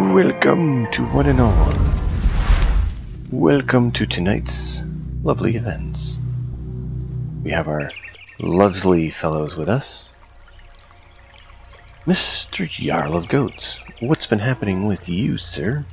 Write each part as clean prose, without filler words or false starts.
Welcome to one and all. Welcome to tonight's lovely events. We have our lovely fellows with us. Mr. Jarl of Goats, what's been happening with you, sir?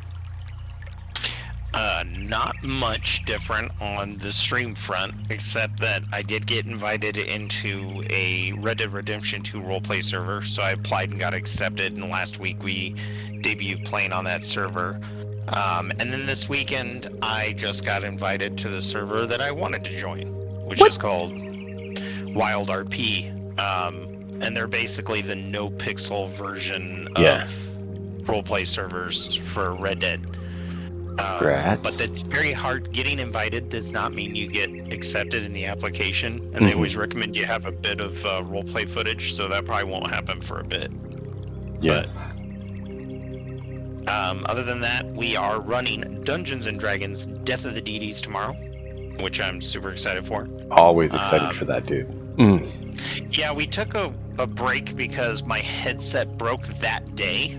Not much different on the stream front, except that I did get invited into a Red Dead Redemption 2 roleplay server, so I applied and got accepted, and last week we debuted playing on that server. And then this weekend, I just got invited to the server that I wanted to join, which is called Wild RP. And they're basically the no-pixel version of roleplay servers for Red Dead. But it's very hard. Getting invited does not mean you get accepted in the application, and they always recommend you have a bit of roleplay footage, so that probably won't happen for a bit. Yeah. But other than that, we are running Dungeons & Dragons Death of the Deities tomorrow, which I'm super excited for. Always excited for that, dude. Yeah, we took a break because my headset broke that day.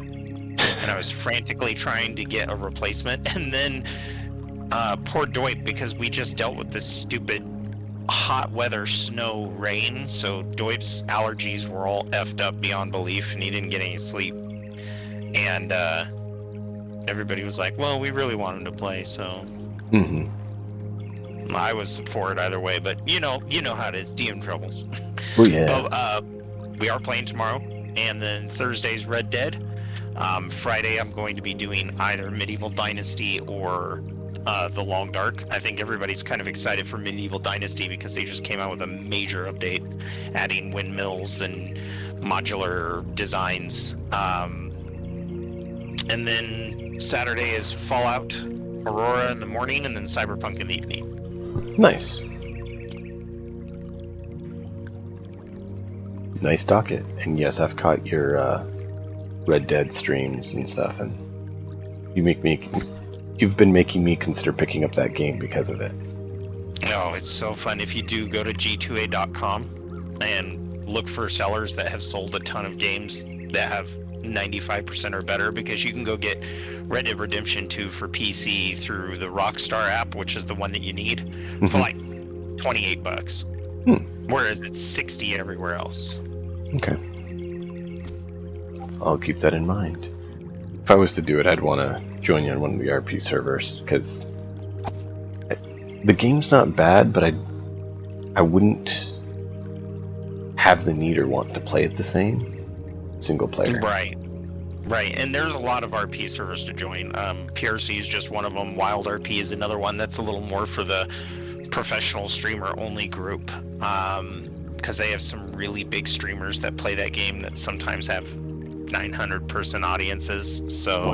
And I was frantically trying to get a replacement, and then poor Doip, because we just dealt with this stupid hot weather, snow, rain, so Doip's allergies were all effed up beyond belief, and he didn't get any sleep. And everybody was like, well, we really want him to play, so... I was for it either way, but you know how it is, DM troubles. Oh, yeah. So, we are playing tomorrow, and then Thursday's Red Dead. Friday I'm going to be doing either Medieval Dynasty or The Long Dark. I think everybody's kind of excited for Medieval Dynasty because they just came out with a major update, adding windmills and modular designs. And then Saturday is Fallout Aurora in the morning, and then Cyberpunk in the evening. Nice. Nice docket. And yes, I've caught your Red Dead streams and stuff, and you've been making me consider picking up that game because of it. Oh, it's so fun. If you do, go to g2a.com and look for sellers that have sold a ton of games that have 95% or better, because you can go get Red Dead Redemption 2 for PC through the Rockstar app, which is the one that you need, for like $28. Whereas it's $60 everywhere else. Okay. I'll keep that in mind. If I was to do it, I'd want to join you on one of the RP servers, because the game's not bad, but I wouldn't have the need or want to play it the same single player. Right. And there's a lot of RP servers to join. PRC is just one of them. Wild RP is another one that's a little more for the professional streamer only group, because they have some really big streamers that play that game that sometimes have 900-person audiences, so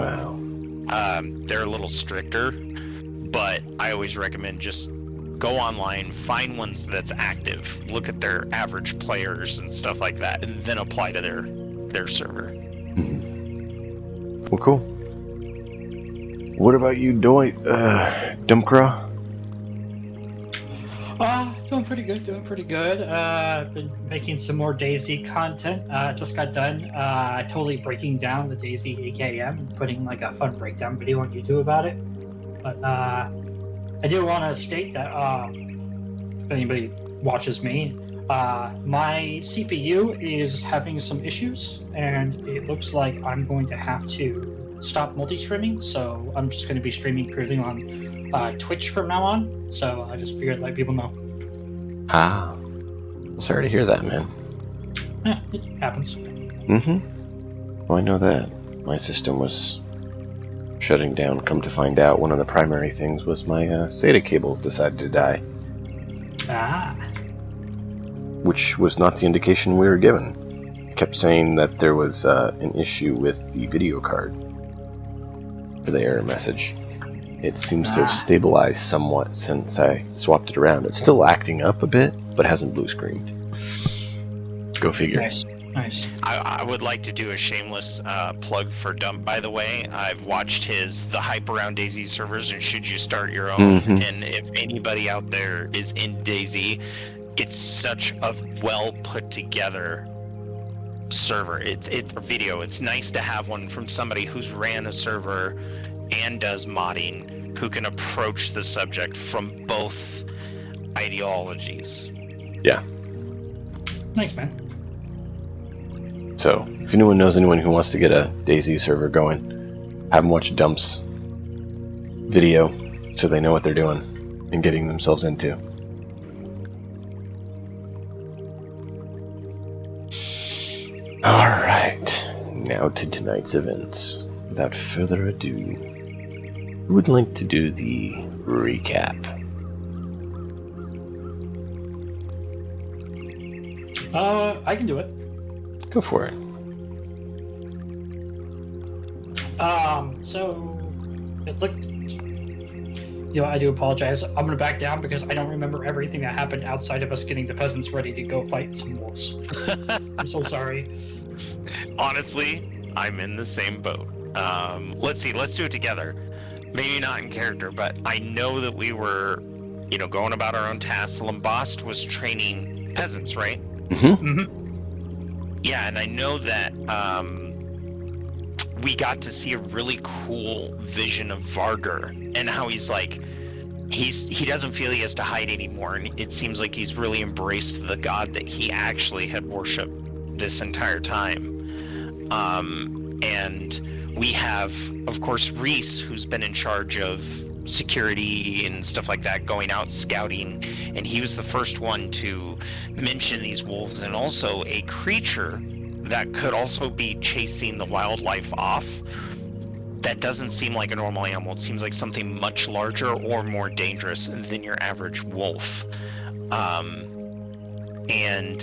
they're a little stricter, but I always recommend just go online, find ones that's active, look at their average players and stuff like that, and then apply to their server. Well, cool. What about you, Dumpcraw? Doing pretty good. Been making some more DayZ content. Just got done totally breaking down the DayZ AKM and putting like a fun breakdown video on YouTube about it. But I do want to state that if anybody watches me, my CPU is having some issues, and it looks like I'm going to have to stop multi-streaming, so I'm just going to be streaming purely on Twitch from now on. So I just figured I'd let people know. Sorry to hear that, man. Yeah, it happens. Well, I know that. My system was shutting down. Come to find out, one of the primary things was my SATA cable decided to die. Which was not the indication we were given. It kept saying that there was an issue with the video card for the error message. It seems to have stabilized somewhat since I swapped it around. It's still acting up a bit, but hasn't blue screened. Go figure. Nice. I would like to do a shameless plug for Dump, by the way. I've watched the Hype Around DayZ servers, and should you start your own, and if anybody out there is in DayZ, it's such a well put together server. It's a video. It's nice to have one from somebody who's ran a server and does modding, who can approach the subject from both ideologies. Yeah. Thanks, man. So, if anyone knows anyone who wants to get a DayZ server going, have them watch Dump's video so they know what they're doing and getting themselves into. Alright, now to tonight's events. Without further ado, who would like to do the recap? I can do it. Go for it. So it looked. I do apologize. I'm gonna back down because I don't remember everything that happened outside of us getting the peasants ready to go fight some wolves. I'm so sorry. Honestly, I'm in the same boat. Let's see. Let's do it together. Maybe not in character, but I know that we were, going about our own tasks. Lambast was training peasants, right? Yeah, and I know that we got to see a really cool vision of Vargar and how he's like, he doesn't feel he has to hide anymore, and it seems like he's really embraced the god that he actually had worshipped this entire time. And we have, of course, Reese, who's been in charge of security and stuff like that, going out scouting, and he was the first one to mention these wolves, and also a creature that could also be chasing the wildlife off. That doesn't seem like a normal animal. It seems like something much larger or more dangerous than your average wolf. And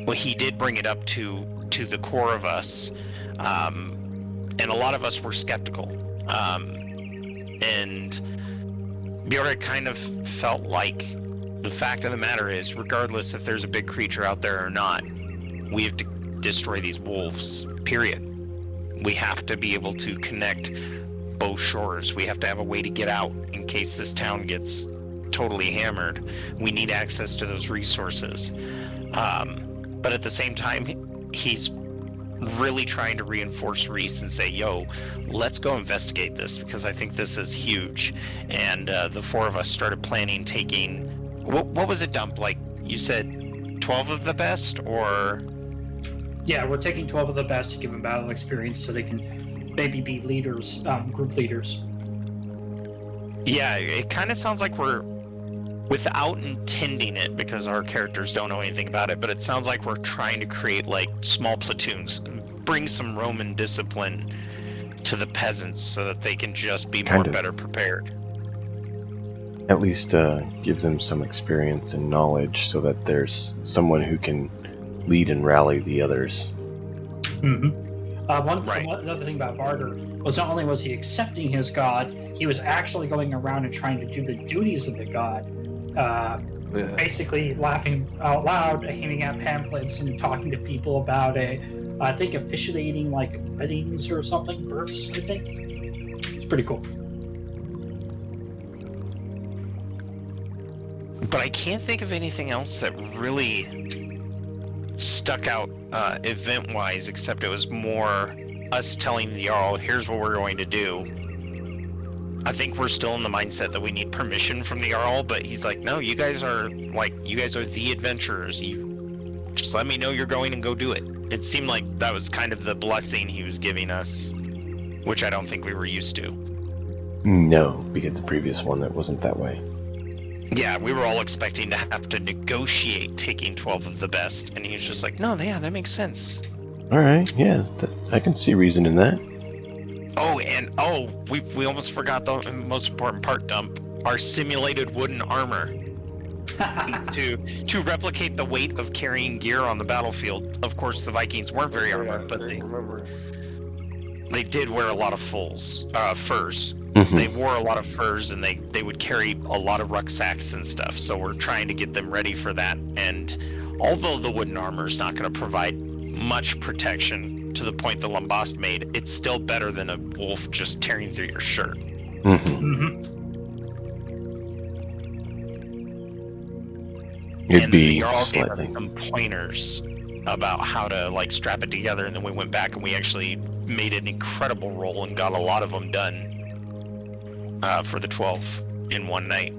well, he did bring it up to the core of us, and a lot of us were skeptical. And Bjorn kind of felt like the fact of the matter is, regardless if there's a big creature out there or not, we have to destroy these wolves, period. We have to be able to connect both shores. We have to have a way to get out in case this town gets totally hammered. We need access to those resources. But at the same time, he's really trying to reinforce Reese and say, yo, let's go investigate this, because I think this is huge. And the four of us started planning taking, what was it, Dump? Like, you said 12 of the best, or? Yeah, we're taking 12 of the best to give them battle experience so they can maybe be leaders, group leaders. Yeah, it kind of sounds like we're, without intending it, because our characters don't know anything about it, but it sounds like we're trying to create like small platoons, bring some Roman discipline to the peasants so that they can just be better prepared. At least gives them some experience and knowledge so that there's someone who can lead and rally the others. Another thing about Vargar was not only was he accepting his god, he was actually going around and trying to do the duties of the god. Basically laughing out loud, handing out pamphlets and talking to people about it. I think officiating like weddings or something, births, I think. It's pretty cool. But I can't think of anything else that really stuck out event-wise, except it was more us telling the Jarl, here's what we're going to do. I think we're still in the mindset that we need permission from the Jarl, but he's like, no, you guys are the adventurers. You just let me know you're going and go do it. It seemed like that was kind of the blessing he was giving us, which I don't think we were used to. No, because the previous one, that wasn't that way. Yeah, we were all expecting to have to negotiate taking 12 of the best, and he was just like, no, yeah, that makes sense. Alright, yeah, I can see reason in that. Oh, and we almost forgot the most important part, Dump. Our simulated wooden armor. to replicate the weight of carrying gear on the battlefield. Of course, the Vikings weren't very armored, but they did wear a lot of furs. Mm-hmm. They wore a lot of furs, and they would carry a lot of rucksacks and stuff. So we're trying to get them ready for that. And although the wooden armor is not going to provide much protection to the point that Lambast made, it's still better than a wolf just tearing through your shirt. It'd and be the Jarl gave slightly. us some pointers about how to like strap it together, and then we went back and we actually made an incredible roll and got a lot of them done for the 12 in one night.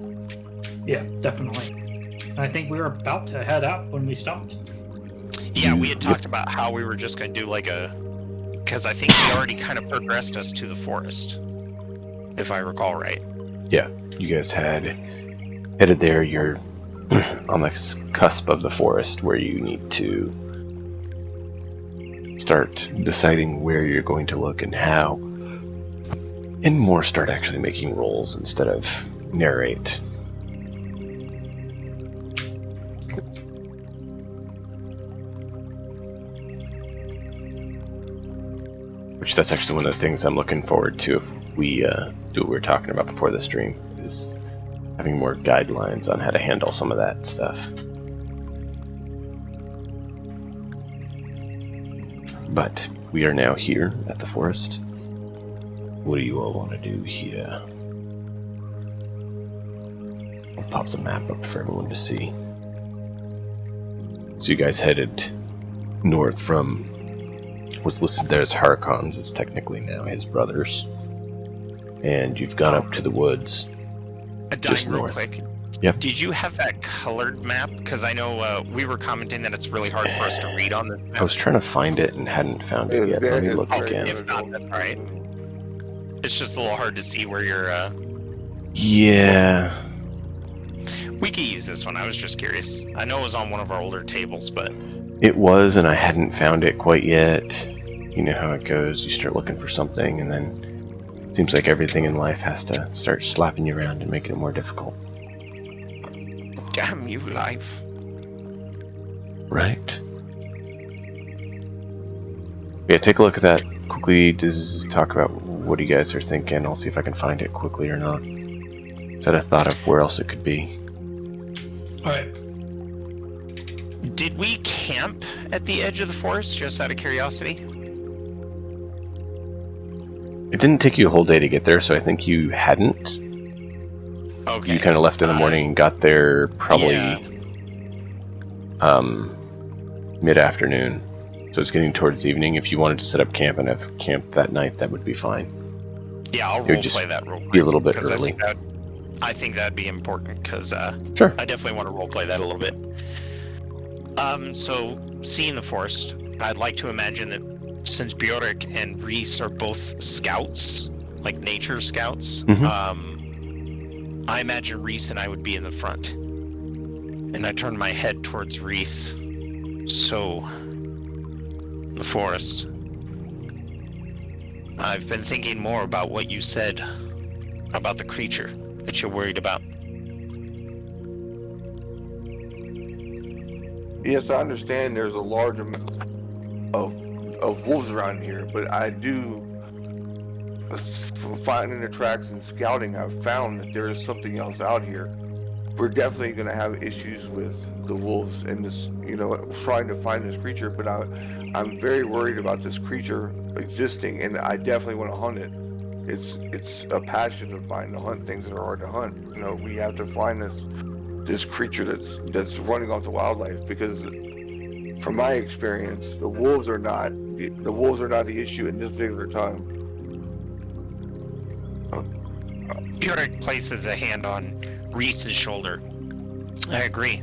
Yeah, definitely. I think we were about to head out when we stopped. Yeah, we had talked about how we were just going to do like because I think he already kind of progressed us to the forest, if I recall right. Yeah, you guys had headed there. You're on the cusp of the forest where you need to start deciding where you're going to look and how, and more start actually making rolls instead of narrate. Which that's actually one of the things I'm looking forward to if we do what we were talking about before the stream, is having more guidelines on how to handle some of that stuff. But we are now here at the forest. What do you all want to do here? I'll pop the map up for everyone to see. So you guys headed north from what's listed there as Harkons. It's technically now his brothers. And you've gone up to the woods. Just real north. quick. Yep. Did you have that colored map? Because I know we were commenting that it's really hard for us to read on this map. I was trying to find it and hadn't found it yet. Let me look again. If not, that's alright. It's just a little hard to see where you're... Yeah. We could use this one. I was just curious. I know it was on one of our older tables, but... It was, and I hadn't found it quite yet. You know how it goes. You start looking for something, and then it seems like everything in life has to start slapping you around and making it more difficult. Damn you, life. Right. Yeah, take a look at that quickly. Just talk about what you guys are thinking. I'll see if I can find it quickly or not. Is that a thought of where else it could be? Alright. Did we camp at the edge of the forest, just out of curiosity? It didn't take you a whole day to get there, so I think you hadn't. Okay. You kind of left in the morning and got there probably mid-afternoon. So it's getting towards evening. If you wanted to set up camp and have camp that night, that would be fine. Yeah, I'll It would roleplay that real quick. be a little bit 'cause early. I think that'd be important, because Sure. I definitely want to roleplay that a little bit. So, seeing the forest, I'd like to imagine that since Bjork and Reese are both scouts, like nature scouts, I imagine Reese and I would be in the front. And I turn my head towards Reese. So, the forest. I've been thinking more about what you said about the creature that you're worried about. Yes, I understand there's a large amount of wolves around here, but I do finding the tracks and scouting, I've found that there is something else out here. We're definitely going to have issues with the wolves and this, trying to find this creature, but I'm very worried about this creature existing, and I definitely want to hunt it. It's a passion of mine to hunt things that are hard to hunt. We have to find this creature that's running off the wildlife, because from my experience, the wolves are not the issue in this particular time. Bjork places a hand on Reese's shoulder. I agree.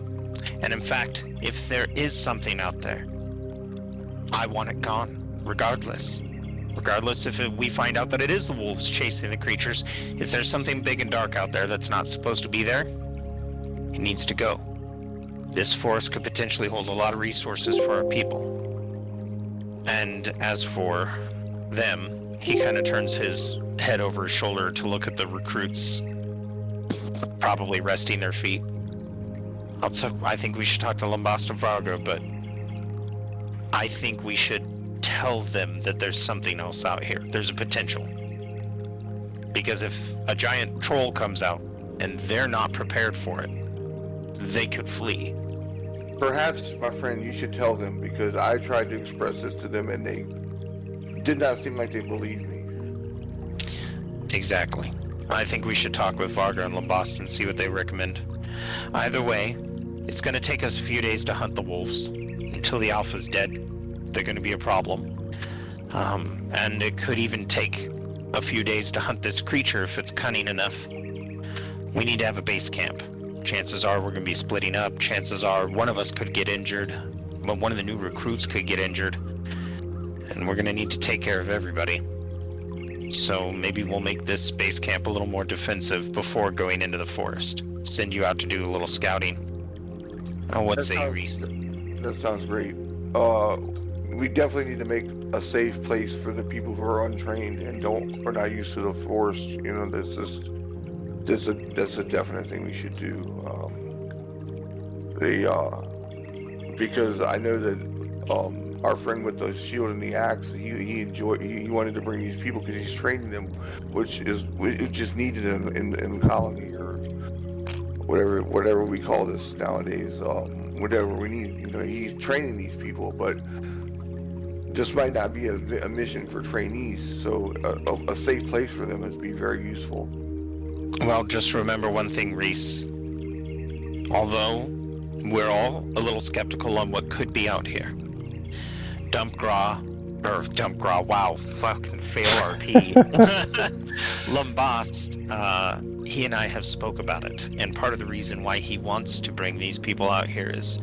And in fact, if there is something out there, I want it gone, regardless. Regardless if we find out that it is the wolves chasing the creatures, if there's something big and dark out there that's not supposed to be there, it needs to go. This forest could potentially hold a lot of resources for our people. And as for them, he kind of turns his head over his shoulder to look at the recruits, probably resting their feet. I think we should talk to Lambasta Varga, but I think we should tell them that there's something else out here. There's a potential. Because if a giant troll comes out and they're not prepared for it, they could flee. Perhaps, my friend, you should tell them, because I tried to express this to them and they did not seem like they believed me. Exactly. I think we should talk with Varga and Lambasta and see what they recommend. Either way, it's going to take us a few days to hunt the wolves and till the alpha's dead, they're going to be a problem. And it could even take a few days to hunt this creature if it's cunning enough. We need to have a base camp. Chances are we're going to be splitting up. Chances are one of us could get injured. But one of the new recruits could get injured. And we're going to need to take care of everybody. So maybe we'll make this base camp a little more defensive before going into the forest. Send you out to do a little scouting. Oh, what say, Reese? That sounds great. We definitely need to make a safe place for the people who are untrained and are not used to the forest. You know, that's a definite thing we should do. Because I know that our friend with the shield and the axe, he wanted to bring these people because he's training them, which is just needed in colony or whatever we call this nowadays. Whatever we need, you know, he's training these people, but this might not be a mission for trainees. So a safe place for them would be very useful. Well, just remember one thing, Reese. Although we're all a little skeptical on what could be out here, wow, fucking fail RP. Lambast, he and I have spoke about it, and part of the reason why he wants to bring these people out here is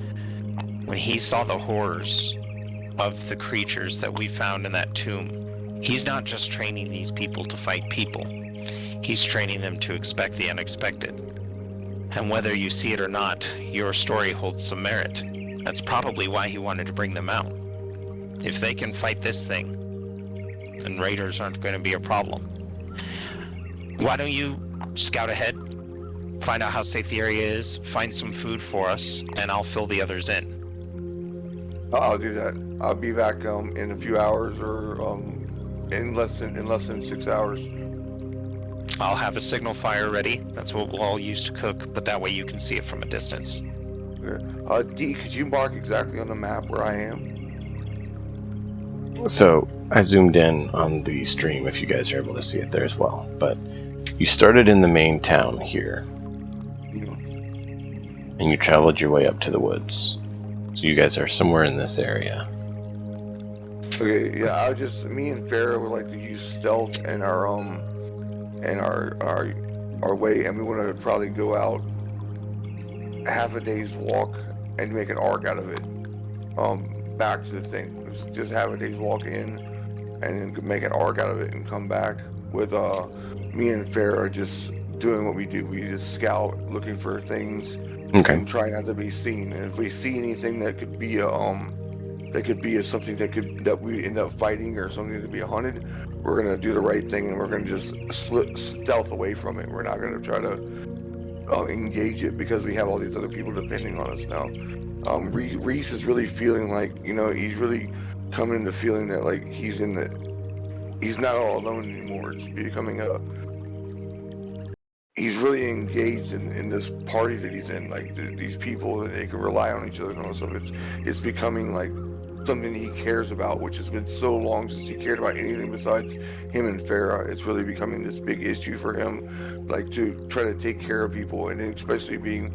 when he saw the horrors of the creatures that we found in that tomb. He's not just training these people to fight people. He's training them to expect the unexpected. And whether you see it or not, your story holds some merit. That's probably why he wanted to bring them out. If they can fight this thing, then raiders aren't going to be a problem. Why don't you scout ahead, find out how safe the area is, find some food for us, and I'll fill the others in. I'll do that. I'll be back in a few hours, or in less than 6 hours. I'll have a signal fire ready. That's what we'll all use to cook, but that way you can see it from a distance. D, could you mark exactly on the map where I am? So I zoomed in on the stream if you guys are able to see it there as well. But you started in the main town here, and you traveled your way up to the woods. So you guys are somewhere in this area. Okay, yeah, me and Farrah would like to use stealth and our way, and we want to probably go out half a day's walk and make an arc out of it. Back to the thing. Just have a day's walk in, and then make an arc out of it and come back with me and Farrah just doing what we do. We just scout, looking for things, and try not to be seen. And if we see anything that could be something that we end up fighting or something to be hunted, we're gonna do the right thing and we're gonna just stealth away from it. We're not gonna try to engage it because we have all these other people depending on us now. Reese is really feeling like, you know, he's really coming into feeling that like he's not all alone anymore. It's becoming he's really engaged in this party that he's in, like these people that they can rely on each other and all stuff. It's becoming like something he cares about, which has been so long since he cared about anything besides him and Farrah. It's really becoming this big issue for him, like to try to take care of people, and especially being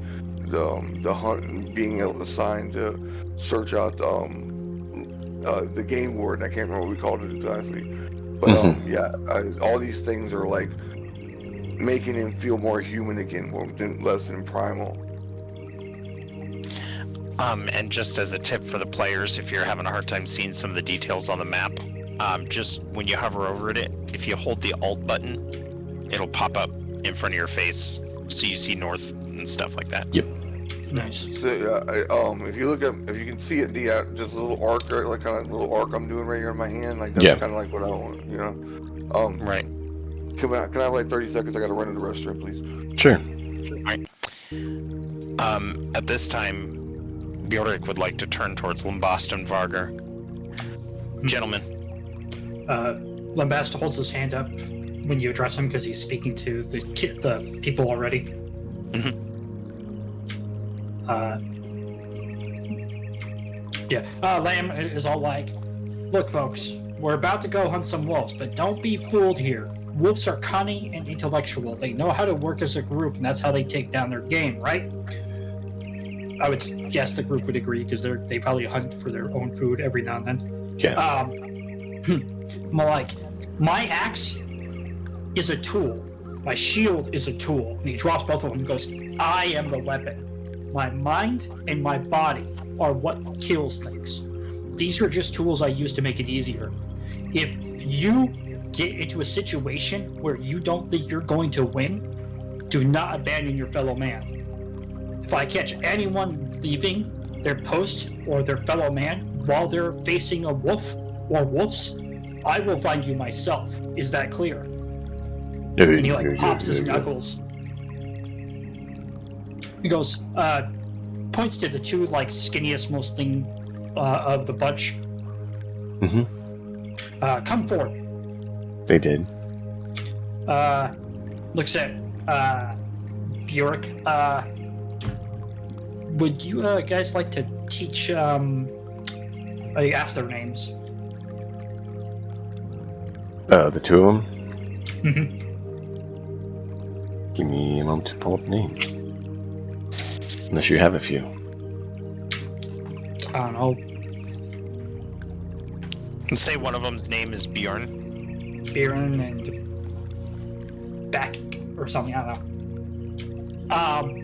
the hunt and being assigned to search out the game warden. I can't remember what we called it exactly, but all these things are like making him feel more human again, less than primal. And just as a tip for the players, if you're having a hard time seeing some of the details on the map, just when you hover over it, if you hold the Alt button, it'll pop up in front of your face, so you see north and stuff like that. Yep. Nice. So if you can see it, just a little arc, like kind of little arc I'm doing right here in my hand, like that's kind of like what I want, you know. Right. Can I have like 30 seconds? I gotta run to the restroom, please. Sure. Right. At this time, Bjork would like to turn towards Lambast and Vargar. Gentlemen. Lambast holds his hand up when you address him because he's speaking to the people already. Lamb is all like, "Look, folks, we're about to go hunt some wolves, but don't be fooled here. Wolves are cunning and intellectual. They know how to work as a group, and that's how they take down their game, right? I would guess the group would agree because they probably hunt for their own food every now and then. Yeah. Like, my axe is a tool. My shield is a tool. And he drops both of them and goes, I am the weapon. My mind and my body are what kills things. These are just tools I use to make it easier. If you get into a situation where you don't think you're going to win, do not abandon your fellow man. If I catch anyone leaving their post or their fellow man while they're facing a wolf or wolves, I will find you myself. Is that clear? And he like pops his knuckles. He goes, points to the two like skinniest most thing of the bunch. Mm-hmm. Come forward. They did. Looks at Bjork. Would you guys like to teach? I asked their names. The two of them. Mm-hmm. Give me a moment to pull up names. Unless you have a few. I don't know. Let's say one of them's name is Bjorn. Bjorn and back or something. I don't know.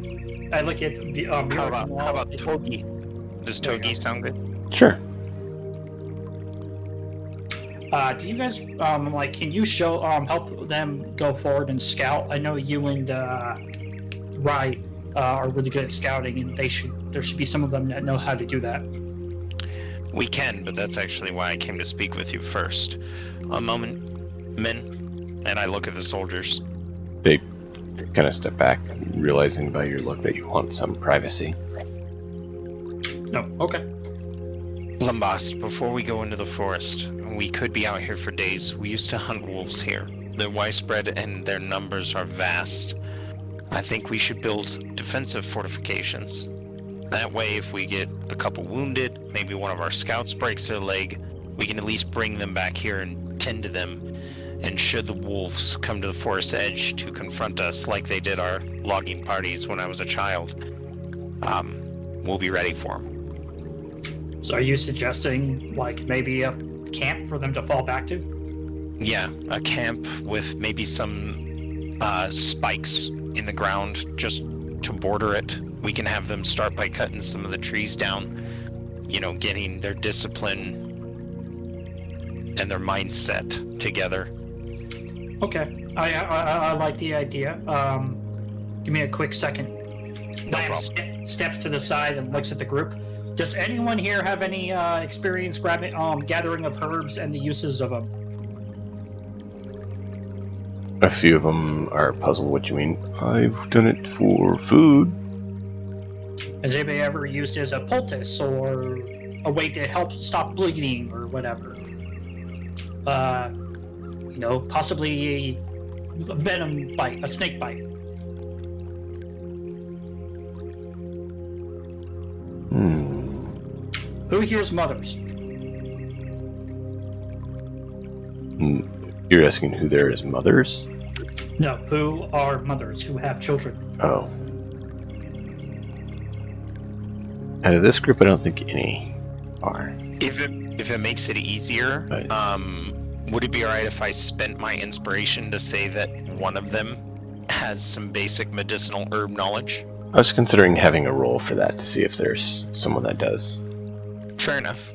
I look at How about Togi? Does Togi sound good? Sure. Do you guys like? Can you show help them go forward and scout? I know you and Rye are really good at scouting, and there should be some of them that know how to do that. We can, but that's actually why I came to speak with you first. A moment, men, and I look at the soldiers. They kind of step back, realizing by your look that you want some privacy. No, okay. Lambast, before we go into the forest, we could be out here for days. We used to hunt wolves here. They're widespread and their numbers are vast. I think we should build defensive fortifications. That way, if we get a couple wounded, maybe one of our scouts breaks their leg, we can at least bring them back here and tend to them. And should the wolves come to the forest edge to confront us like they did our logging parties when I was a child, we'll be ready for them. So are you suggesting like maybe a camp for them to fall back to? Yeah, a camp with maybe some spikes in the ground just to border it. We can have them start by cutting some of the trees down, getting their discipline and their mindset together. Okay, I like the idea. Give me a quick second. No Lance problem. steps to the side and looks at the group. Does anyone here have any experience gathering of herbs and the uses of them? A few of them are puzzled what you mean. I've done it for food. Has anybody ever used it as a poultice or a way to help stop bleeding or whatever? Possibly a venom bite, a snake bite. Who here's mothers? You're asking who there is mothers? No, who are mothers who have children? Oh. Out of this group, I don't think any are. If it makes it easier, would it be alright if I spent my inspiration to say that one of them has some basic medicinal herb knowledge? I was considering having a roll for that to see if there's someone that does. Fair enough.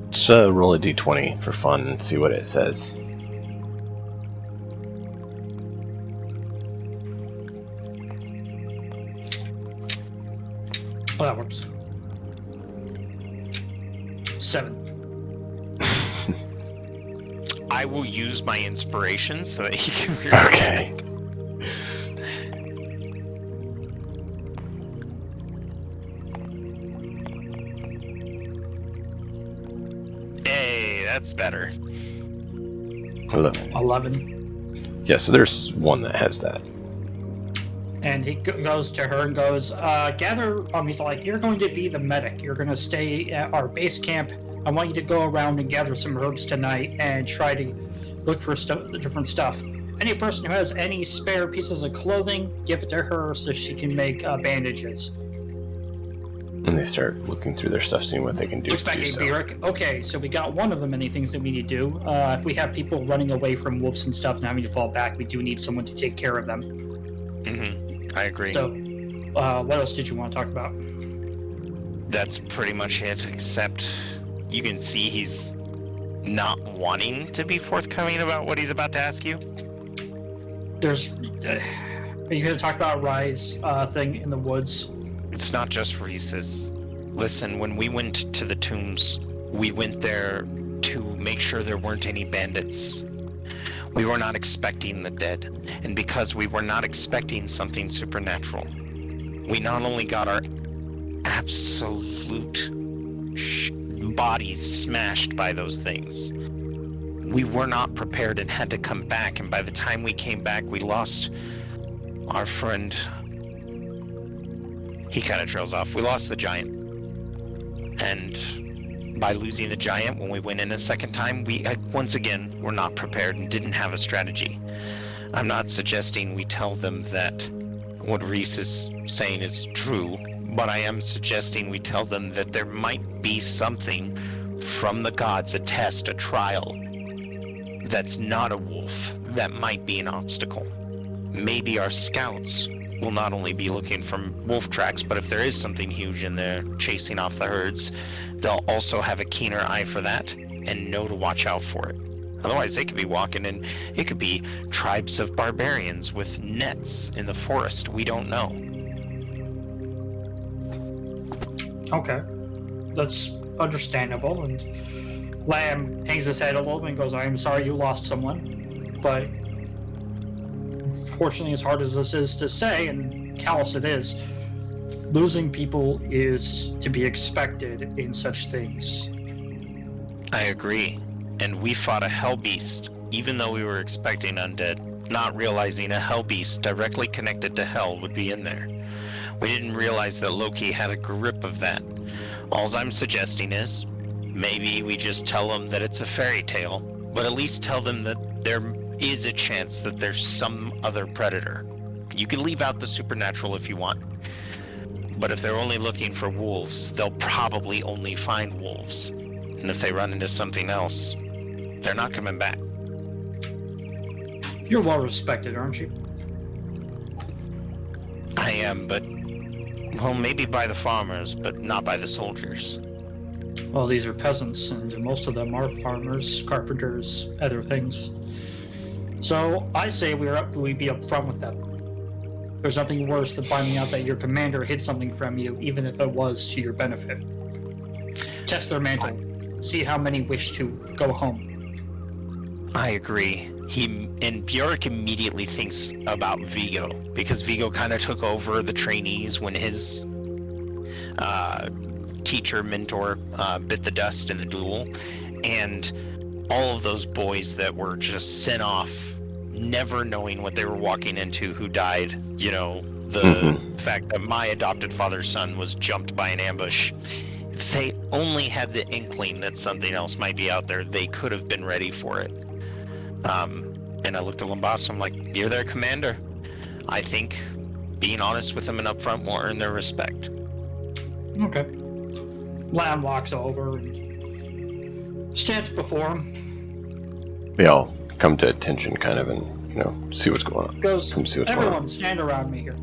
Let's roll a d20 for fun and see what it says. Oh, that works. 7. I will use my inspiration so that he can hear. Okay. Hey, that's better. 11. Yeah, so there's one that has that. And he goes to her and goes, he's like, you're going to be the medic. You're going to stay at our base camp. I want you to go around and gather some herbs tonight and try to look for different stuff. any person who has any spare pieces of clothing, give it to her so she can make bandages. And they start looking through their stuff, seeing what they can do. Looks back at Beric. Okay, so we got one of the many things that we need to do. If we have people running away from wolves and stuff and having to fall back, we do need someone to take care of them. Mm-hmm. I agree. So, what else did you want to talk about? That's pretty much it, except you can see he's not wanting to be forthcoming about what he's about to ask you. There's... are you going to talk about Rye's thing in the woods? It's not just Reese's. Listen, when we went to the tombs, we went there to make sure there weren't any bandits. We were not expecting the dead, and because we were not expecting something supernatural, we not only got our absolute bodies smashed by those things, we were not prepared and had to come back, and by the time we came back, we lost our friend. He kind of trails off. We lost the giant. And by losing the giant, when we went in a second time, we once again were not prepared and didn't have a strategy. I'm not suggesting we tell them that what Reese is saying is true, but I am suggesting we tell them that there might be something from the gods, a test, a trial, that's not a wolf, that might be an obstacle. Maybe our scouts will not only be looking for wolf tracks, but if there is something huge in there chasing off the herds, they'll also have a keener eye for that and know to watch out for it. Otherwise, they could be walking in, it could be tribes of barbarians with nets in the forest. We don't know. Okay. That's understandable. And Lamb hangs his head a little bit and goes, I am sorry you lost someone, but fortunately, as hard as this is to say, and callous it is, losing people is to be expected in such things. I agree. And we fought a hell beast, even though we were expecting undead, not realizing a hell beast directly connected to hell would be in there. We didn't realize that Loki had a grip of that. All I'm suggesting is, maybe we just tell them that it's a fairy tale, but at least tell them that there is a chance that there's some other predator. You can leave out the supernatural if you want, but if they're only looking for wolves, they'll probably only find wolves. And if they run into something else, they're not coming back. You're well respected, aren't you? I am, but, well, maybe by the farmers, but not by the soldiers. Well, these are peasants, and most of them are farmers, carpenters, other things. So I say we be upfront with them. There's nothing worse than finding out that your commander hid something from you, even if it was to your benefit. Test their mantle. See how many wish to go home. I agree. And Bjork immediately thinks about Vigo, because Vigo kind of took over the trainees when his teacher, mentor, bit the dust in the duel. And all of those boys that were just sent off, never knowing what they were walking into, who died, you know, the fact that my adopted father's son was jumped by an ambush. If they only had the inkling that something else might be out there, they could have been ready for it. And I looked at Lambas, I'm like, you're their commander. I think being honest with them and upfront will earn their respect. Okay. Lamb walks over and stands before him. They all come to attention, kind of, and see what's going on. Goes, Come see what's everyone, going on. stand around me here.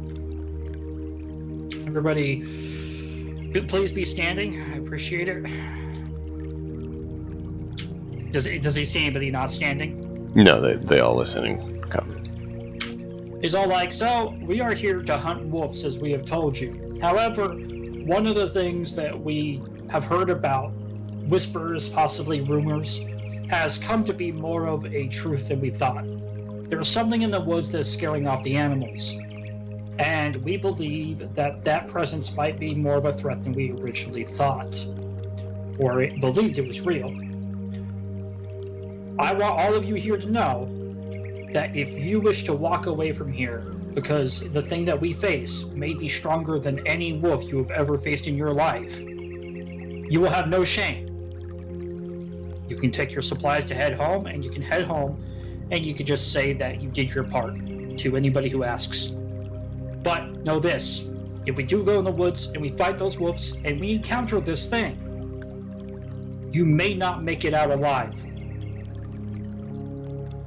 Everybody, please be standing. I appreciate it. Does he see anybody not standing? No, they all listen and come. He's all like, so, we are here to hunt wolves, as we have told you. However, one of the things that we have heard about, whispers, possibly rumors, has come to be more of a truth than we thought. There's something in the woods that's scaring off the animals. And we believe that that presence might be more of a threat than we originally thought. Or believed it was real. I want all of you here to know that if you wish to walk away from here, because the thing that we face may be stronger than any wolf you have ever faced in your life, you will have no shame. You can take your supplies to head home, and you can head home and you could just say that you did your part to anybody who asks. But know this, if we do go in the woods and we fight those wolves and we encounter this thing, you may not make it out alive.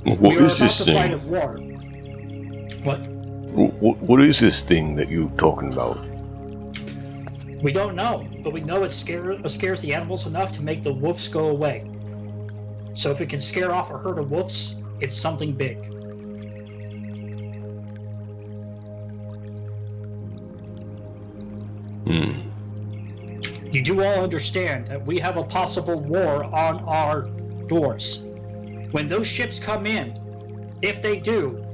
What is this Fight a thing? war. What? What is this thing that you're talking about? We don't know, but we know it scares the animals enough to make the wolves go away. So if it can scare off a herd of wolves, it's something big. You do all understand that we have a possible war on our doors. When those ships come in, if they do,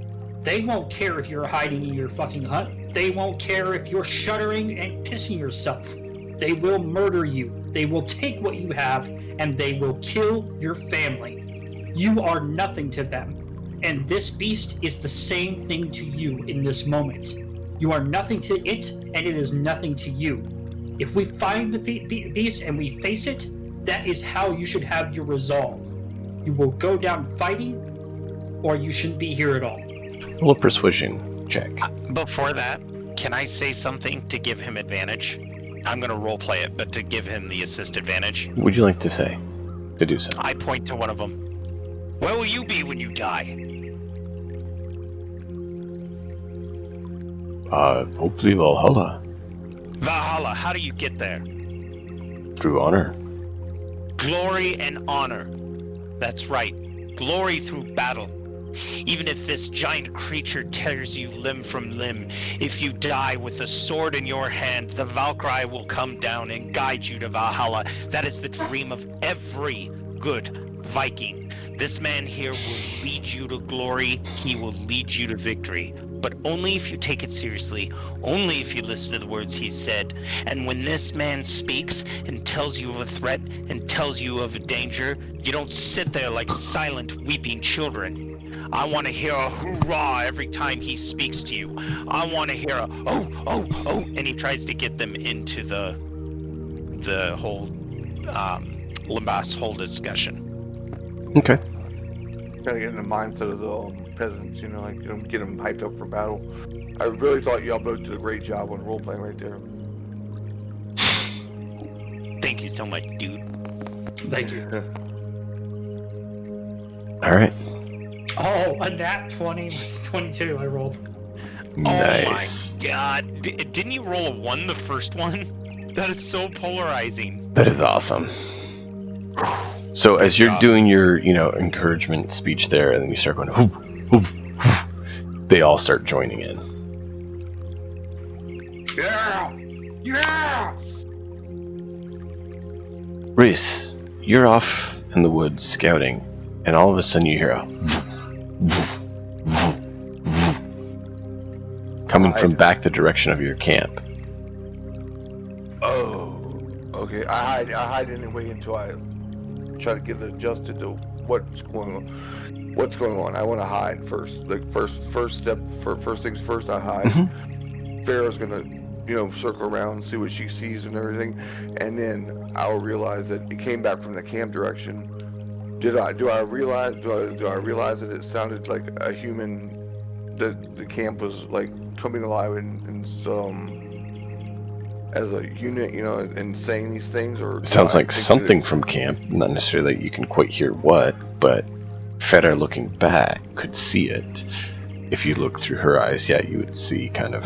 they won't care if you're hiding in your fucking hut. They won't care if you're shuddering and pissing yourself. They will murder you. They will take what you have, and they will kill your family. You are nothing to them. And this beast is the same thing to you in this moment. You are nothing to it, and it is nothing to you. If we find the beast and we face it, that is how you should have your resolve. You will go down fighting, or you shouldn't be here at all. Roll a persuasion check. Before that, can I say something to give him advantage? I'm going to roleplay it, but to give him the assist advantage. What would you like to say to do so? I point to one of them. Where will you be when you die? Hopefully Valhalla. Valhalla, how do you get there? Through honor. Glory and honor. That's right. Glory through battle. Even if this giant creature tears you limb from limb, if you die with a sword in your hand, the Valkyrie will come down and guide you to Valhalla. That is the dream of every good Viking. This man here will lead you to glory. He will lead you to victory. But only if you take it seriously, only if you listen to the words he said. And when this man speaks and tells you of a threat and tells you of a danger, you don't sit there like silent, weeping children. I want to hear a hoorah every time he speaks to you. I want to hear a oh, oh, oh, and he tries to get them into the whole Lambas whole discussion. Okay. Kind of get in the mindset of the peasants, like get them hyped up for battle. I really thought y'all both did a great job on role playing right there. Thank you so much, dude. Thank you. All right. Oh, a nat 20, 22 I rolled. Nice. Oh my god. Didn't you roll a 1 the first one? That is so polarizing. That is awesome. So as you're doing your, encouragement speech there, and then you start going, whoop, whoop, whoop, they all start joining in. Yeah! Yeah! Reese, you're off in the woods scouting, and all of a sudden you hear a whoop, whoop, whoop, whoop, coming from back the direction of your camp. Oh, okay. I hide anyway until I try to get adjusted to what's going on. I want to hide first. Like first step for first things first. I hide. Mm-hmm. Farrah's gonna, circle around and see what she sees and everything, and then I'll realize that it came back from the camp direction. Do I realize that it sounded like a human? That the camp was like coming alive and as a unit, and saying these things, or It sounds like something from camp, not necessarily that you can quite hear what, but Farrah looking back could see it. If you look through her eyes, yeah, you would see kind of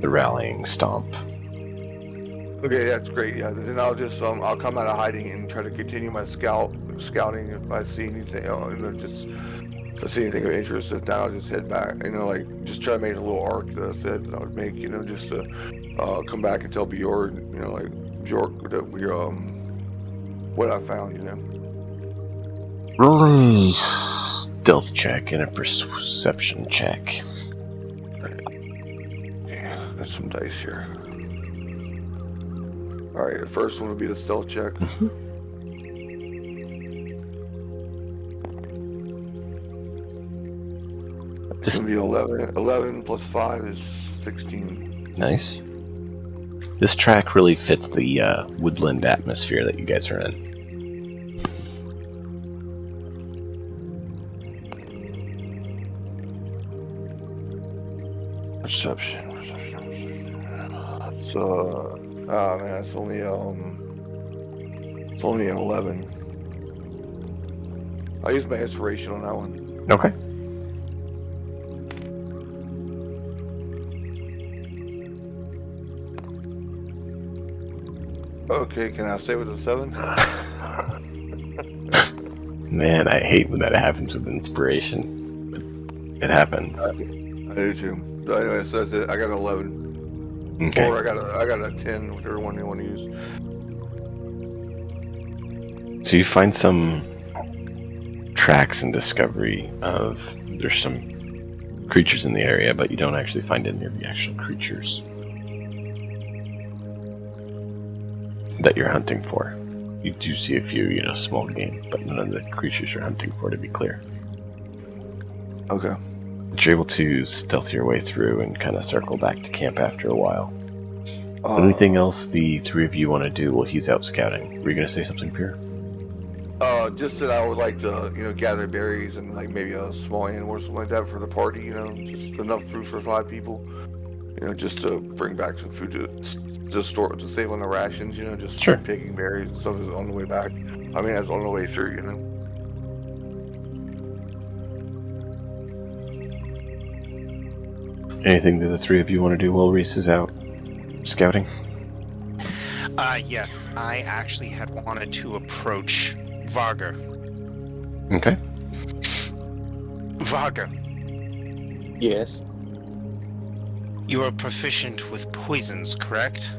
the rallying stomp. Okay, that's great. Yeah, then I'll just I'll come out of hiding and try to continue my scouting if I see anything. If I see anything of interest, then I'll just head back. Just try to make a little arc that I said that I would make. Just to come back and tell Bjorn, Bjork that we what I found. Roll a stealth check and a perception check. Yeah, there's some dice here. All right, the first one would be the stealth check. It's gonna be 11. 11 plus 5 is 16. Nice. This track really fits the woodland atmosphere that you guys are in. Perception. It's oh man, it's only an 11. I use my inspiration on that one. Okay. Okay, can I stay with the 7? Man, I hate when that happens with inspiration. But it happens. I do too. So anyway, so that's it. I got an 11. Okay. Or I got a 10, whichever one you want to use. So you find some tracks and discovery of there's some creatures in the area, but you don't actually find any of the actual creatures that you're hunting for. You do see a few, small game, but none of the creatures you're hunting for, to be clear. Okay. But you're able to stealth your way through and kind of circle back to camp after a while. Anything else the three of you want to do while he's out scouting? Were you going to say something, Pierre? Just that I would like to, gather berries and like maybe a small animal or something like that for the party. Just enough food for 5 people. Just to bring back some food to store to save on the rations. Just Sure. picking berries and stuff is on the way back. I mean, that's on the way through. Anything that the three of you want to do while Reese is out scouting? Yes, I actually had wanted to approach Varga. Okay. Varga, Yes. you are proficient with poisons, correct?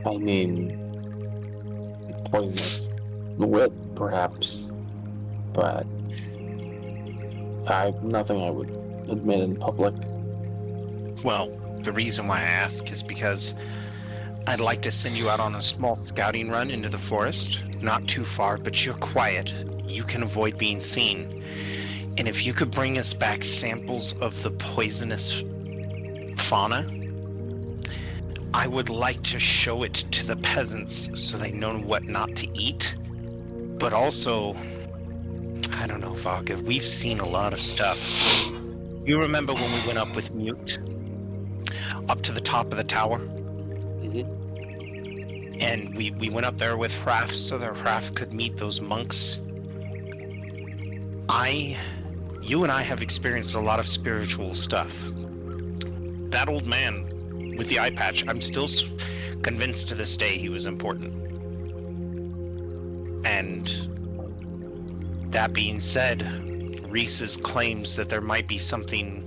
I mean, poisonous whip, perhaps, but nothing I would admit in public. Well, the reason why I ask is because I'd like to send you out on a small scouting run into the forest. Not too far, but you're quiet. You can avoid being seen. And if you could bring us back samples of the poisonous fauna, I would like to show it to the peasants so they know what not to eat. But also, I don't know, Vaga, we've seen a lot of stuff. You remember when we went up with Mute? Up to the top of the tower? Mm-hmm. And we went up there with Hraf so that Hraf could meet those monks. You and I have experienced a lot of spiritual stuff. That old man with the eye patch, I'm still convinced to this day he was important. And that being said, Reese's claims that there might be something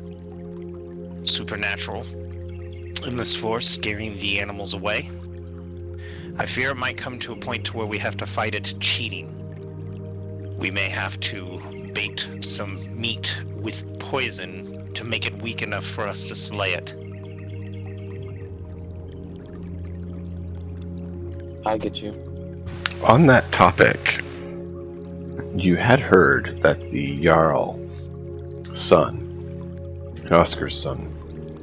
supernatural in this forest scaring the animals away. I fear it might come to a point to where we have to fight it cheating. We may have to bait some meat with poison to make it weak enough for us to slay it. I get you. On that topic, you had heard that the Jarl's son, Oscar's son,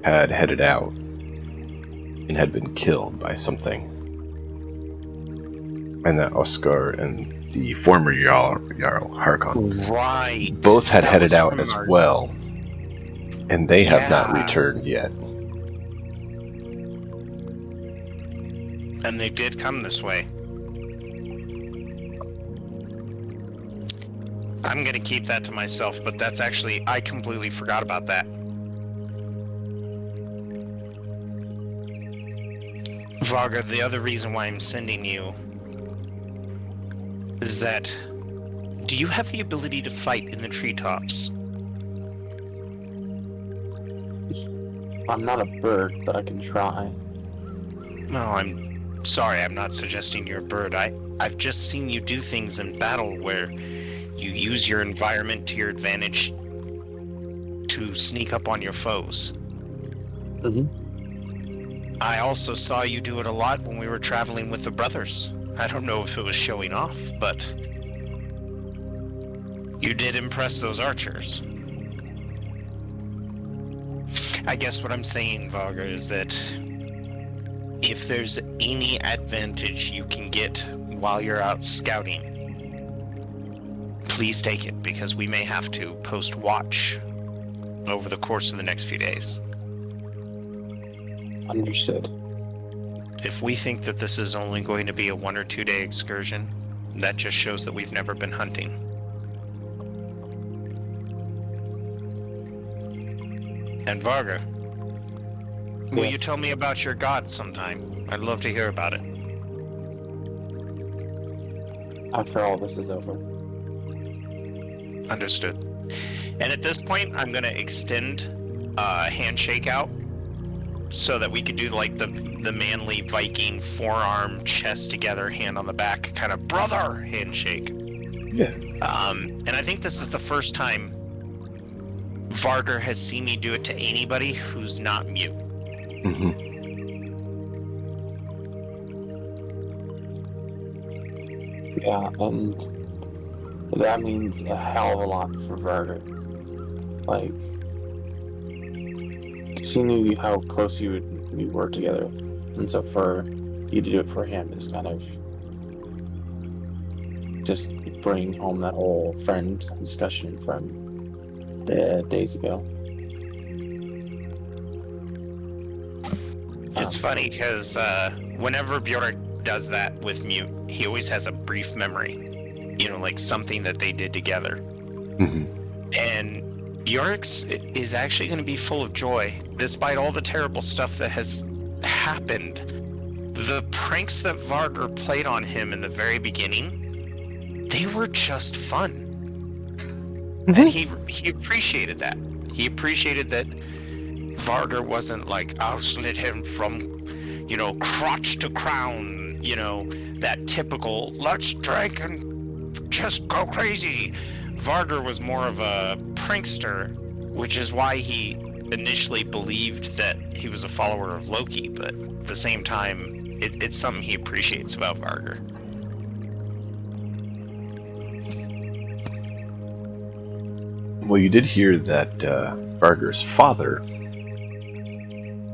had headed out and had been killed by something. And that Oscar and the former Jarl Harkon Right. both had That headed was out from as our- well. And they have not Yeah. returned yet. And they did come this way. I'm gonna keep that to myself, but that's actually, I completely forgot about that. Varga, the other reason why I'm sending you is that, do you have the ability to fight in the treetops? I'm not a bird, but I can try. No, I'm sorry, I'm not suggesting you're a bird. I've just seen you do things in battle where you use your environment to your advantage to sneak up on your foes. Mm-hmm. I also saw you do it a lot when we were traveling with the brothers. I don't know if it was showing off, but you did impress those archers. I guess what I'm saying, Varga, is that if there's any advantage you can get while you're out scouting, please take it, because we may have to post watch over the course of the next few days. Understood. If we think that this is only going to be a 1 or 2 day excursion, that just shows that we've never been hunting. And Varga, will you tell me about your god sometime? I'd love to hear about it. After all this is over. Understood. And at this point, I'm going to extend a handshake out so that we could do like the manly Viking forearm, chest together, hand on the back, kind of brother handshake. Yeah. And I think this is the first time Vargar has seen me do it to anybody who's not mute. Mm-hmm. Yeah, and that means a hell of a lot for Varder. Like, because he knew how close we were together, and so for you to do it for him is kind of just bring home that whole friend discussion from the days ago. It's funny because whenever Bjork does that with Mute, he always has a brief memory, you know, like something that they did together. Mm-hmm. And Bjork's is actually going to be full of joy, despite all the terrible stuff that has happened. The pranks that Vargar played on him in the very beginning, they were just fun. Mm-hmm. And he appreciated that. He appreciated that Vargar wasn't like, I'll slit him from, you know, crotch to crown, you know, that typical, let's drink and just go crazy. Vargar was more of a prankster, which is why he initially believed that he was a follower of Loki, but at the same time, it's something he appreciates about Vargar. Well, you did hear that Vargar's father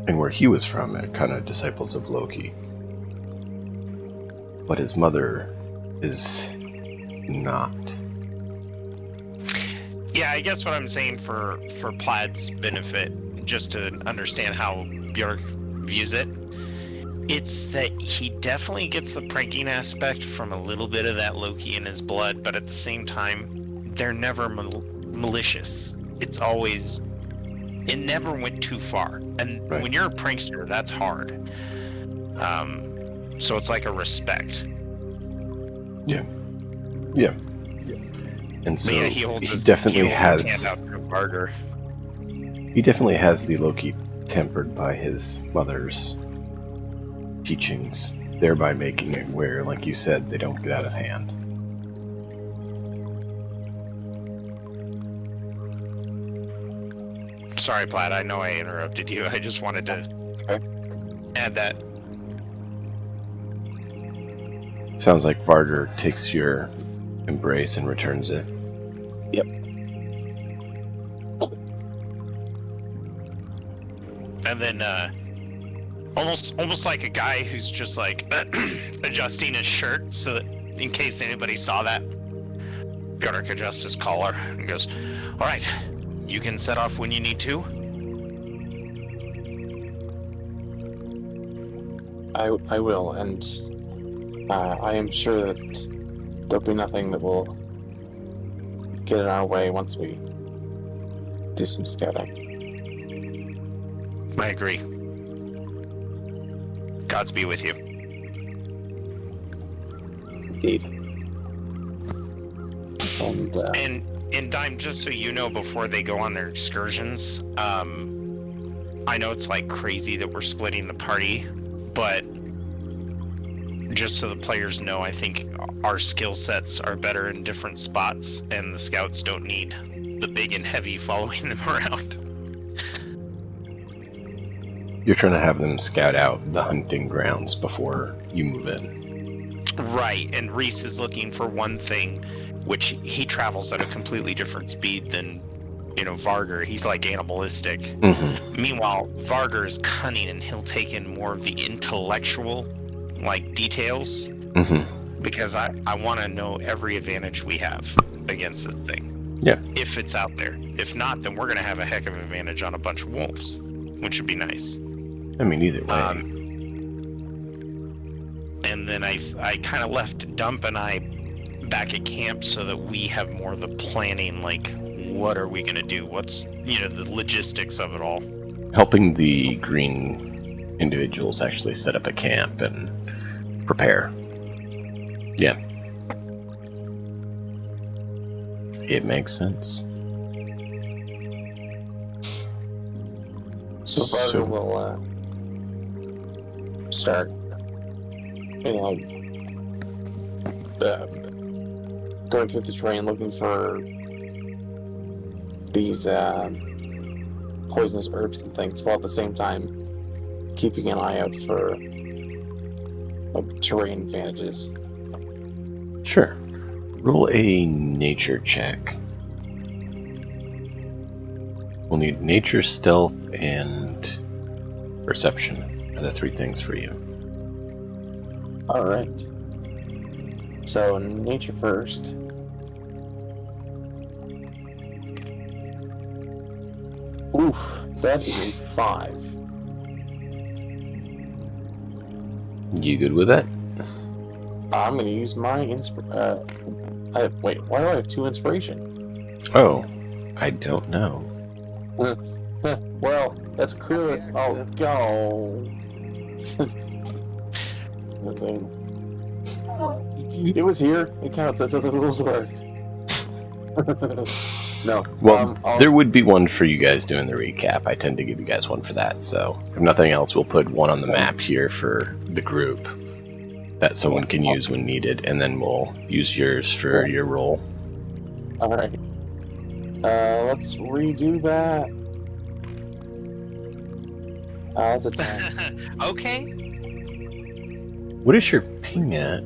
and where he was from are kind of disciples of Loki. But his mother is not. Yeah, I guess what I'm saying for Plaid's benefit, just to understand how Bjork views it, it's that he definitely gets the pranking aspect from a little bit of that Loki in his blood, but at the same time, they're never malicious. It's always, it never went too far. And Right. when you're a prankster, that's hard. So it's like a respect. Yeah. And so But yeah, he holds his definitely hand has. out to Vargar. He definitely has the Loki tempered by his mother's teachings, thereby making it where, like you said, they don't get out of hand. Sorry, Plaid, I know I interrupted you. I just wanted to add that. Sounds like Vargar takes your embrace and returns it. Yep. And then, almost like a guy who's just like adjusting his shirt so that in case anybody saw that, Bjork adjusts his collar and goes, "All right, you can set off when you need to." I will, and I am sure that there'll be nothing that will get in our way once we do some scouting. I agree. Gods be with you. Indeed. And And Dime, just so you know, before they go on their excursions, I know it's like crazy that we're splitting the party, but just so the players know, I think our skill sets are better in different spots, and the scouts don't need the big and heavy following them around. You're trying to have them scout out the hunting grounds before you move in. Right, and Reese is looking for one thing, which he travels at a completely different speed than, you know, Vargar. He's like animalistic. Mm-hmm. Meanwhile, Vargar is cunning, and he'll take in more of the intellectual, like, details, Mm-hmm. because I want to know every advantage we have against this thing. Yeah. If it's out there. If not, then we're gonna have a heck of an advantage on a bunch of wolves, which would be nice. I mean, either way. And then I kind of left Dump and I back at camp so that we have more of the planning, like what are we gonna do? What's the logistics of it all. Helping the green individuals actually set up a camp and prepare. Yeah. It makes sense. So Barter will start, going through the terrain looking for these poisonous herbs and things, while at the same time keeping an eye out for like terrain advantages. Sure. Roll a nature check. We'll need nature, stealth, and perception are the 3 things for you. All right. So nature first. Oof, that is a 5. You good with that? I'm going to use my wait, why do I have 2 inspiration? Oh, I don't know. Well, that's clear. Oh, go. Okay. It was here. It counts. That's how the rules work. No. Well, there would be one for you guys doing the recap. I tend to give you guys one for that. So, if nothing else, we'll put one on the map here for the group that someone can use when needed, and then we'll use yours for your role. All right. Let's redo that. That's a 10. Okay. What is your ping at?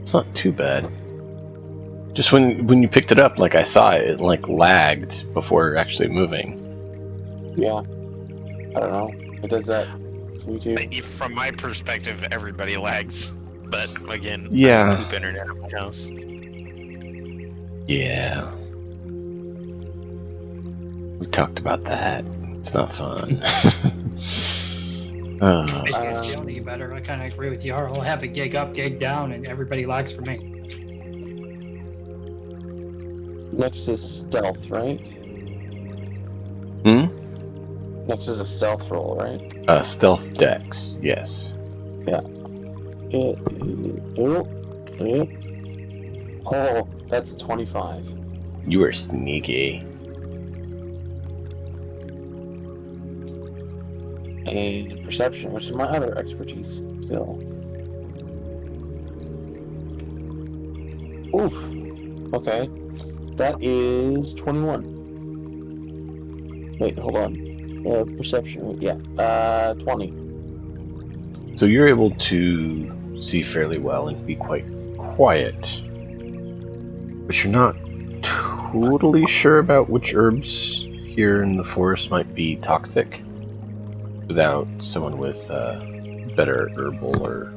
It's not too bad. Just when you picked it up, like I saw it, it like lagged before actually moving. Yeah. I don't know. It does that. Me too. From my perspective, everybody lags. But again, Yeah. I don't keep internet at my house. Yeah. We talked about that. It's not fun. It's the only better. I kind of agree with you. I'll have a gig up, gig down, and everybody lags for me. Next is stealth, right? Hmm? Next is a stealth roll, right? Stealth dex, yes. Yeah. Oh, that's 25. You are sneaky. And perception, which is my other expertise skill. Oof. Okay. That is 21. Wait, hold on. Perception, yeah. 20. So you're able to see fairly well and be quite quiet. But you're not totally sure about which herbs here in the forest might be toxic without someone with better herbal or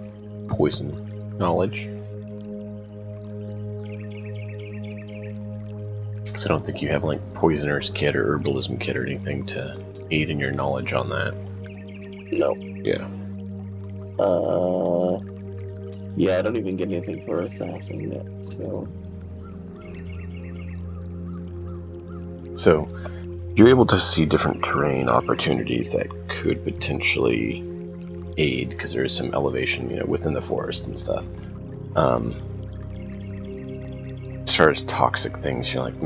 poison knowledge. So I don't think you have like poisoner's kit or herbalism kit or anything to aid in your knowledge on that. No. Yeah. Yeah, I don't even get anything for assassin yet, So you're able to see different terrain opportunities that could potentially aid because there is some elevation, within the forest and stuff. As far as toxic things, you're like,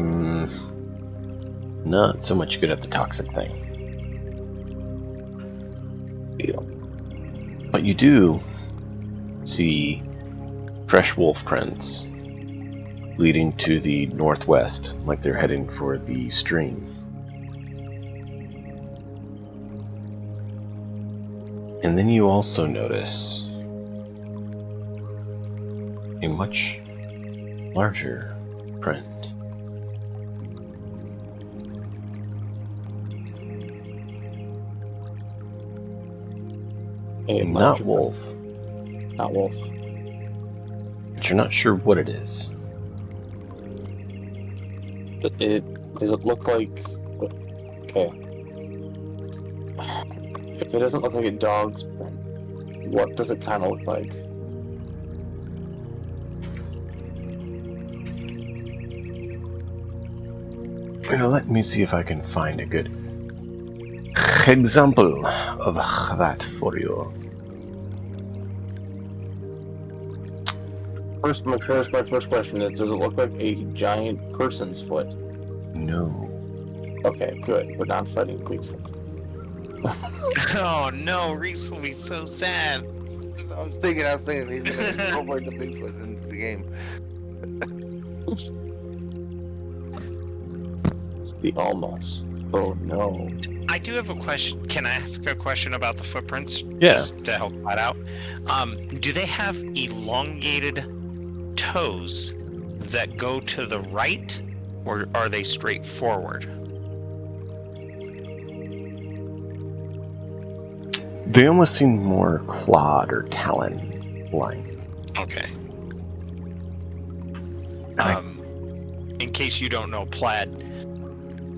not so much good at the toxic thing. Yeah. But you do see fresh wolf prints leading to the northwest, like they're heading for the stream. And then you also notice a much larger print. Not wolf. Not wolf. But you're not sure what it is. Does it look like? Okay. If it doesn't look like a dog's print, what does it kind of look like? Well, let me see if I can find a good example of that for you. My first question is: does it look like a giant person's foot? No. Okay, good. We're not fighting Bigfoot. Oh no, Reese will be so sad. I was thinking he's gonna incorporate the Bigfoot into the game. It's the almost. Oh no. I do have a question. Can I ask a question about the footprints? Yeah. Just to help that out. Do they have elongated toes that go to the right, or are they straight forward? They almost seem more clawed or talon-like. Okay. I- In case you don't know, plaid,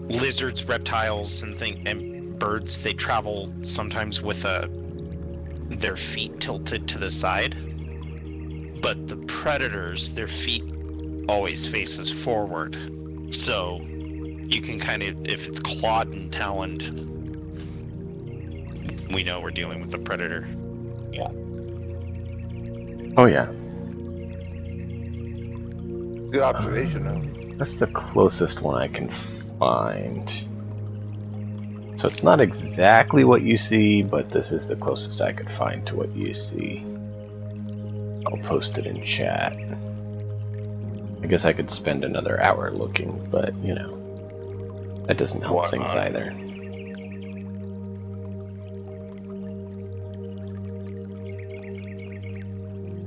lizards, reptiles, and birds, they travel sometimes with their feet tilted to the side. But the predators, their feet always faces forward. So you can kind of, if it's clawed and taloned, we know we're dealing with a predator. Oh yeah, Good observation, though. that's the closest one I can find. So it's not exactly what you see, but this is the closest I could find to what you see. I'll post it in chat. I guess I could spend another hour looking, but you know, that doesn't help Why things not? either.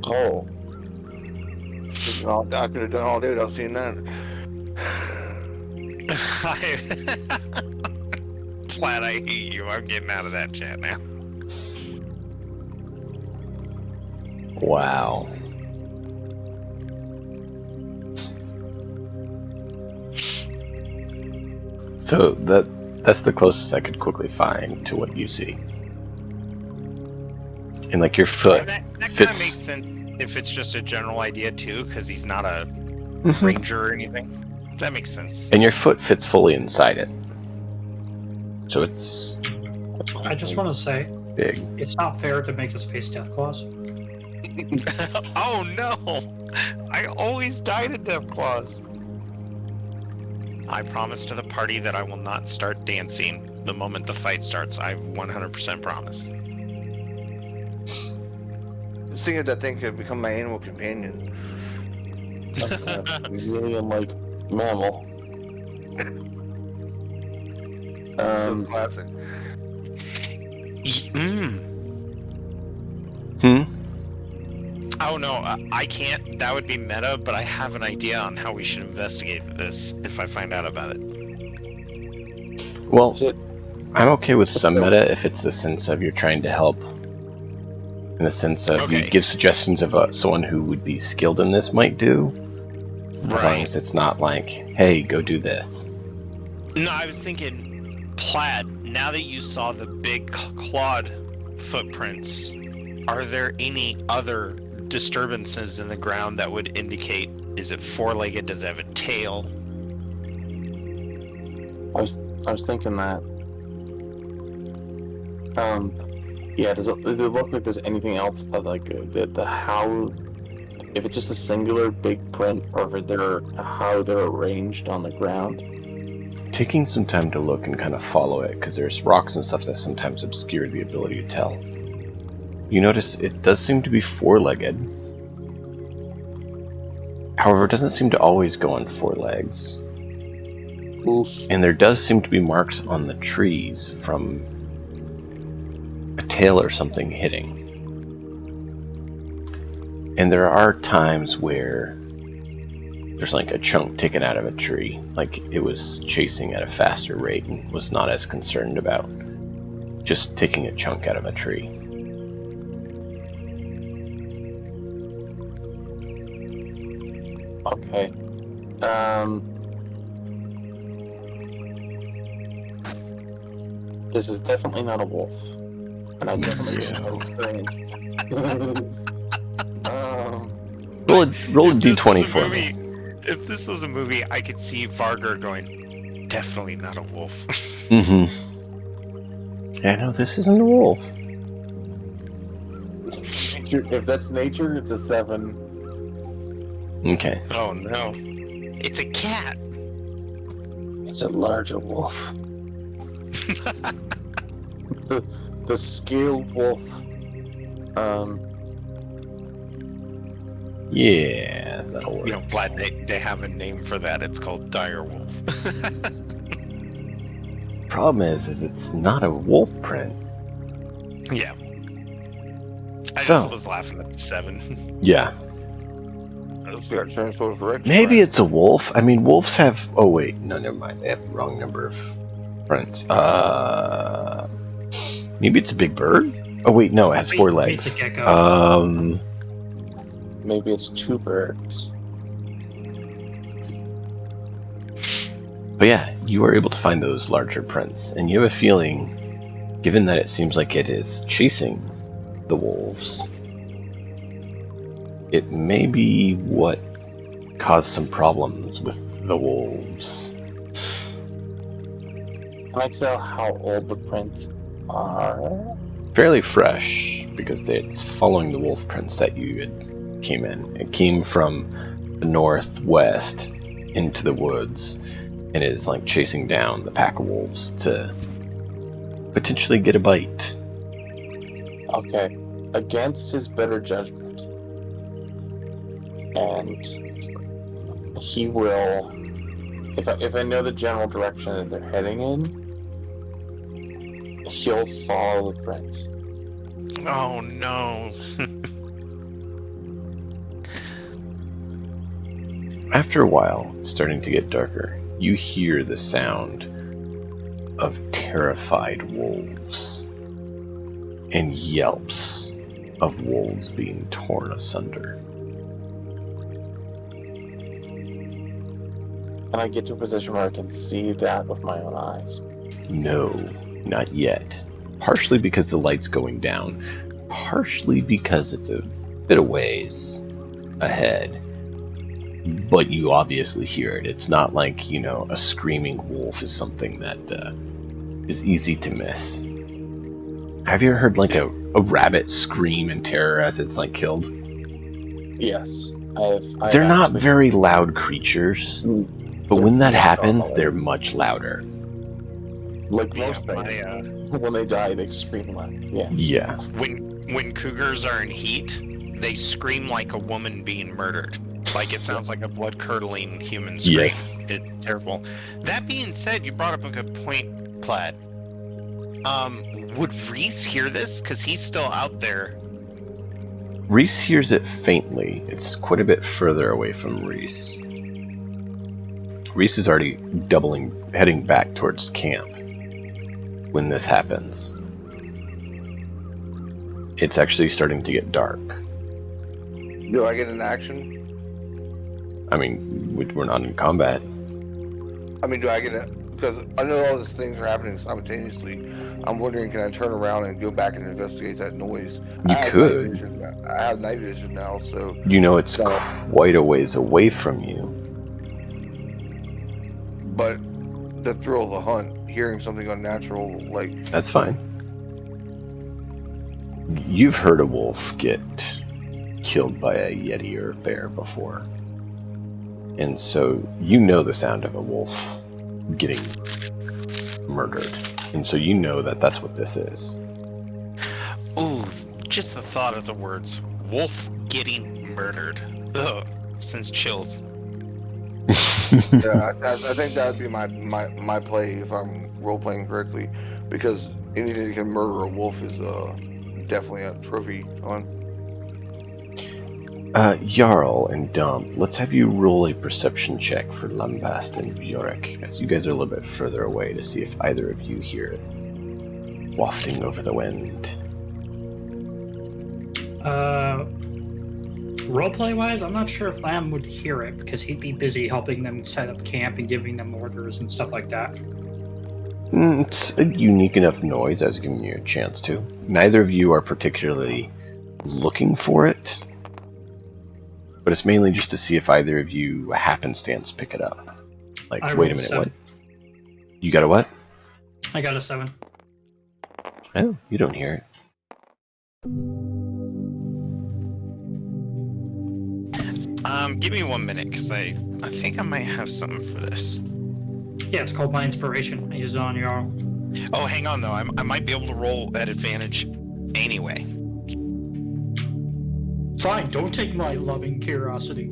Oh. I could have done all day without seeing that. Plaid, I hate you. I'm getting out of that chat now. Wow. So that's the closest I could quickly find to what you see. And like your foot That kind of fits. makes sense if it's just a general idea too, because he's not a Mhm. ranger or anything. That makes sense. And your foot fits fully inside it. So it's I just want to say, big. it's not fair to make us face death claws. Oh no! I always die to death claws. I promise to the party that I will not start dancing the moment the fight starts. I 100% promise. I was thinking that thing could become my animal companion. Really unlike mammal. So classic. Hmm? Oh no, I can't. That would be meta, but I have an idea on how we should investigate this if I find out about it. Well, Is it? I'm okay with some meta if it's the sense of you're trying to help. In the sense of you Okay. give suggestions of someone who would be skilled in this might do. As long Right. as it's not like, hey, go do this. No, I was thinking, Plaid, now that you saw the big clawed footprints, are there any other disturbances in the ground that would indicate, is it four-legged, does it have a tail? I was thinking that. Yeah. Does it look like there's anything else like the how? If it's just a singular big print, or if how they're arranged on the ground. Taking some time to look and kind of follow it, because there's rocks and stuff that sometimes obscure the ability to tell. You notice it does seem to be four-legged. However, it doesn't seem to always go on four legs. Oof. And there does seem to be marks on the trees from a tail or something hitting. And there are times where there's like a chunk taken out of a tree, like it was chasing at a faster rate and was not as concerned about just taking a chunk out of a tree. Okay. This is definitely not a wolf. And I definitely Yeah. have experience. Roll a If this d20 was a for me. movie, if this was a movie, I could see Varger going, definitely not a wolf. Mm-hmm. Yeah, no, this isn't a wolf. if that's nature, it's a 7. Okay. Oh no. It's a cat. It's a larger wolf. the scaled wolf. Yeah, that'll work. You know, glad they have a name for that. It's called dire wolf. Problem is it's not a wolf print. Yeah. I So- just was laughing at the 7. Yeah. It's got Tyrannosaurus Rex. Maybe it's a wolf. I mean, wolves have... Oh, wait. No, never mind. They have the wrong number of prints. Maybe it's a big bird? Oh, wait. No, it has 4 Maybe legs. it's a gecko. Maybe it's 2 birds. But yeah, you are able to find those larger prints. And you have a feeling, given that it seems like it is chasing the wolves, it may be what caused some problems with the wolves. Can I tell how old the prints are? Fairly fresh, because it's following the wolf prints that you had came in. It came from the northwest into the woods and is like chasing down the pack of wolves to potentially get a bite. Okay. Against his better judgment. And he will, if I know the general direction that they're heading in, he'll follow the prints. Oh no. After a while, it's starting to get darker. You hear the sound of terrified wolves and yelps of wolves being torn asunder. Can I get to a position where I can see that with my own eyes? No, not yet. Partially because the light's going down, partially because it's a bit of ways ahead. But you obviously hear it. It's not like, you know, a screaming wolf is something that is easy to miss. Have you ever heard like a rabbit scream in terror as it's like killed? Yes. They're not very loud creatures, but when that happens, they're much louder. Like Yeah, most things. my, When they die, they scream loud. Yeah. Yeah. when cougars are in heat, they scream like a woman being murdered. Like it sounds like a blood-curdling human scream. Yes. It's terrible. That being said, you brought up a good point, Plaid. Would Reese hear this? Because he's still out there. Reese hears it faintly. It's quite a bit further away from Reese. Reese is already heading back towards camp when this happens. It's actually starting to get dark. Do I get an action? I mean, we're not in combat. I mean, do I get it? Because I know all these things are happening simultaneously. I'm wondering, can I turn around and go back and investigate that noise? You could. I have night vision now, so. You know it's quite a ways away from you. But the thrill of the hunt, hearing something unnatural, like. That's fine. You've heard a wolf get killed by a yeti or a bear before. And so you know the sound of a wolf getting murdered. And so you know that that's what this is. Ooh, just the thought of the words wolf getting murdered. Ugh, sends chills. Yeah, I think that would be my play if I'm role playing correctly, because anything that can murder a wolf is definitely a trophy hunt. Jarl and Dump, let's have you roll a perception check for Lambast and Bjork, as you guys are a little bit further away to see if either of you hear it wafting over the wind. Roleplay wise, I'm not sure if Lamb would hear it because he'd be busy helping them set up camp and giving them orders and stuff like that. It's a unique enough noise as giving you a chance to. Neither of you are particularly looking for it, but it's mainly just to see if either of you happenstance pick it up. Like, I wait a rolled a minute, 7. what? You got a what? I got a 7. Oh, you don't hear it. Give me 1 minute, because I think I might have something for this. Yeah, it's called my inspiration. I use it on your. Oh, hang on, though. I might be able to roll at advantage anyway. Fine, don't take my loving curiosity.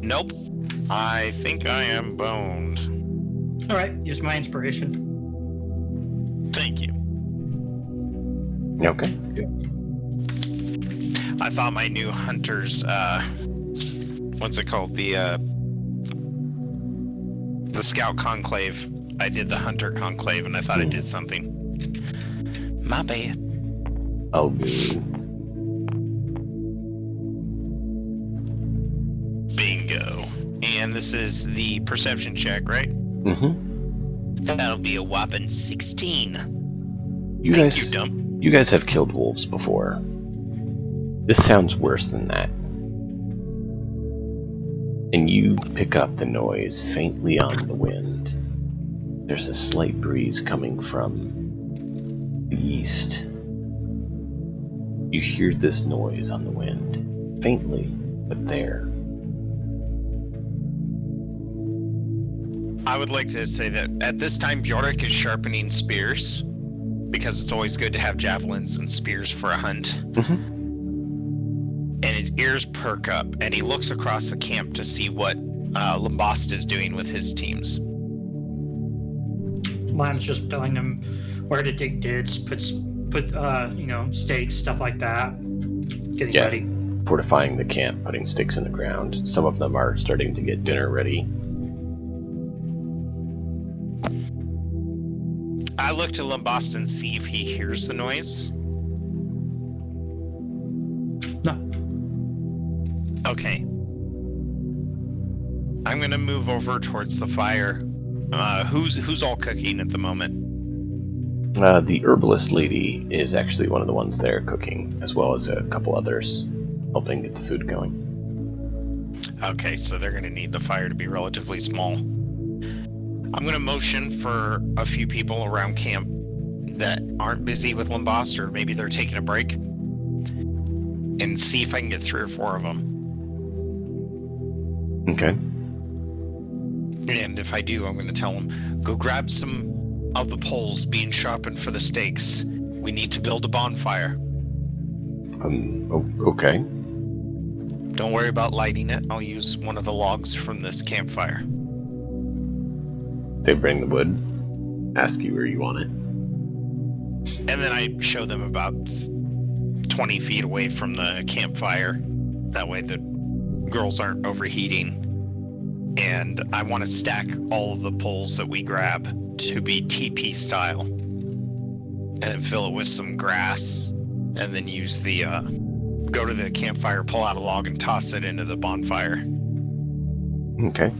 Nope. I think I am boned. Alright, use my inspiration. Thank you. Okay. I thought my new hunter's, what's it called? The Scout Conclave. I did the Hunter Conclave, and I thought it did something. My bad. Oh, good. Bingo. And this is the perception check, right? Mm-hmm. That'll be a whopping 16. You Thank guys, you, dumb. you guys have killed wolves before. This sounds worse than that. And you pick up the noise faintly on the wind. There's a slight breeze coming from the east. You hear this noise on the wind, faintly, but there. I would like to say that at this time, Bjork is sharpening spears, because it's always good to have javelins and spears for a hunt. Mm-hmm. And his ears perk up, and he looks across the camp to see what Lambast is doing with his teams. Mine's just telling them where to dig dits, put stakes, stuff like that. Getting Yeah. ready. Fortifying the camp, putting stakes in the ground. Some of them are starting to get dinner ready. I look to Lambast and see if he hears the noise. No. Okay. I'm gonna move over towards the fire. Who's all cooking at the moment? The herbalist lady is actually one of the ones there cooking, as well as a couple others helping get the food going. Okay, so they're gonna need the fire to be relatively small. I'm gonna motion for a few people around camp that aren't busy with Lambast, or maybe they're taking a break, and see if I can get 3 or 4 of them. Okay. And if I do, I'm gonna tell them, go grab some of the poles being sharpened for the stakes. We need to build a bonfire. Okay. Don't worry about lighting it. I'll use one of the logs from this campfire. They bring the wood, ask you where you want it. And then I show them about 20 feet away from the campfire. That way the girls aren't overheating. And I want to stack all of the poles that we grab to be TP style. And then fill it with some grass. And then use the, go to the campfire, pull out a log, and toss it into the bonfire. Okay.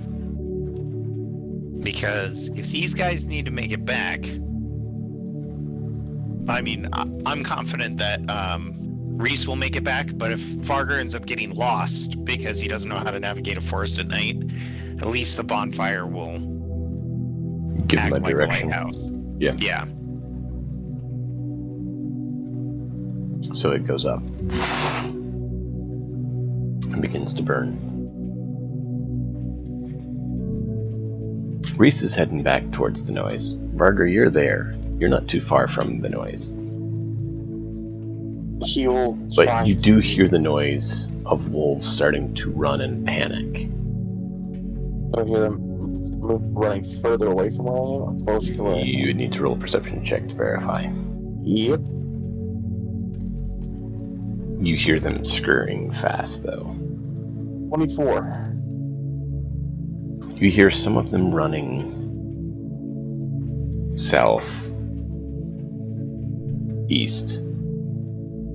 Because if these guys need to make it back, I mean, I'm confident that Reese will make it back, but if Varger ends up getting lost because he doesn't know how to navigate a forest at night, at least the bonfire will Give act them a like direction. a lighthouse. Yeah. Yeah. So it goes up and begins to burn. Reese is heading back towards the noise. Varger, you're there. You're not too far from the noise. He will But try you to- do hear the noise of wolves starting to run and panic. I hear them running further away from where I am, or closer to where I am. You would need to roll a perception check to verify. Yep. You hear them scurrying fast, though. 24. You hear some of them running south, east,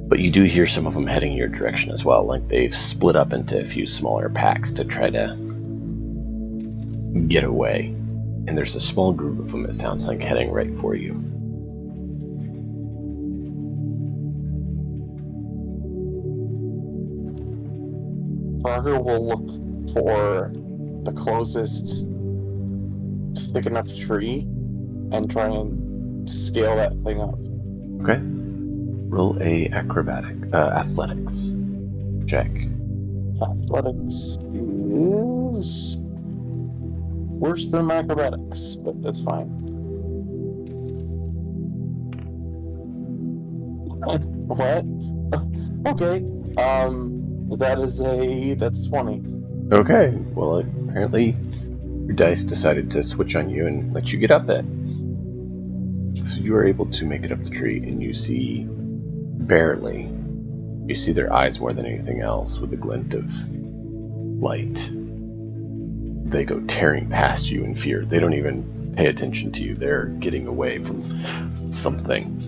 But you do hear some of them heading your direction as well. Like they've split up into a few smaller packs to try to get away. And there's a small group of them, it sounds like, heading right for you. Farger will look for the closest thick enough tree and try and scale that thing up. Okay. Roll a athletics check. Athletics is worse than my acrobatics, but that's fine. What? Okay. That's 20. Okay. Well, apparently your dice decided to switch on you and let you get up it. So you are able to make it up the tree, and you see barely. You see their eyes more than anything else with a glint of light. They go tearing past you in fear. They don't even pay attention to you. They're getting away from something.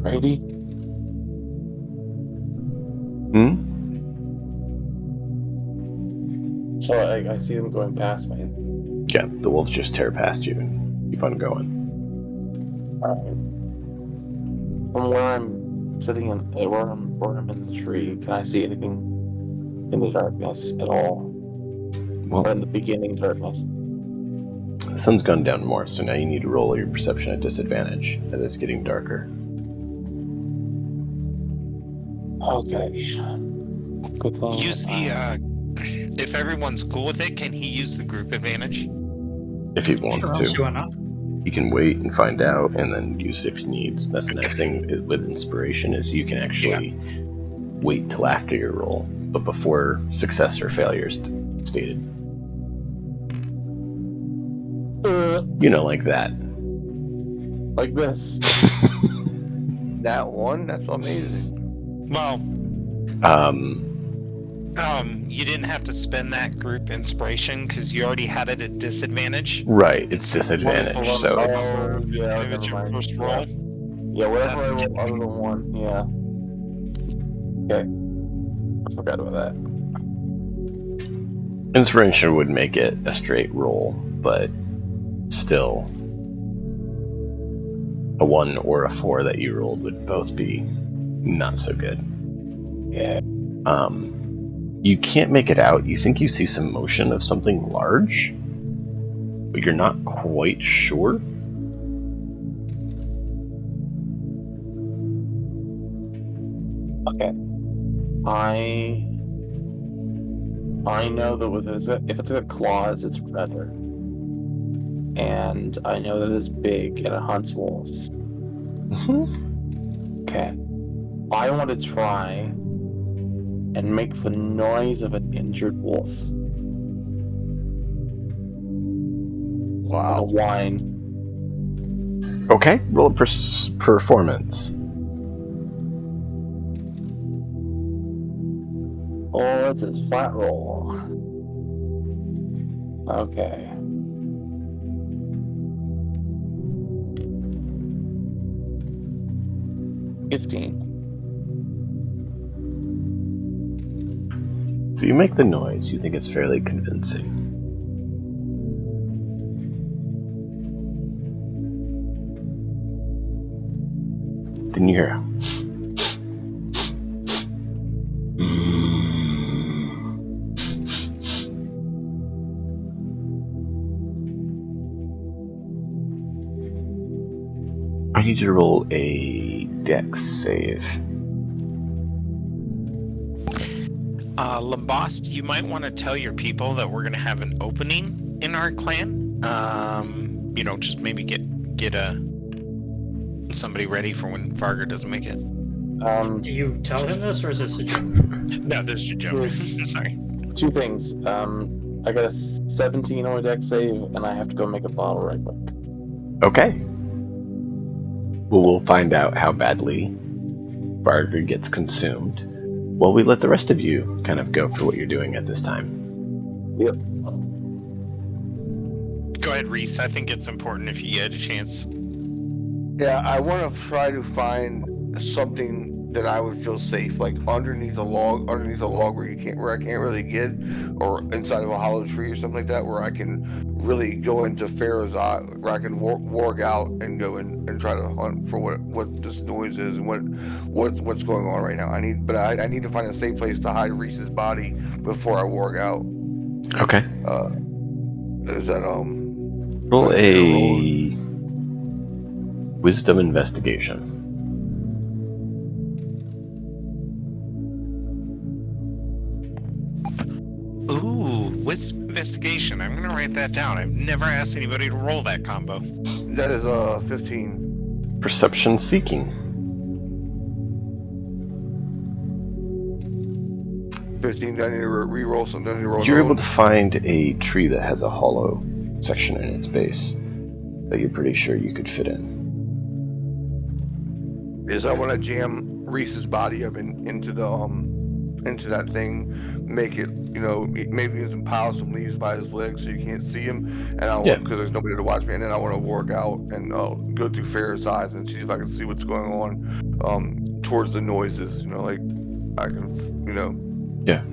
Ready? So I see them going past me. Yeah, the wolves just tear past you and keep on going. From where I'm sitting where I'm in the tree, can I see anything in the darkness at all? Well, Or in the beginning darkness? the sun's gone down more, so now you need to roll your perception at disadvantage as it's getting darker. Okay. Good thing. Use the, if everyone's cool with it, can he use the group advantage? If he wants to. Sure enough. You can wait and find out and then use it if he needs. That's the nice thing with inspiration is you can actually wait till after your roll, but before success or failure is stated. You know, like that. Like this. That one? That's amazing. Well, Um, you didn't have to spend that group inspiration because you already had it at disadvantage. right, it's disadvantage, so it's... Oh, yeah, If it's never your mind. first roll. Yeah, whatever I roll other than one, yeah. Okay. I forgot about that. Inspiration would make it a straight roll, but still, a 1 or a 4 that you rolled would both be not so good. Yeah. You can't make it out. You think you see some motion of something large, but you're not quite sure. Okay. I know that if it's got claws, it's redder. And I know that it's big and it hunts wolves. Okay. I want to try and make the noise of an injured wolf. Like a Wow. whine. Okay, roll a performance. Oh, it's his flat roll. Okay. $15. So you make the noise. You think it's fairly convincing. Then you hear... I need you to roll a dex save. Lambost, you might want to tell your people that we're going to have an opening in our clan. Just maybe get somebody ready for when Varga doesn't make it. Do you tell him this, or is this a joke? No, this is a joke. Sorry. Two things. I got a 17 on my deck save, and I have to go make a bottle right quick. Okay. Well, we'll find out how badly Barger gets consumed. Well, we let the rest of you kind of go for what you're doing at this time. Yep. Go ahead, Reese. I think it's important if you get a chance. Yeah, I want to try to find something that I would feel safe, like underneath a log where I can't really get, or inside of a hollow tree or something like that, where I can really go into Pharaoh's eye, where I can warg out and go in and try to hunt for what this noise is and what's going on right now. I need to find a safe place to hide Reese's body before I warg out. Okay. Is that Roll a wisdom investigation. Ooh, wisdom investigation. I'm gonna write that down. I've never asked anybody to roll that combo. That is 15. Perception seeking. 15. Do I need to re-roll something? Do I need to roll You're another able one? to find a tree that has a hollow section in its base that you're pretty sure you could fit in. Is I want to jam Reese's body up into that thing, make it, maybe even pile some leaves by his legs so you can't see him, and I want, because there's nobody to watch me, and then I want to warg out and go through Farrah's eyes and see if I can see what's going on towards the noises. Like I can, Yeah.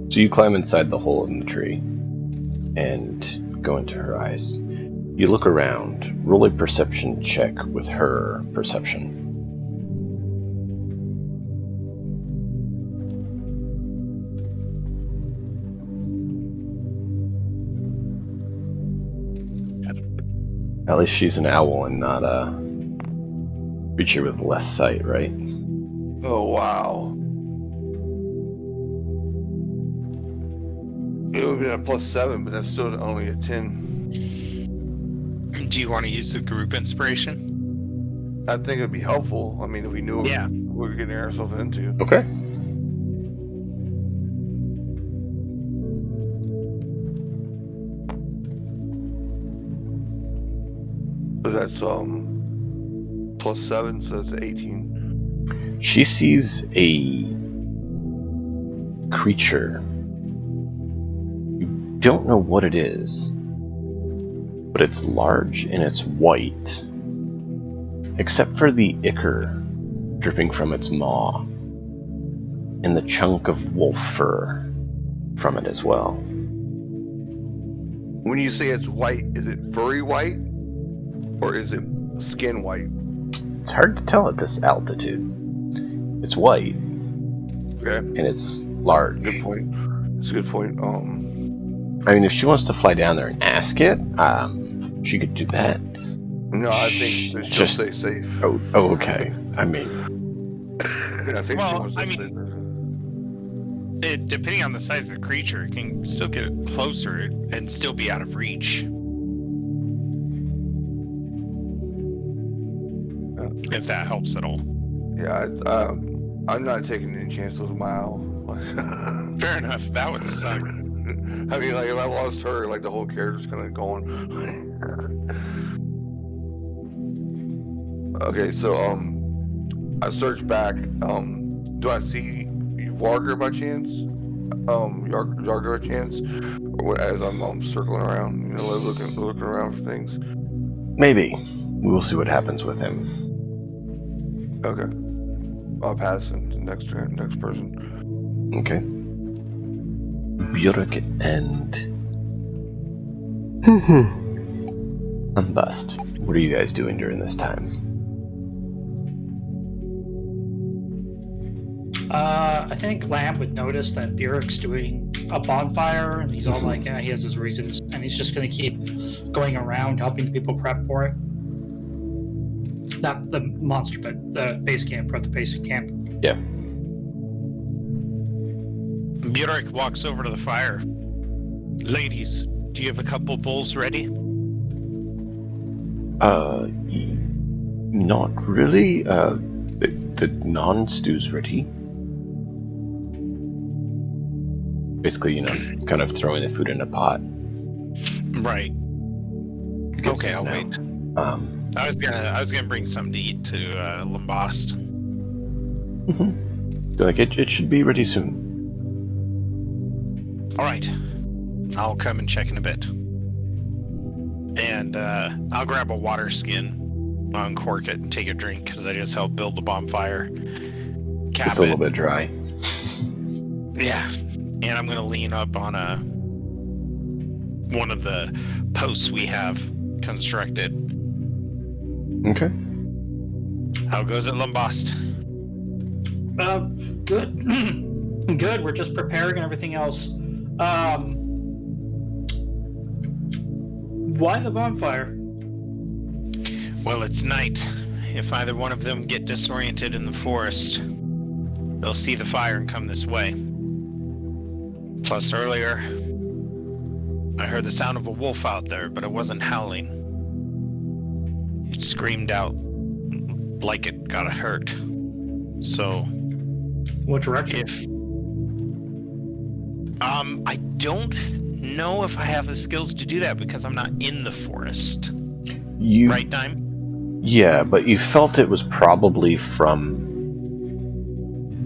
So you climb inside the hole in the tree and go into her eyes. You look around. Roll a perception check with her perception. At least she's an owl and not a creature with less sight, right? Oh wow. It would have been a +7, but that's still only a 10. Do you want to use the group inspiration? I think it'd be helpful. I mean, if we knew what Yeah. we were getting ourselves into. Okay. So that's +7, so it's 18. She sees a creature. You don't know what it is, but it's large and it's white, except for the ichor dripping from its maw and the chunk of wolf fur from it as well. When you say it's white, is it furry white or is it skin white? It's hard to tell at this altitude. It's white Okay, and it's large. good point. That's a good point. I mean, if she wants to fly down there and ask it, she could do that. No, I think that she'll stay safe. Oh, okay. I mean, I think she wants to stay safe. Depending on the size of the creature, it can still get closer and still be out of reach. If that helps at all. Yeah, I'm not taking any chances with my owl. Fair enough. That would suck. I mean, like, if I lost her, like, the whole character's kind of gone. Okay, so, I searched back. Do I see Varger by chance? Yarger by chance? Or as I'm circling around, looking around for things? maybe. We will see what happens with him. Okay. I'll pass and next person. Okay. Björk and Bust. What are you guys doing during this time? I think Lamb would notice that Bjork's doing a bonfire, and he's all like, yeah, he has his reasons, and he's just going to keep going around helping people prep for it. Not the monster, but the base camp, or the basic camp. Yeah. Bjork walks over to the fire. Ladies, do you have a couple bowls ready? Not really. The non-stew's ready. Basically, kind of throwing the food in a pot. Right. Good Okay, to I'll know. wait. I was gonna bring something to eat to Lambast. Like it should be ready soon. All right, I'll come and check in a bit, and I'll grab a water skin, uncork it, and take a drink because I just helped build the bonfire. Cap It's a little bit dry. Yeah, and I'm gonna lean up on one of the posts we have constructed. Okay. How goes it, Lambast? Good. Good. We're just preparing and everything else. Why the bonfire? Well, it's night. If either one of them get disoriented in the forest, they'll see the fire and come this way. Plus, earlier, I heard the sound of a wolf out there, but it wasn't howling. It screamed out like it got hurt. So, What direction? I don't know if I have the skills to do that because I'm not in the forest. Right, Dime? Yeah, but you felt it was probably from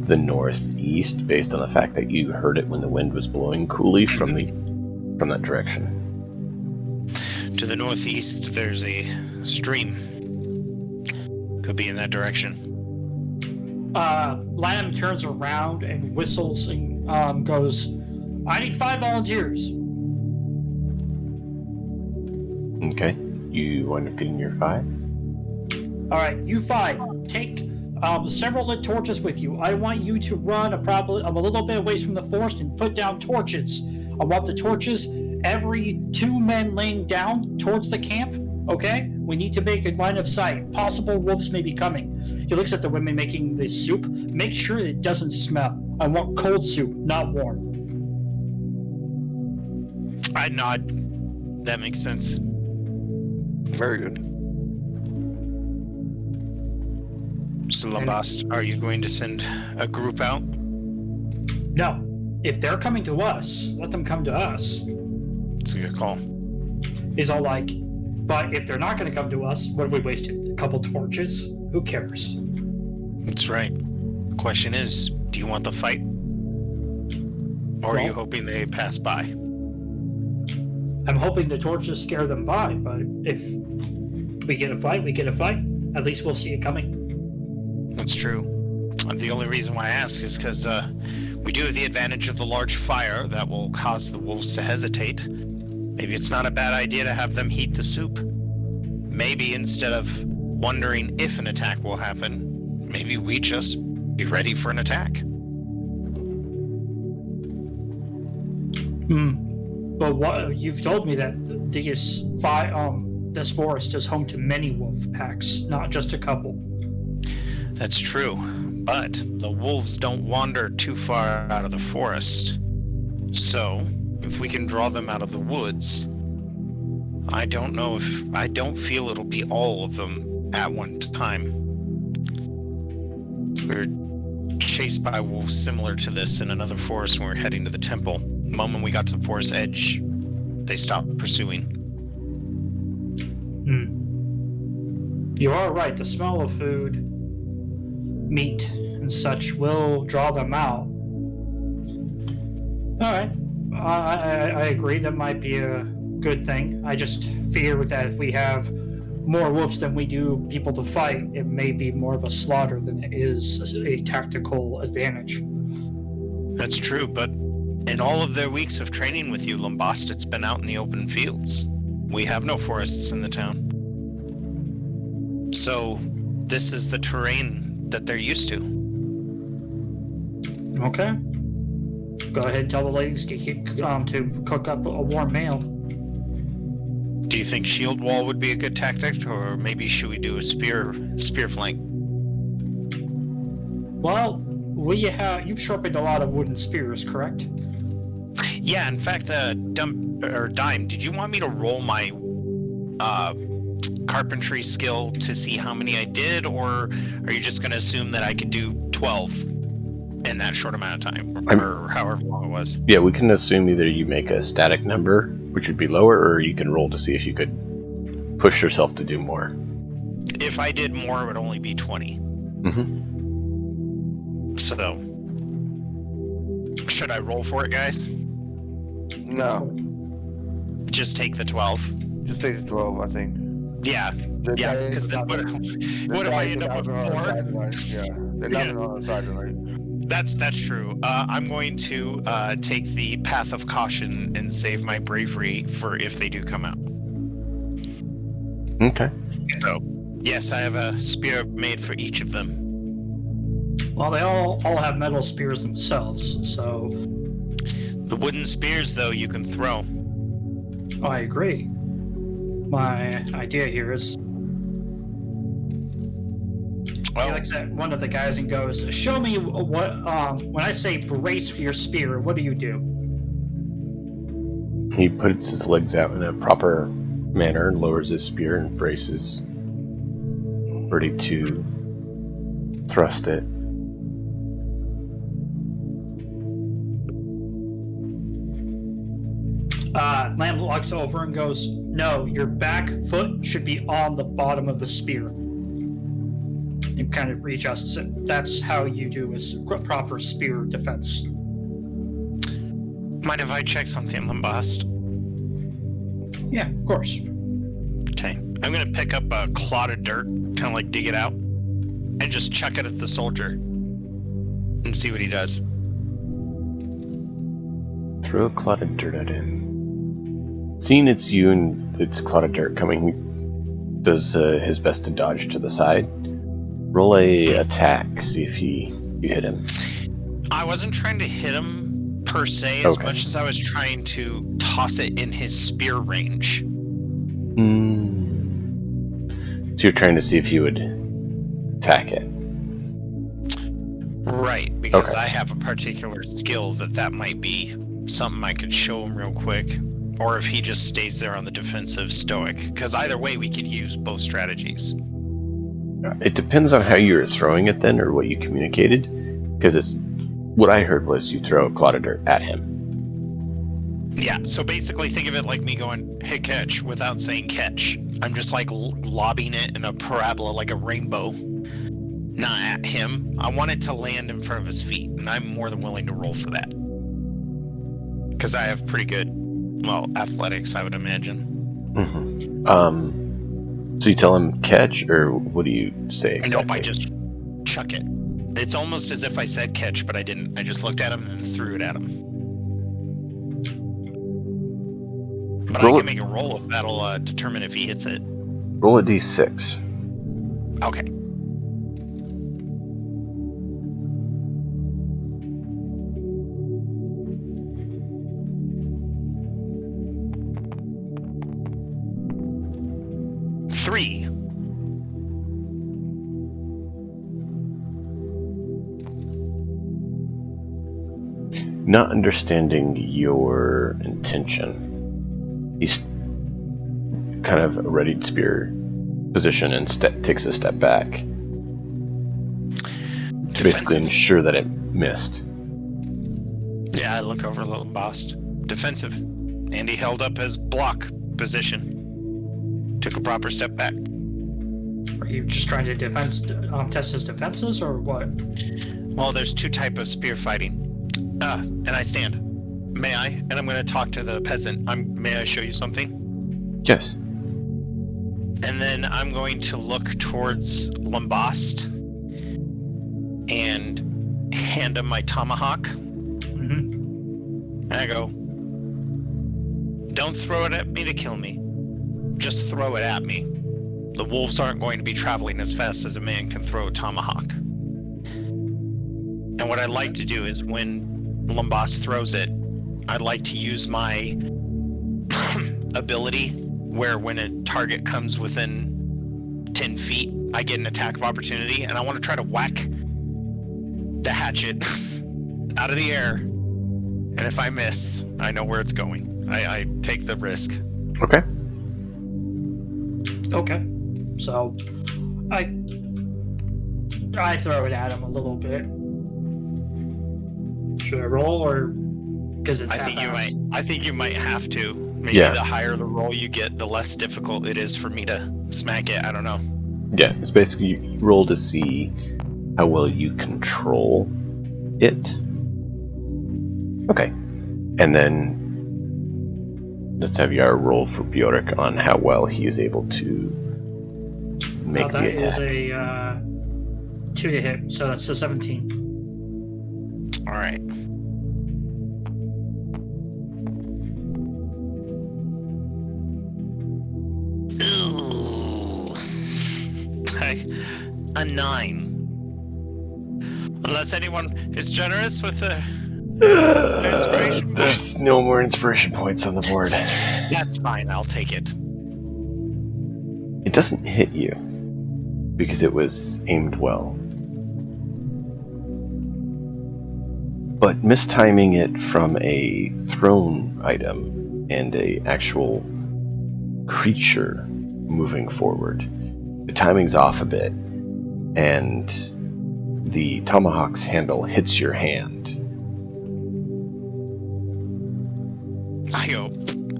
the northeast, based on the fact that you heard it when the wind was blowing coolly from that direction. To the northeast, there's a stream. Could be in that direction. Lamb turns around and whistles and goes, I need 5 volunteers. Okay. You wind up getting your 5? Alright, you 5. Take several lit torches with you. I want you to run a little bit away from the forest and put down torches. I want the torches, every 2 men laying down towards the camp, okay? We need to make a line of sight. Possible wolves may be coming. He looks at the women making the soup. Make sure it doesn't smell. I want cold soup, not warm. I nod. That makes sense. Very good. So, Lambast, are you going to send a group out? No. If they're coming to us, let them come to us. It's a good call. He's all like, but if they're not going to come to us, what have we wasted? A couple torches? Who cares? That's right. The question is, do you want the fight? Or are you hoping they pass by? I'm hoping the torches scare them by, but if we get a fight, we get a fight. At least we'll see it coming. That's true. And the only reason why I ask is because we do have the advantage of the large fire that will cause the wolves to hesitate. Maybe it's not a bad idea to have them heat the soup. Maybe instead of wondering if an attack will happen, maybe we just be ready for an attack. But what you've told me that this forest is home to many wolf packs, not just a couple. That's true, but the wolves don't wander too far out of the forest. So, if we can draw them out of the woods, I don't feel it'll be all of them at one time. We're chased by wolves similar to this in another forest when we were heading to the temple. The moment we got to the forest edge, they stopped pursuing. You are right. The smell of food, meat, and such will draw them out. All right. I agree. That might be a good thing. I just fear that if we have more wolves than we do people to fight, it may be more of a slaughter than it is a tactical advantage. That's true, but in all of their weeks of training with you, Lambast, it's been out in the open fields. We have no forests in the town. So, this is the terrain that they're used to. Okay. Go ahead and tell the ladies to cook up a warm meal. Do you think shield wall would be a good tactic, or maybe should we do a spear flank? Well, you've sharpened a lot of wooden spears, correct? Yeah, in fact, Dime, did you want me to roll my carpentry skill to see how many I did, or are you just going to assume that I could do 12 in that short amount of time, or however long it was? Yeah, we can assume either you make a static number, which would be lower, or you can roll to see if you could push yourself to do more. If I did more, it would only be 20. Mm-hmm. So, should I roll for it, guys? No, Just take the 12. just take the 12. I think. Yeah, yeah. Because then what if I end up with 4? Yeah, they're nothing on the side tonight. That's true. I'm going to take the path of caution and save my bravery for if they do come out. Okay. So, yes, I have a spear made for each of them. Well, they all have metal spears themselves, so The wooden spears, though, you can throw. I agree. My idea here is he Well, looks at one of the guys and goes, "Show me what. When I say brace for your spear, what do you do?" He puts his legs out in a proper manner and lowers his spear and braces, ready to thrust it. Lamb walks over and goes, "No, your back foot should be on the bottom of the spear." And kind of readjusts it. That's how you do a proper spear defense. mind if I check something, Lambast? Yeah, of course. Okay. I'm going to pick up a clod of dirt, kind of like dig it out, and just chuck it at the soldier and see what he does. Throw a clod of dirt at him. Seeing it's you and it's a clod of dirt coming, he does his best to dodge to the side. Roll a attack, see if you hit him. I wasn't trying to hit him per se as Okay. much as I was trying to toss it in his spear range. So you're trying to see if he would attack it. Right, because Okay. I have a particular skill that might be something I could show him real quick. Or if he just stays there on the defensive stoic. Because either way, we could use both strategies. It depends on how you're throwing it then, or what you communicated. Because it's what I heard was you throw a clod of dirt at him. Yeah, so basically think of it like me going, hey, catch, without saying catch. I'm just like lobbing it in a parabola like a rainbow. Not at him. I want it to land in front of his feet, and I'm more than willing to roll for that. Because I have pretty good, well, athletics, I would imagine. Mm-hmm. So you tell him catch, or what do you say exactly? Nope, I just chuck it. It's almost as if I said catch, but I didn't. I just looked at him and threw it at him. But Roll I it. can make a roll if that'll determine if he hits it. Roll a d6. Okay. Three. Not understanding your intention, he's kind of a readied spear position and takes a step back to basically ensure that it missed. Yeah, I look over a little boss. Defensive. Andy held up his block position. Took a proper step back. Are you just trying to test his defenses, or what? Well, there's two types of spear fighting. And I stand. May I? And I'm going to talk to the peasant. May I show you something? Yes. And then I'm going to look towards Lambast and hand him my tomahawk. Mm-hmm. And I go, don't throw it at me to kill me. Just throw it at me. The wolves aren't going to be traveling as fast as a man can throw a tomahawk. And what I like to do is when Lambast throws it, I'd like to use my ability where when a target comes within 10 feet, I get an attack of opportunity, and I want to try to whack the hatchet out of the air. And if I miss, I know where it's going. I take the risk. Okay. Okay. So, I throw it at him a little bit. Should I roll, or because it's I think you might have to. Maybe Yeah. the higher the roll you get, the less difficult it is for me to smack it. I don't know. Yeah, it's basically you roll to see how well you control it. Okay. And then let's have Yara roll for Bjork on how well he is able to make the That attack. is a 2 to hit, so that's a 17. All right. Ooh. A 9. Unless anyone is generous with the inspiration point. There's no more inspiration points on the board. That's fine. I'll take it. It doesn't hit you because it was aimed well. But mistiming it from a thrown item and a actual creature moving forward, the timing's off a bit, and the tomahawk's handle hits your hand. I go,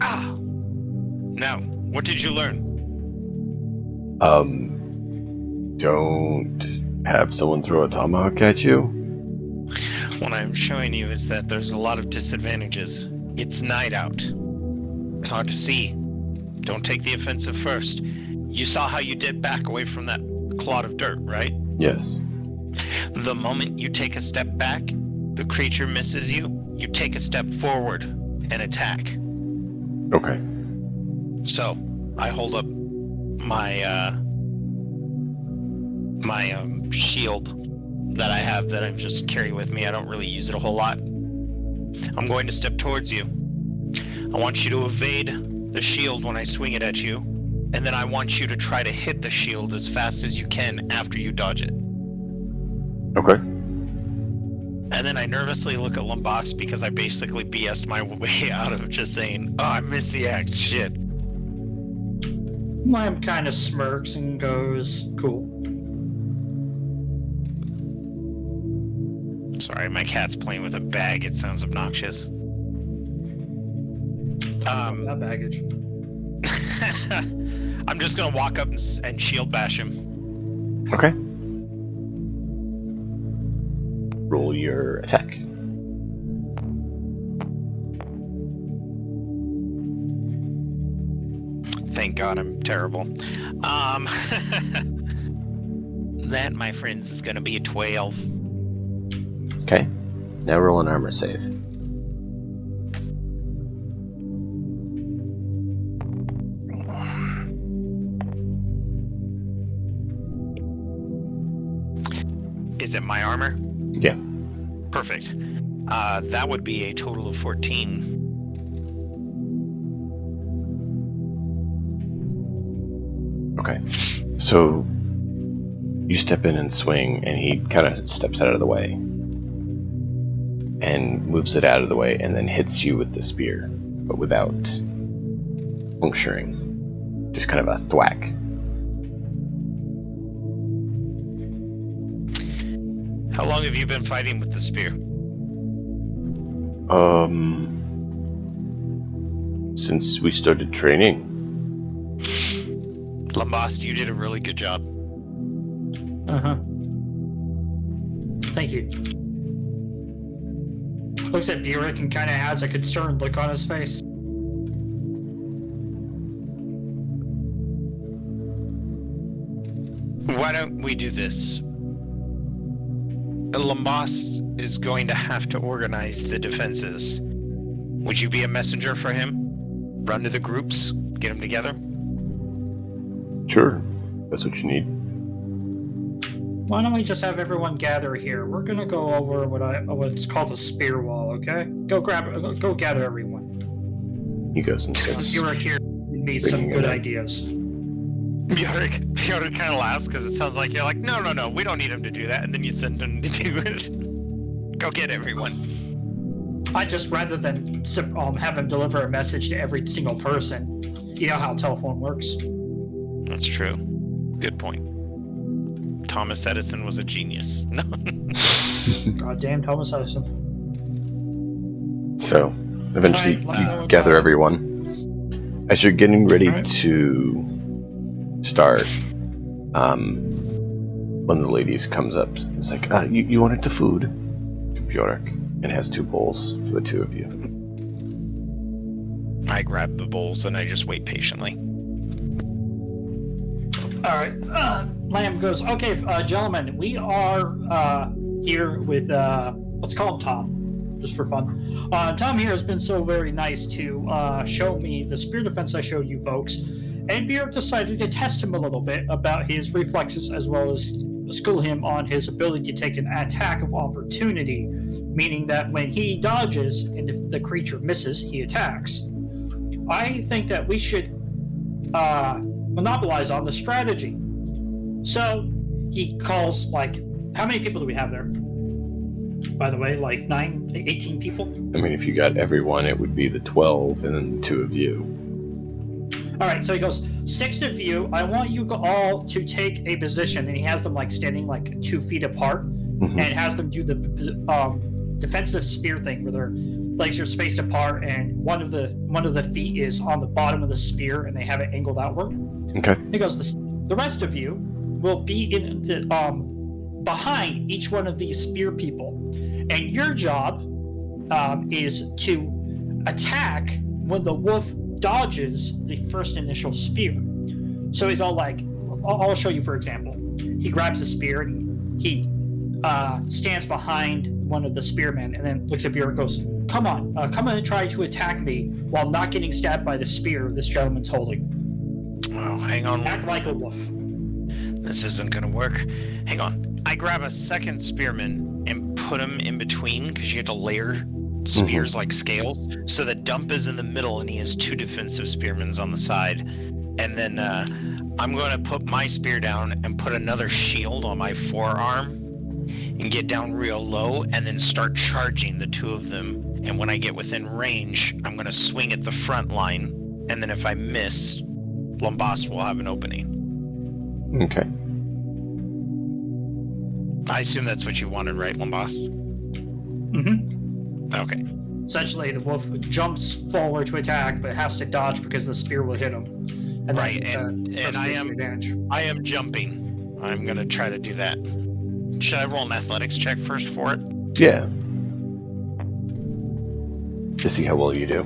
ah! Now, what did you learn? Don't have someone throw a tomahawk at you? What I'm showing you is that there's a lot of disadvantages. It's night out. It's hard to see. Don't take the offensive first. You saw how you did back away from that clod of dirt, right? Yes. The moment you take a step back, the creature misses you. You take a step forward and attack. Okay. So, I hold up my shield that I have that I just carry with me. I don't really use it a whole lot. I'm going to step towards you. I want you to evade the shield when I swing it at you, and then I want you to try to hit the shield as fast as you can after you dodge it. Okay. And then I nervously look at Lumbas because I basically BS'd my way out of just saying, oh, I missed the axe, shit. Lamb kind of smirks and goes, cool. Sorry, my cat's playing with a bag. It sounds obnoxious. That baggage. I'm just gonna walk up and shield bash him. Okay. Roll your attack. Thank God I'm terrible. That, my friends, is gonna be a 12. Okay. Now roll an armor save. Is it my armor? Yeah. Perfect. That would be a total of 14. Okay. So you step in and swing, and he kind of steps out of the way and moves it out of the way and then hits you with the spear, but without puncturing. Just kind of a thwack. How long have you been fighting with the spear? Since we started training. Lambast, you did a really good job. Uh-huh. Thank you. Looks at Burek and kind of has a concerned look on his face. Why don't we do this? Lambast is going to have to organize the defenses. Would you be a messenger for him? Run to the groups, get them together? Sure. That's what you need. Why don't we just have everyone gather here? We're gonna go over what's called a spear wall, okay? Go gather everyone. He goes and starts. Burek here needs some Bringing good it up. ideas. Bjork kind of laughs because it sounds like you're like, no, we don't need him to do that, and then you send him to do it. Go get everyone. I just, rather than have him deliver a message to every single person, you know how telephone works. That's true. Good point. Thomas Edison was a genius. No. Goddamn Thomas Edison. So, eventually Alright, you gather everyone. As you're getting ready Alright. to start, One of the ladies comes up and is like, you wanted the food? To Bjork, and has 2 bowls for the 2 of you. I grab the bowls and I just wait patiently. All right. Lamb goes, okay, gentlemen, we are here with, let's call him Tom, just for fun. Tom here has been so very nice to show me the spear defense I showed you folks. And Bjork decided to test him a little bit about his reflexes as well as school him on his ability to take an attack of opportunity, meaning that when he dodges and if the creature misses, he attacks. I think that we should monopolize on the strategy. So he calls, like, how many people do we have there? By the way, like 18 people? I mean, if you got everyone, it would be the 12 and then the 2 of you. All right, so he goes, 6 of you, I want you all to take a position, and he has them like standing like 2 feet apart, and has them do the defensive spear thing where their legs are spaced apart, and one of the feet is on the bottom of the spear, and they have it angled outward. Okay. He goes, the rest of you will be in the behind each one of these spear people, and your job is to attack when the wolf dodges the first initial spear. So he's all like, I'll show you for example. He grabs a spear and he stands behind one of the spearmen and then looks at Bjork and goes, come on and try to attack me while not getting stabbed by the spear this gentleman's holding. Oh, hang on. Act like a wolf. This isn't gonna work. Hang on. I grab a second spearman and put him in between because you have to layer spears like scales. So the dump is in the middle and he has 2 defensive spearmen on the side. And then I'm going to put my spear down and put another shield on my forearm and get down real low and then start charging the 2 of them. And when I get within range, I'm going to swing at the front line. And then if I miss, Lombast will have an opening. Okay. I assume that's what you wanted, right, Lombast? Mm-hmm. Okay. Essentially, the wolf jumps forward to attack, but has to dodge because the spear will hit him. And Right, then, and I am jumping. I'm gonna try to do that. Should I roll an athletics check first for it? Yeah. To see how well you do.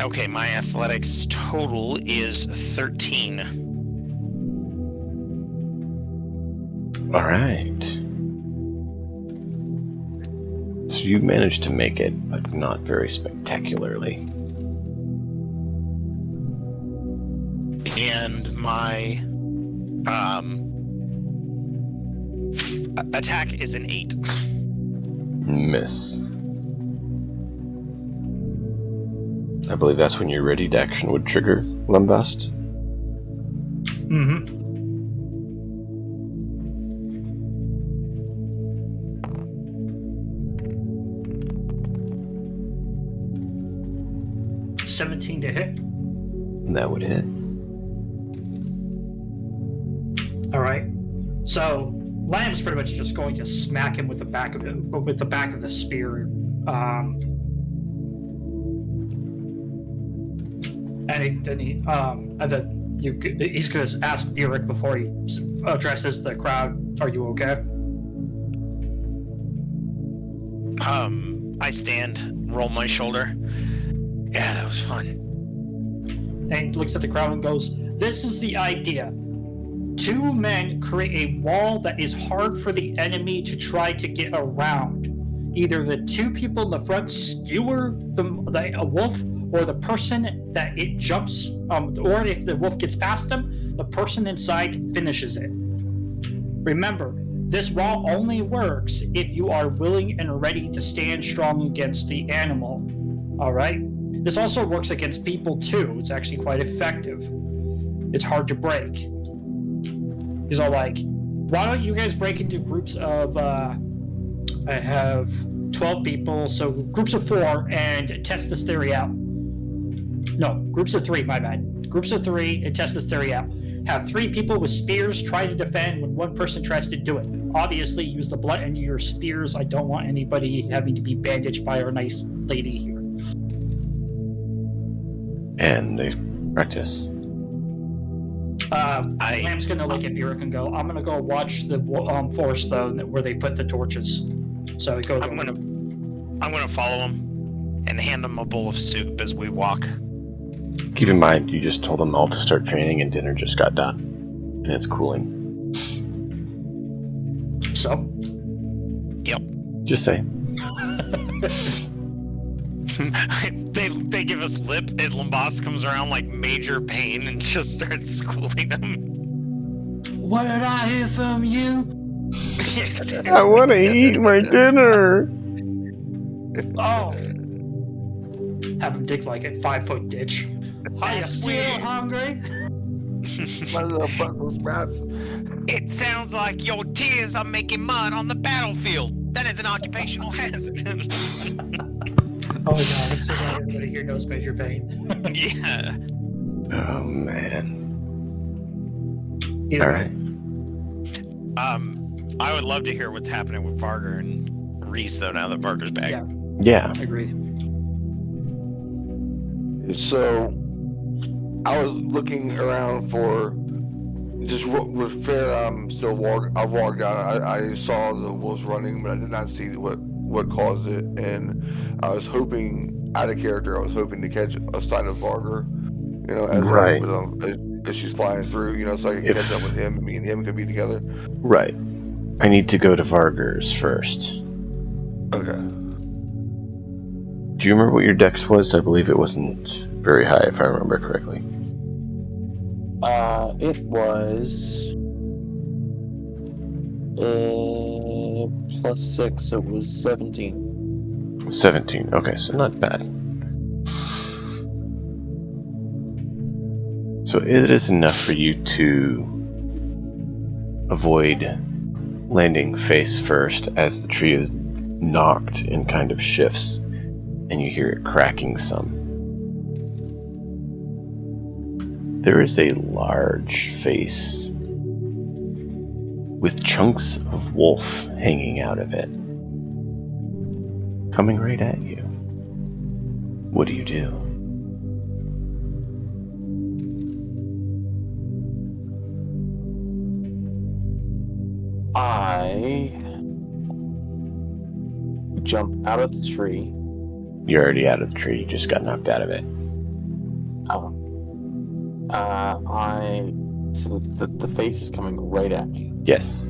Okay, my athletics total is 13. All right. So you managed to make it, but not very spectacularly. And my attack is an 8. Miss. I believe that's when your ready to action would trigger, Lumbast. Mm-hmm. $17 to hit. That would hit. All right. So Lamb's pretty much just going to smack him with the back of it, with the back of the spear. And he's going to ask Bjork before he addresses the crowd. Are you okay? I stand, roll my shoulder. Yeah, that was fun. And he looks at the crowd and goes, "This is the idea. 2 men create a wall that is hard for the enemy to try to get around. Either the 2 people in the front skewer a wolf, or the person that it jumps, or if the wolf gets past them, the person inside finishes it. Remember, this wall only works if you are willing and ready to stand strong against the animal. All right? This also works against people too. It's actually quite effective. It's hard to break." He's all like, "Why don't you guys break into groups of, I have 12 people, so groups of 4, and test this theory out." No, groups of 3, my bad. Groups of 3 and test this theory out. Have 3 people with spears try to defend when 1 person tries to do it. Obviously, use the blunt end of your spears. I don't want anybody having to be bandaged by our nice lady here. And they practice. Lamb's gonna look at Burek and go, I'm gonna go watch the forest though, where they put the torches. So he goes I'm gonna follow him and hand him a bowl of soup as we walk. Keep in mind, you just told them all to start training and dinner just got done. And it's cooling. So? Yep. Just say. they give us lip, and Lambas comes around like major pain and just starts schooling them. What did I hear from you? I want to eat my dinner. Oh. Have him dig like a 5-foot ditch. Are you still hungry? One of the Brussels sprouts. It sounds like your tears are making mud on the battlefield. That is an occupational hazard. Oh my god, I'm so glad everybody here knows major pain. Yeah. Oh, man. Either All way. right. I would love to hear what's happening with Varger and Reese, though, now that Varger's back. Yeah. Yeah. Agreed. So, I was looking around for just what was fair. I'm still walked down. I saw the wolves running, but I did not see what caused it. And I was hoping, out of character, I was hoping to catch a sign of Varger. You know, as Right. as she's flying through. You know, so I can catch up with him. And me and him could be together. Right. I need to go to Varger's first. Okay. Do you remember what your dex was? I believe it wasn't very high, if I remember correctly. It was +6. It was 17. 17. Okay, so not bad. So it is enough for you to avoid landing face first as the tree is knocked and kind of shifts, and you hear it cracking some. There is a large face with chunks of wolf hanging out of it, coming right at you. What do you do? I jump out of the tree. You're already out of the tree, you just got knocked out of it. Oh. So the face is coming right at me. Yes.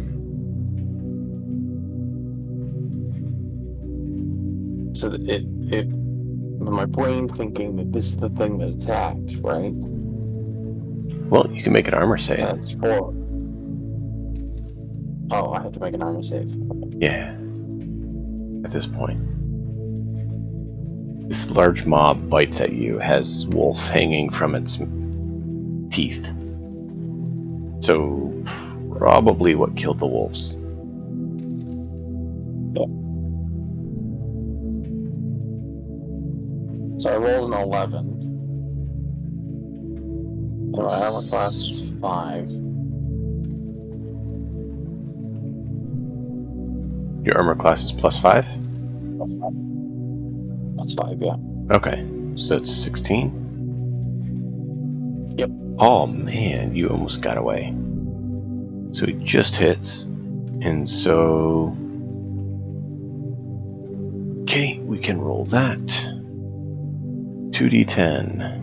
So it my brain thinking that this is the thing that attacked, right? Well, you can make an armor save. That's 4. Oh, I have to make an armor save. Yeah. At this point. This large mob bites at you, has wolf hanging from its teeth. So, probably what killed the wolves. So I rolled an 11. And my armor class is 5. Your armor class is +5? That's 5, yeah. Okay, so it's 16? Yep. Oh man, you almost got away. So it just hits, and so... Okay, we can roll that. 2d10.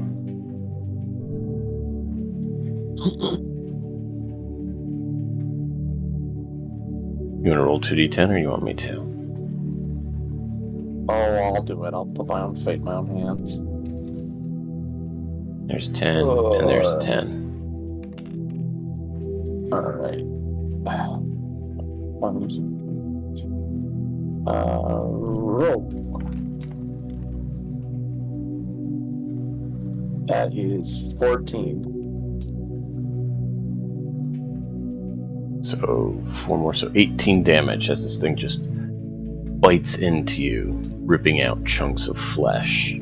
You want to roll 2d10 or you want me to? Oh, I'll do it. I'll put my own fate in my own hands. There's 10, and there's 10. Alright. Roll. That is 14. So 4 more, so 18 damage as this thing just bites into you, ripping out chunks of flesh.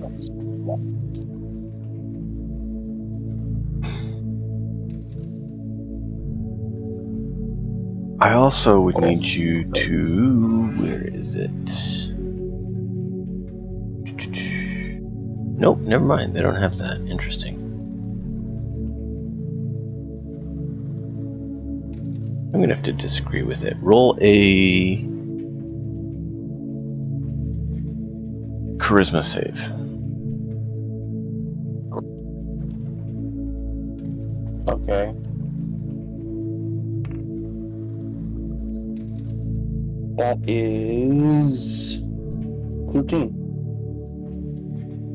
I also would need you to... where is it? Nope, never mind. They don't have that. Interesting. I'm gonna have to disagree with it. Roll a charisma save. Okay. That is 13.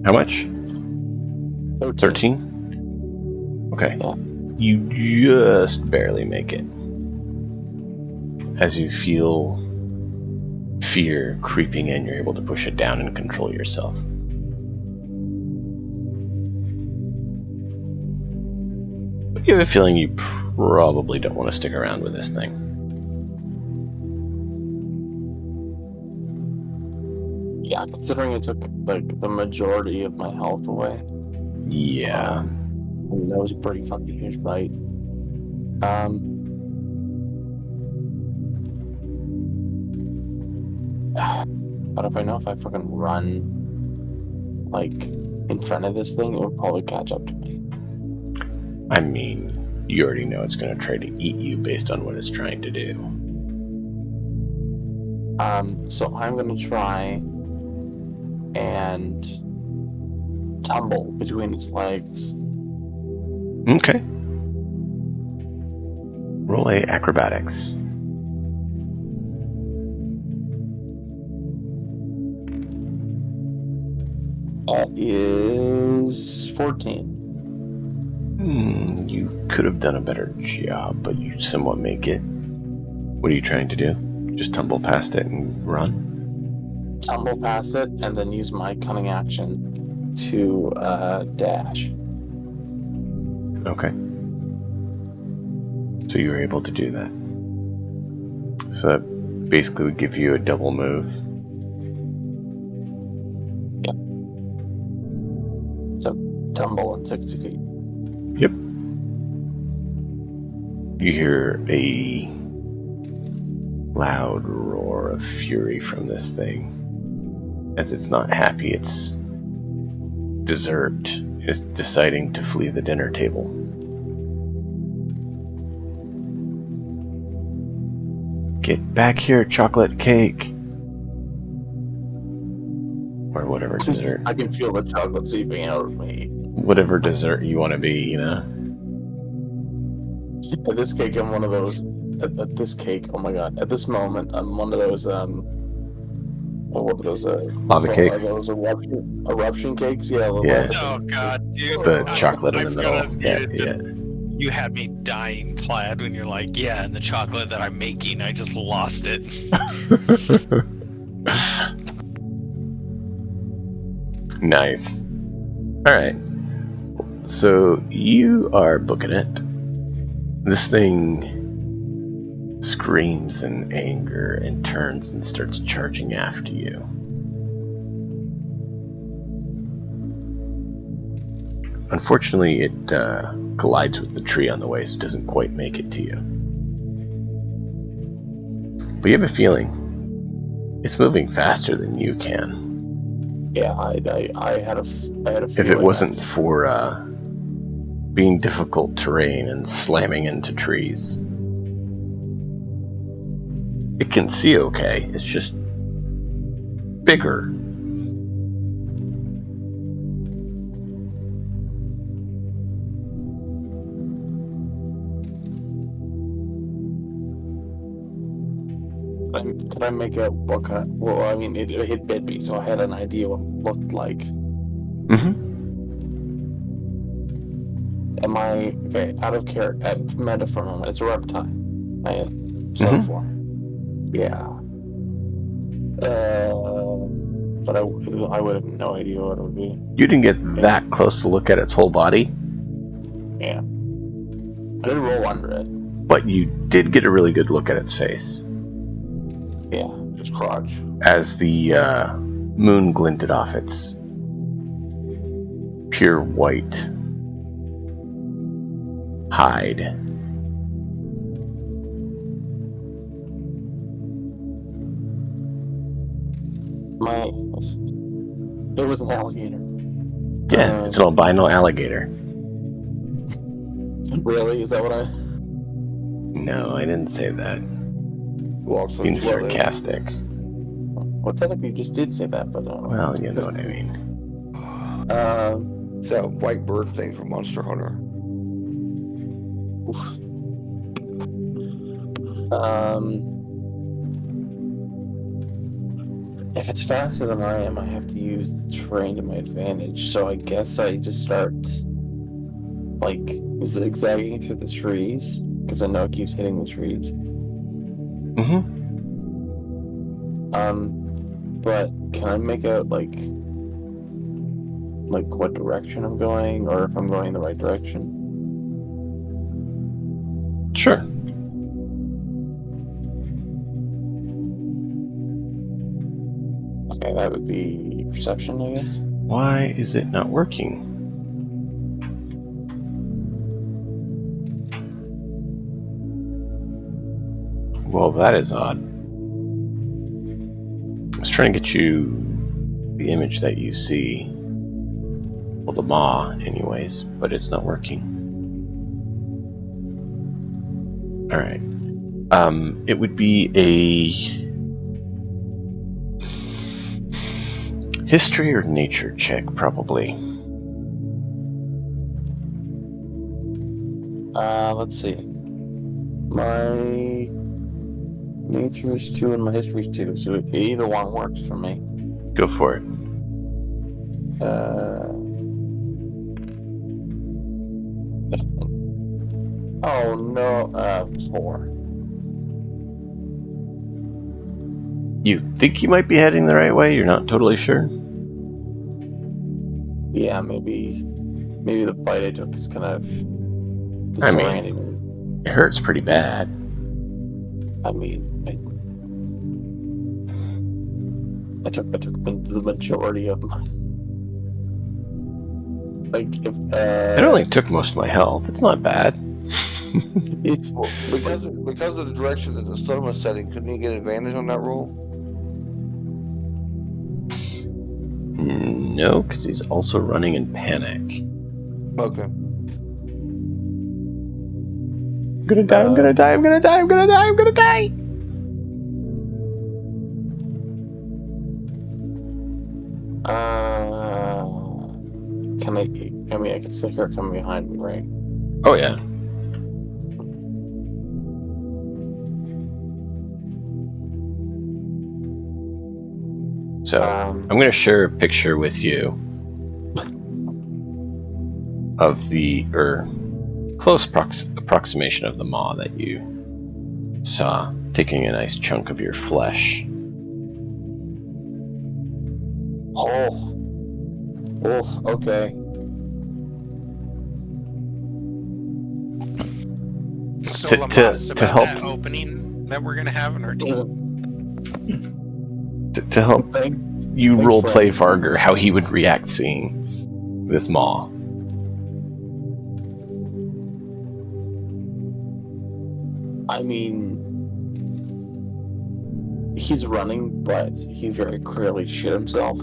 How much? 13. 13? Okay. Yeah. You just barely make it. As you feel fear creeping in, you're able to push it down and control yourself. But you have a feeling you probably don't want to stick around with this thing. Yeah, considering it took like the majority of my health away. Yeah. That was a pretty fucking huge bite. But if I know if I fucking run like in front of this thing, it would probably catch up to me. I mean, you already know it's going to try to eat you based on what it's trying to do. So I'm gonna try and tumble between its legs. Okay. Roll a acrobatics. That is 14. You could have done a better job, but you somewhat make it. What are you trying to do? Just tumble past it and run? Tumble past it and then use my cunning action to dash. Okay. So you were able to do that. So that basically would give you a double move. Yep. So tumble at 60 feet. Yep. You hear a loud roar of fury from this thing. As it's not happy, its dessert is deciding to flee the dinner table. Get back here, chocolate cake! Or whatever dessert. I can feel the chocolate seeping out of me. Whatever dessert you want to be, you know? At this cake, I'm one of those. At this cake, oh my god! At this moment, I'm one of those. What were those? Lava cakes. Those eruption cakes. Yeah. Yeah. Oh god, dude. The chocolate in the middle. Yeah, Yeah. You had me dying, Plaid, when you're like, yeah, and the chocolate that I'm making, I just lost it. Nice. Alright. So you are booking it. This thing screams in anger and turns and starts charging after you. Unfortunately, it collides with the tree on the way, so it doesn't quite make it to you. But you have a feeling it's moving faster than you can. Yeah, I had a feeling. If it wasn't for being difficult terrain and slamming into trees, it can see okay. It's just bigger. Could I make out what kind? Well, I mean, it bit me, so I had an idea what it looked like. Mm-hmm. Am I okay? Out of character, meta for a moment. It's a reptile. I said before. Yeah. But I would have no idea what it would be. You didn't get that close to look at its whole body, Yeah. I did roll under it. but you did get a really good look at its face Yeah. His crotch. as the moon glinted off its pure white hide. It was an alligator. Yeah, it's an albino alligator. Really? Is that what I? No, I didn't say that. Well, so Being it's well, sarcastic. Well, technically, you just did say that, but Well, you know what I mean. it's that white bird thing from Monster Hunter. Oof. If it's faster than I am, I have to use the terrain to my advantage. So I guess I just start like zigzagging through the trees because I know it keeps hitting the trees. Mm-hmm. But can I make out like what direction I'm going, or if I'm going the right direction? Sure. Okay, that would be perception, I guess. Why is it not working? Well, that is odd. I was trying to get you the image that you see. Well, the maw, anyways, but it's not working. Alright. It would be a history or nature check, probably. Let's see. My nature is 2 and my history is 2, so either one works for me. Go for it. Oh no, 4. You think you might be heading the right way? You're not totally sure? Yeah, maybe the bite I took is kind of I mean, disorienting. it hurts pretty bad. I took the majority of my It only took most of my health. It's not bad. Well, because of the direction that the sun was setting, couldn't he get advantage on that roll? No, because he's also running in panic. Okay. I'm gonna die, I'm gonna die, I'm gonna die, I'm gonna die, I'm gonna die! Can I mean, I can still hear it coming behind me, right? Oh, yeah. So, I'm going to share a picture with you of the, close approximation of the maw that you saw, taking a nice chunk of your flesh. Oh, okay. So To- Lamaste, to about help- that opening that we're gonna have in our team. To help Thanks. you Thanks, roleplay friend. Varger how he would react seeing this maw. I mean, he's running, but he very clearly shit himself.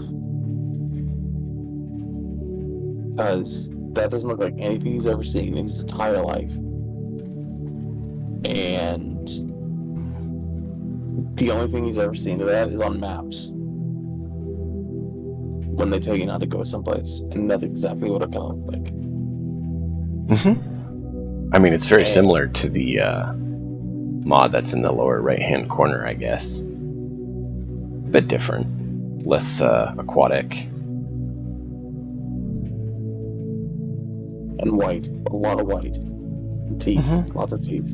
Because that doesn't look like anything he's ever seen in his entire life. And the only thing he's ever seen of that is on maps. When they tell you not to go someplace. And that's exactly what it kind of looked like. I mean, it's very And- similar to the maw that's in the lower right-hand corner, I guess. A bit different. Less aquatic. And white. A lot of white. And teeth. Lots of teeth.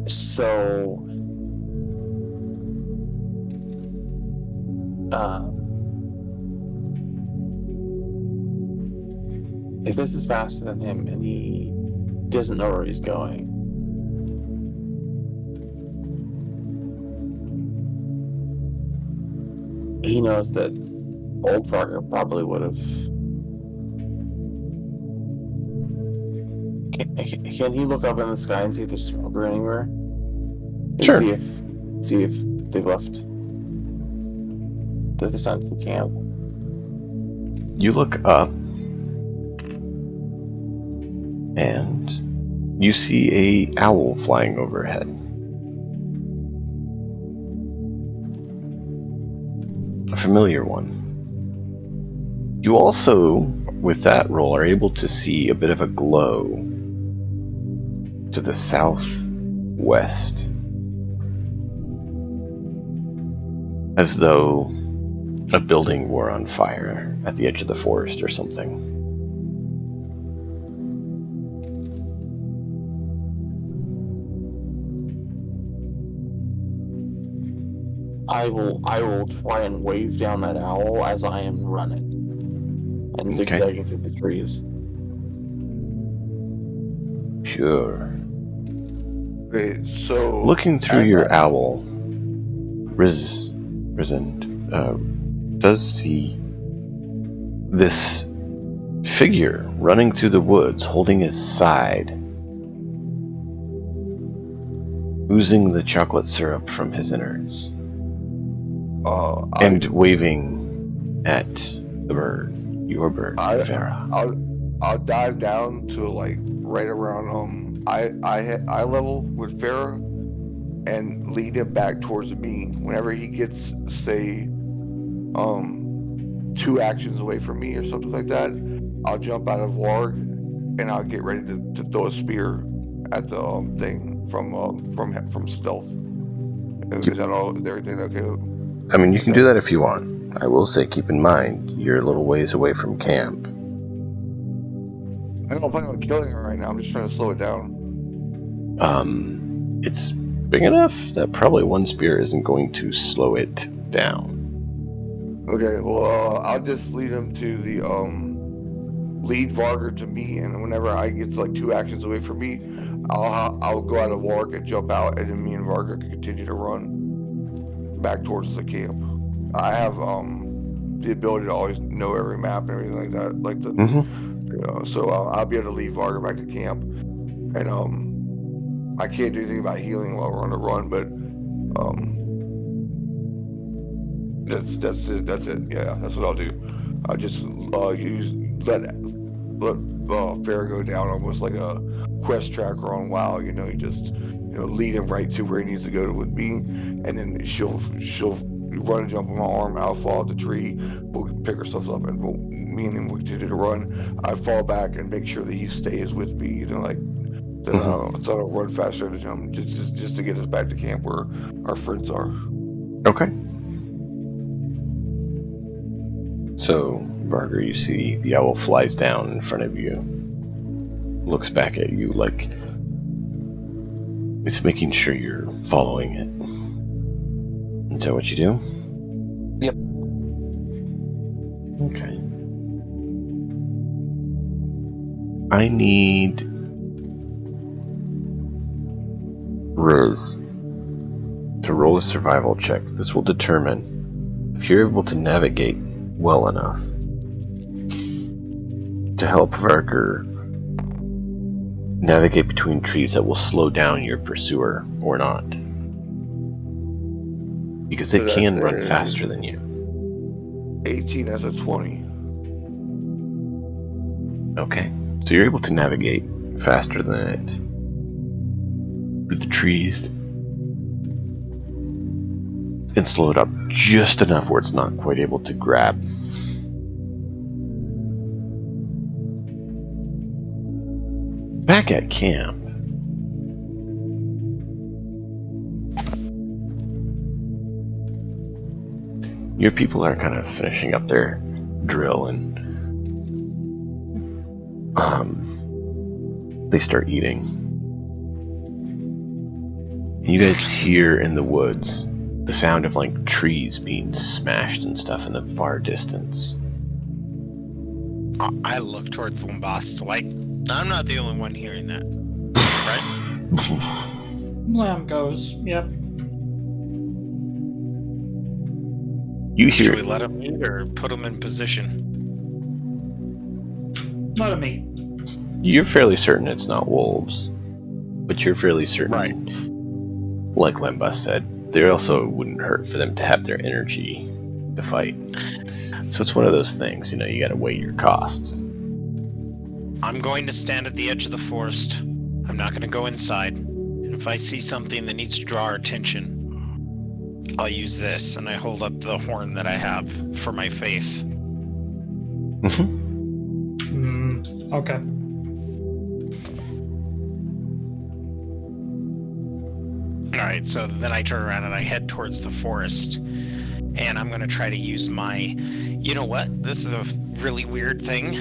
So if this is faster than him and he doesn't know where he's going, he knows that old Fargo probably would have. Can he look up in the sky and see if there's smoke or anywhere? And Sure. See if they've left the side of the camp. You look up, and you see a owl flying overhead. A familiar one. You also, with that roll, are able to see a bit of a glow to the southwest, as though a building were on fire at the edge of the forest or something. I will try and wave down that owl as I am running and Okay. zigzagging through the trees. Sure. Okay, so Looking through as your I- owl, Risen does see this figure running through the woods, holding his side, oozing the chocolate syrup from his innards, and waving at the bird, your bird, Farah. I'll dive down to like right around eye level with Farah and lead him back towards me. Whenever he gets, say, 2 actions away from me or something like that, I'll jump out of Warg and I'll get ready to throw a spear at the thing from stealth. Is that all? Is everything okay? I mean, you can do that if you want. I will say, keep in mind, you're a little ways away from camp. I don't plan on killing her right now. I'm just trying to slow it down. It's big enough that probably one spear isn't going to slow it down. Okay, well, I'll just lead him to the lead Varger to me, and whenever I get to like 2 actions away from me, I'll go out of Varg and jump out, and then me and Varger can continue to run back towards the camp. I have the ability to always know every map and everything like that, like the so I'll be able to lead Varger back to camp, and I can't do anything about healing while we're on the run, but that's it. Yeah, that's what I'll do. I'll just let Farah go down almost like a quest tracker on WoW. You know, you just lead him right to where he needs to go with me, and then she'll run and jump on my arm. I'll fall at the tree. We'll pick ourselves up, and me and him will continue to run. I fall back and make sure that he stays with me. So I don't run faster than him, just to get us back to camp where our friends are. Okay. So, Varger, you see the owl flies down in front of you, looks back at you like it's making sure you're following it. Is that what you do? Yep. Okay. I need Riz to roll a survival check. This will determine if you're able to navigate well enough to help Varger navigate between trees that will slow down your pursuer or not. Because it can run faster than you. 18 as a 20. Okay. So you're able to navigate faster than it through the trees and slow it up just enough where it's not quite able to grab. Back at camp, your people are kind of finishing up their drill, and they start eating. And you guys hear in the woods the sound of like trees being smashed and stuff in the far distance. I look towards Lambast like, I'm not the only one hearing that, right? Lamb goes, yep. You Should we hear let him eat or put him in position? Not a me. you're fairly certain it's not wolves, but you're fairly certain, like Lembus said, they also wouldn't hurt for them to have their energy to to fight. So it's one of those things, you gotta weigh your costs. I'm going to stand at the edge of the forest. I'm not going to go inside. And if I see something that needs to draw our attention, I'll use this, and I hold up the horn that I have for my faith. Okay. Alright, so then I turn around and I head towards the forest. And I'm going to try to use my... You know what? This is a really weird thing.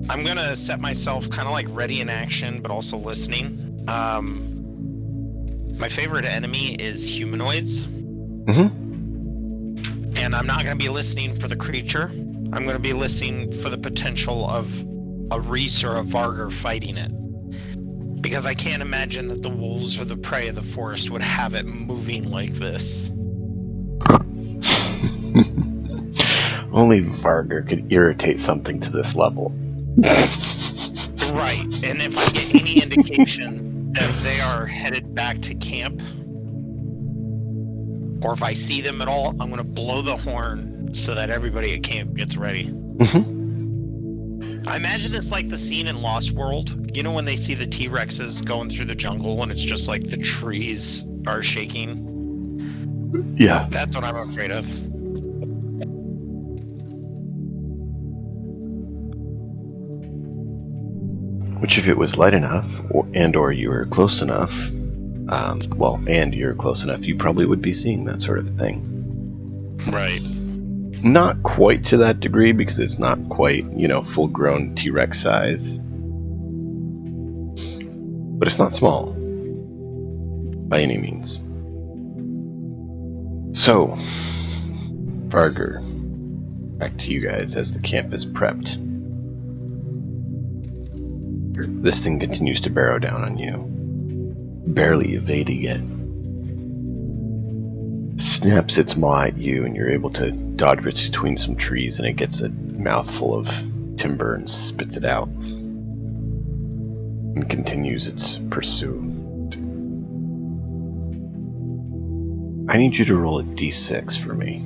I'm going to set myself kind of like ready in action, but also listening. My favorite enemy is humanoids. And I'm not going to be listening for the creature. I'm going to be listening for the potential of a Reese or a Vargar fighting it. Because I can't imagine that the wolves or the prey of the forest would have it moving like this. Only Vargar could irritate something to this level. Right, and if I get any indication that they are headed back to camp, or if I see them at all, I'm going to blow the horn so that everybody at camp gets ready. I imagine it's like the scene in Lost World. You know when they see the T-Rexes going through the jungle and it's just like the trees are shaking? Yeah. That's what I'm afraid of. Which, if it was light enough, or you were close enough, you're close enough, you probably would be seeing that sort of thing. Right. Not quite to that degree, because it's not quite, full-grown T-Rex size. But it's not small. By any means. So, Vargar, back to you guys as the camp is prepped. This thing continues to barrow down on you, barely evading it. Snaps its maw at you, and you're able to dodge between some trees, and it gets a mouthful of timber and spits it out, and continues its pursuit. I need you to roll a d6 for me.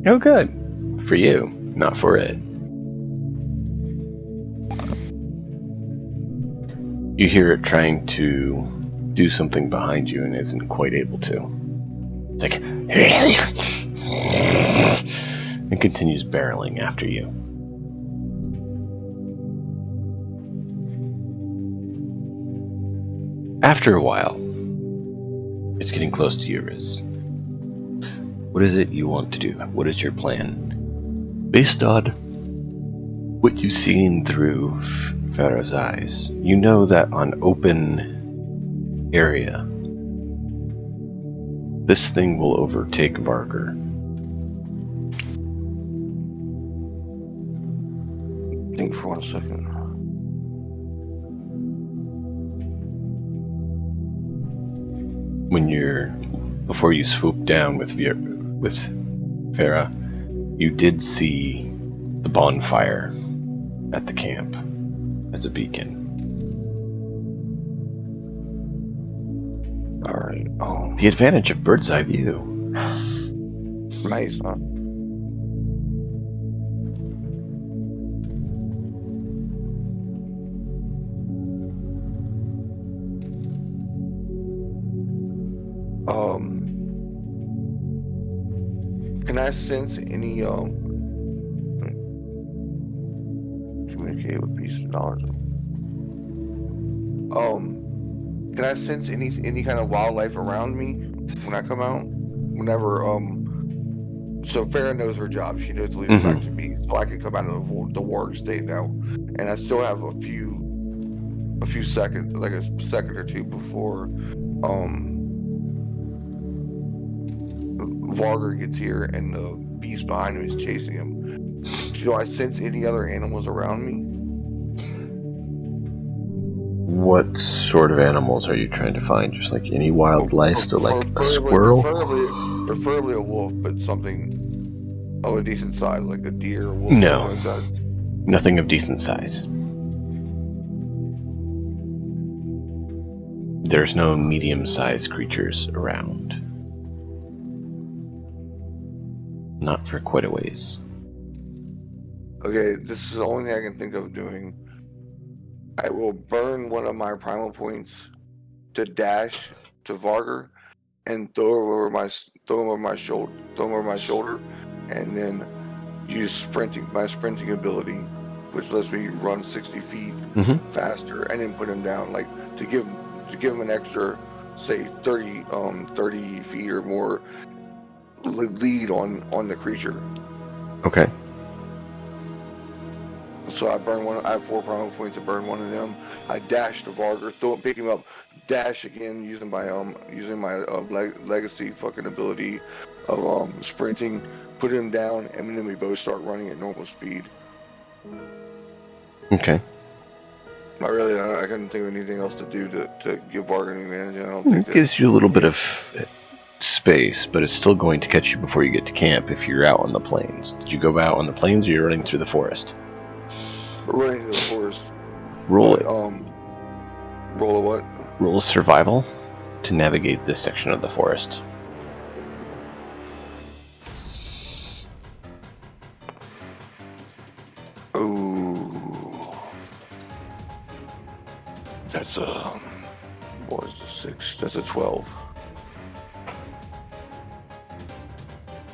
Oh, good. For you, not for it. You hear it trying to do something behind you and isn't quite able to. It's like... and continues barreling after you. After a while, it's getting close to you, Riz. What is it you want to do? What is your plan? Based on what you've seen through Pharaoh's eyes, you know that on open area, this thing will overtake Vargar. Think for 1 second. Before you swoop down with Farah, you did see the bonfire at the camp as a beacon. Alright, The advantage of bird's eye view. nice, huh? Can I sense any communicate with beasts of knowledge? Can I sense any kind of wildlife around me when I come out? Whenever so Farah knows her job. She knows to leave it back to me, so I can come out of the warg state now, and I still have a few seconds, like a second or two before Vargar gets here and the beast behind him is chasing him. Do I sense any other animals around me? What sort of animals are you trying to find? Just like any wildlife, so like a squirrel? Preferably a wolf, but something Oh, a decent size, like a deer or wolf? No. Something like that. Nothing of decent size. There's no medium-sized creatures around. Not for quite a ways. Okay, this is the only thing I can think of doing. I will burn one of my primal points to dash to Varger and throw him over my shoulder, and then use my sprinting ability, which lets me run 60 feet faster, and then put him down, like to give him an extra, say 30 feet or more lead on the creature. Okay. So I burn one. I have 4 primal points to burn one of them. I dash to Varger, pick him up, dash again using my legacy fucking ability of sprinting, put him down, and then we both start running at normal speed. Okay. I really don't. I couldn't think of anything else to do to give Varger an advantage. I don't think It gives you a little bit of space, but it's still going to catch you before you get to camp if you're out on the plains. Did you go out on the plains, or you're running through the forest? we're running through the forest. Roll it. Roll a what? Roll survival to navigate this section of the forest. Ooh, that's what was the 6? That's a 12.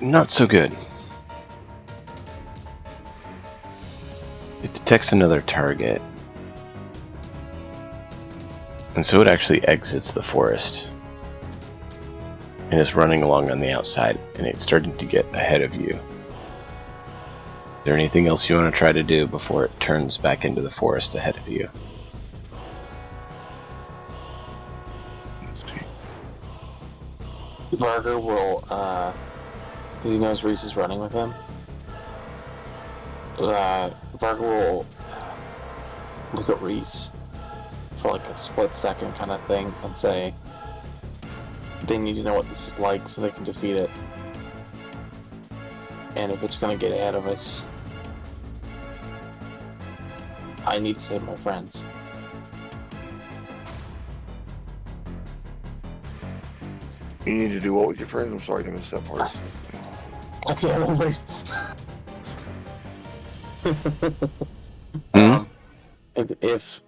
Not so good. It detects another target, and so it actually exits the forest and is running along on the outside, and it's starting to get ahead of you. Is there anything else you want to try to do before it turns back into the forest ahead of you? Varger will, because he knows Reese is running with him, Varger will look at Reese for like a split second kind of thing and say, they need to know what this is like so they can defeat it. And if it's going to get ahead of us, I need to save my friends. You need to do what with your friends? I'm sorry to miss that part. I can't remember. If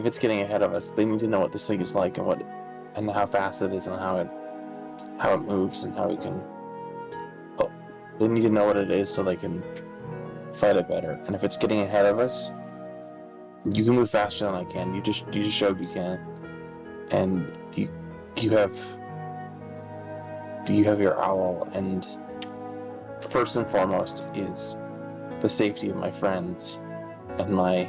it's getting ahead of us, they need to know what this thing is like and how fast it is and how it moves and how we can. Oh, they need to know what it is so they can fight it better. And if it's getting ahead of us, you can move faster than I can. You just showed you can, and you have your owl, and first and foremost is the safety of my friends and my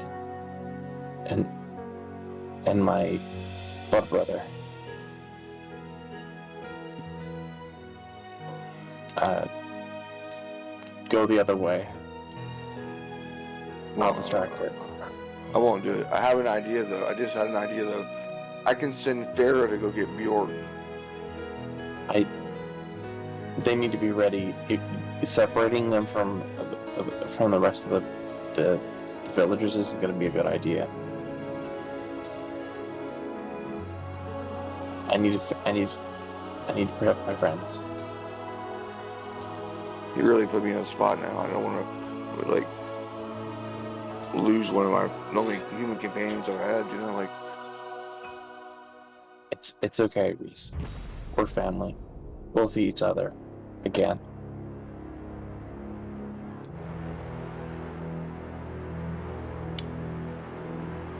blood brother. Go the other way. Not distracted. I won't do it. I have an idea though. I just had an idea though. I can send Farah to go get Bjorn. They need to be ready. Separating them from the rest of the villagers isn't going to be a good idea. I need to protect my friends. You really put me on the spot now. I don't want to like lose one of my only human companions I've had. You know, like it's okay, Reese. We're family. We'll see each other again.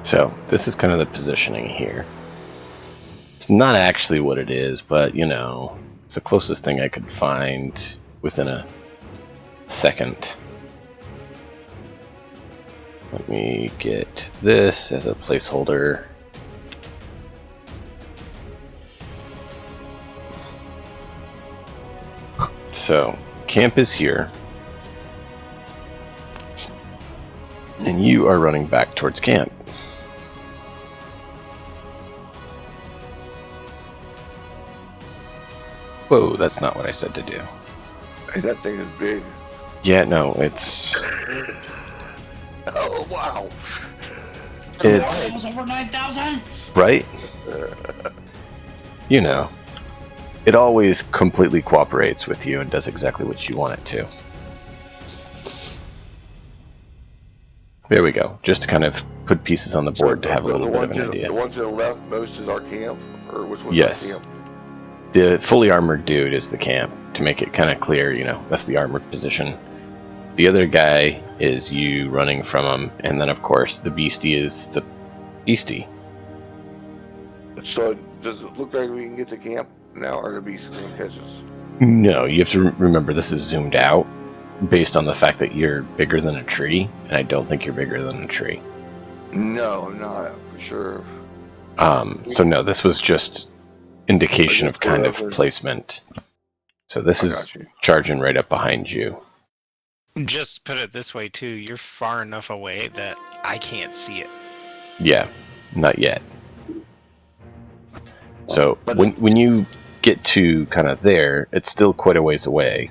So, this is kind of the positioning here. It's not actually what it is, but, you know, it's the closest thing I could find within a second. Let me get this as a placeholder. So, camp is here. And you are running back towards camp. Whoa, that's not what I said to do. Hey, that thing is big. Yeah, no, it's Oh wow! It's- It was over 9,000. right. You know, it always completely cooperates with you and does exactly what you want it to. There we go. Just to kind of put pieces on the board to have a little bit of an idea. The one to the left most is our camp, or which one's Yes. our camp? The fully armored dude is the camp, to make it kind of clear, that's the armored position. The other guy is you running from him, and then of course the beastie is the beastie. So does it look like we can get to camp now, or the beast is gonna catch us? No, you have to remember this is zoomed out based on the fact that you're bigger than a tree, and I don't think you're bigger than a tree. No, I'm not for sure. So no, this was just indication of kind of wherever. placement. So this I is got you. charging right up behind you. Just put it this way too, you're far enough away that I can't see it. Yeah, not yet. So But when you get to kind of there, it's still quite a ways away,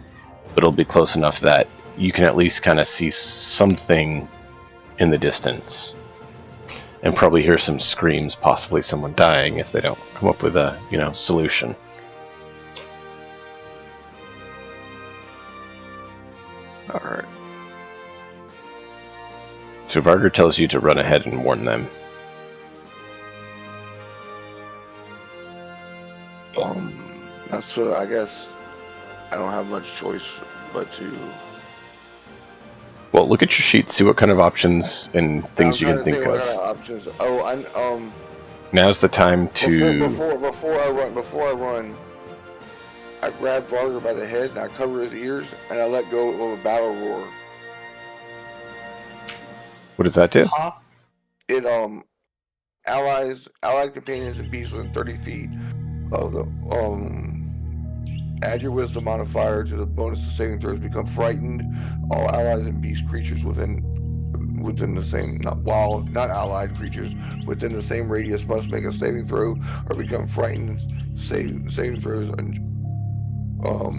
but it'll be close enough that you can at least kind of see something in the distance, and probably hear some screams, possibly someone dying if they don't come up with a solution. All right. So Varger tells you to run ahead and warn them. That's what I guess. I don't have much choice but to. Well, look at your sheet, see what kind of options and things you I'm can trying to think what of. kind of options. Oh, Now's the time to. Before I run, I grab Varga by the head and I cover his ears and I let go of a battle roar. What does that do? Huh? It allied companions and beasts within 30 feet of the add your wisdom modifier to the bonus of saving throws, become frightened. All allies and beast creatures within the same not allied creatures within the same radius must make a saving throw or become frightened. Saving throws and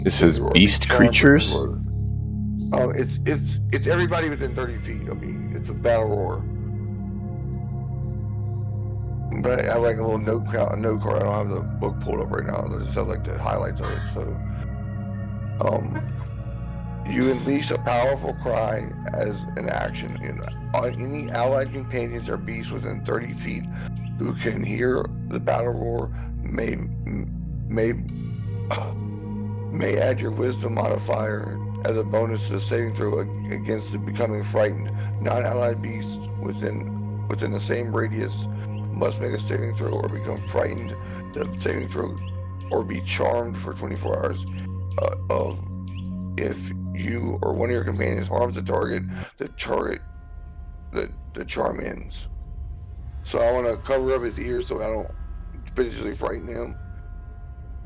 It says or beast be charmed creatures? with- it's everybody within 30 feet of me. It's a battle roar. But I have like a little note card. I don't have the book pulled up right now. I just have like the highlights of it. So, you unleash a powerful cry as an action. Any allied companions or beasts within 30 feet who can hear the battle roar may add your wisdom modifier as a bonus to the saving throw against the becoming frightened. Non-allied beasts within the same radius must make a saving throw or become frightened. The saving throw or be charmed for 24 hours. If you or one of your companions harms the target, the charm ends. So I want to cover up his ears so I don't potentially frighten him,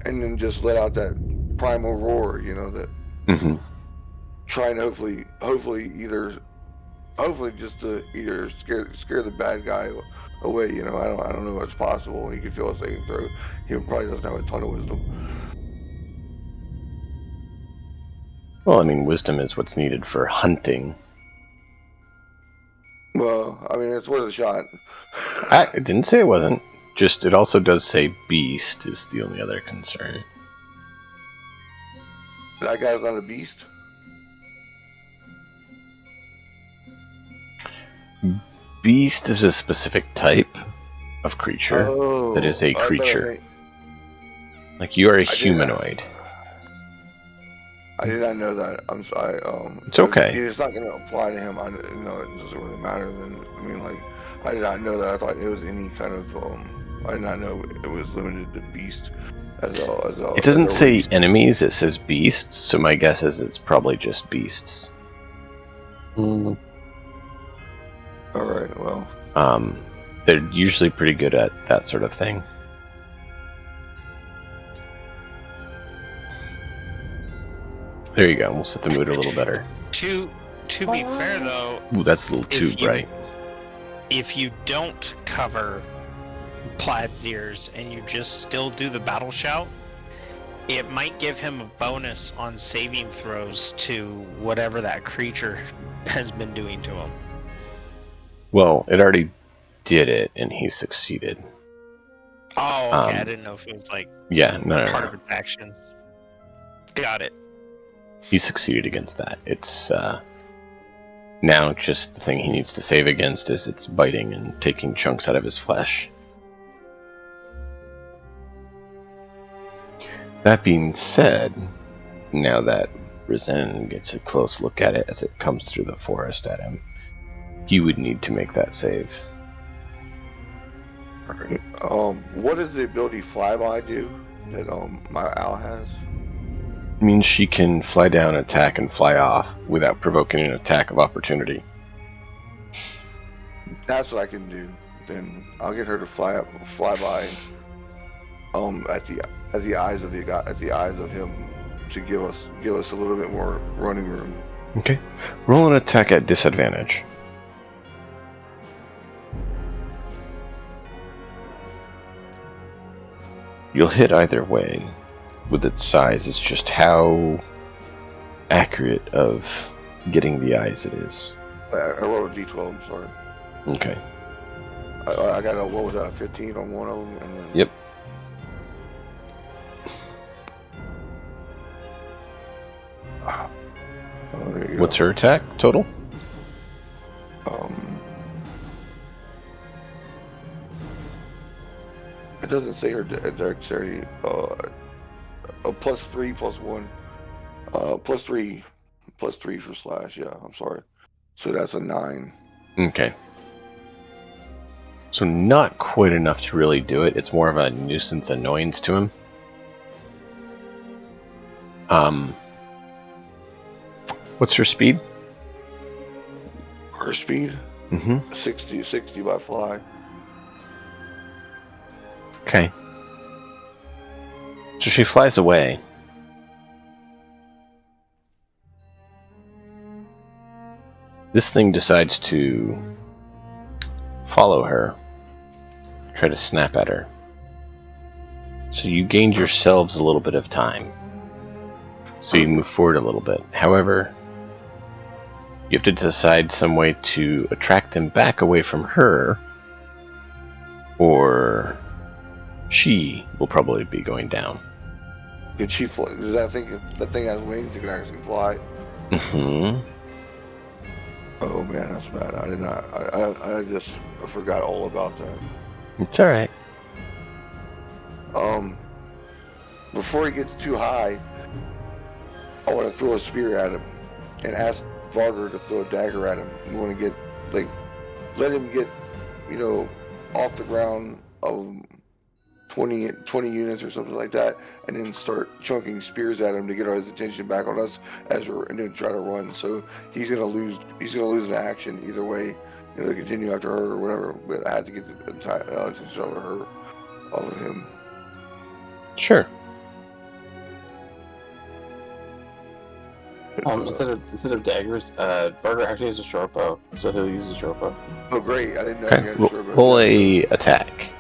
and then just let out that primal roar. That Mm-hmm. trying to hopefully just to either scare the bad guy away. I don't know what's possible. He can feel a saving throw. He probably doesn't have a ton of wisdom. Well, I mean, wisdom is what's needed for hunting. Well, I mean, it's worth a shot. I didn't say it wasn't. Just, it also does say beast is the only other concern. That guy's not a beast. Beast is a specific type of creature that is a I thought creature. Like, you are a I did humanoid. I did not know that. I'm sorry. It's okay. It's not going to apply to him. It doesn't really matter. I did not know that. I thought it was any kind of. I did not know it was limited to beast. It doesn't say race. enemies, it says beasts, so my guess is it's probably just beasts. All right. Well. They're usually pretty good at that sort of thing. There you go. We'll set the mood a little better. To be fair though, Ooh, that's a little too If you- bright. if you don't cover Plaid's ears and you just still do the battle shout, It might give him a bonus on saving throws to whatever that creature has been doing to him. Well, it already did it, and he succeeded. Oh, okay. I didn't know if it was like Yeah, no, part of its actions. Got it. He succeeded against that. It's now just the thing he needs to save against is it's biting and taking chunks out of his flesh. That being said, now that Rizen gets a close look at it as it comes through the forest at him, he would need to make that save. What does the ability Flyby do that my owl has? It means she can fly down, attack, and fly off without provoking an attack of opportunity. That's what I can do. Then I'll get her to fly by at the eyes of him to give us a little bit more running room. Okay. Roll an attack at disadvantage. You'll hit either way. With its size, it's just how accurate of getting the eyes it is. I rolled a d12. I'm sorry. Okay. I got what was that? A 15 on one of them. And then... Yep. Oh, there you What's go. her attack total? It doesn't say her dexterity. A +3 +1. +3 for slash. Yeah, I'm sorry. So that's a 9. Okay. So not quite enough to really do it. It's more of a nuisance annoyance to him. What's her speed? Her speed? Mm-hmm. 60 by fly. Okay. So she flies away. This thing decides to follow her, try to snap at her. So you gained yourselves a little bit of time. So you move forward a little bit. However, you have to decide some way to attract him back away from her, or she will probably be going down. Could she fly? Does that thing has wings? It can actually fly. Mm-hmm. Oh man, that's bad. I did not. I just forgot all about that. It's all right. Before he gets too high, I want to throw a spear at him and ask Varger to throw a dagger at him. We want to get let him get off the ground of 20 units or something like that, and then start chunking spears at him to get his attention back on us and then try to run. So he's gonna lose an action either way. Continue after her or whatever. But I had to get the attention over her, over him. Sure. Instead of daggers, Varger actually has a short bow, so he'll use a short bow. Oh great! I didn't know Okay. he had a short bow. Roll a attack.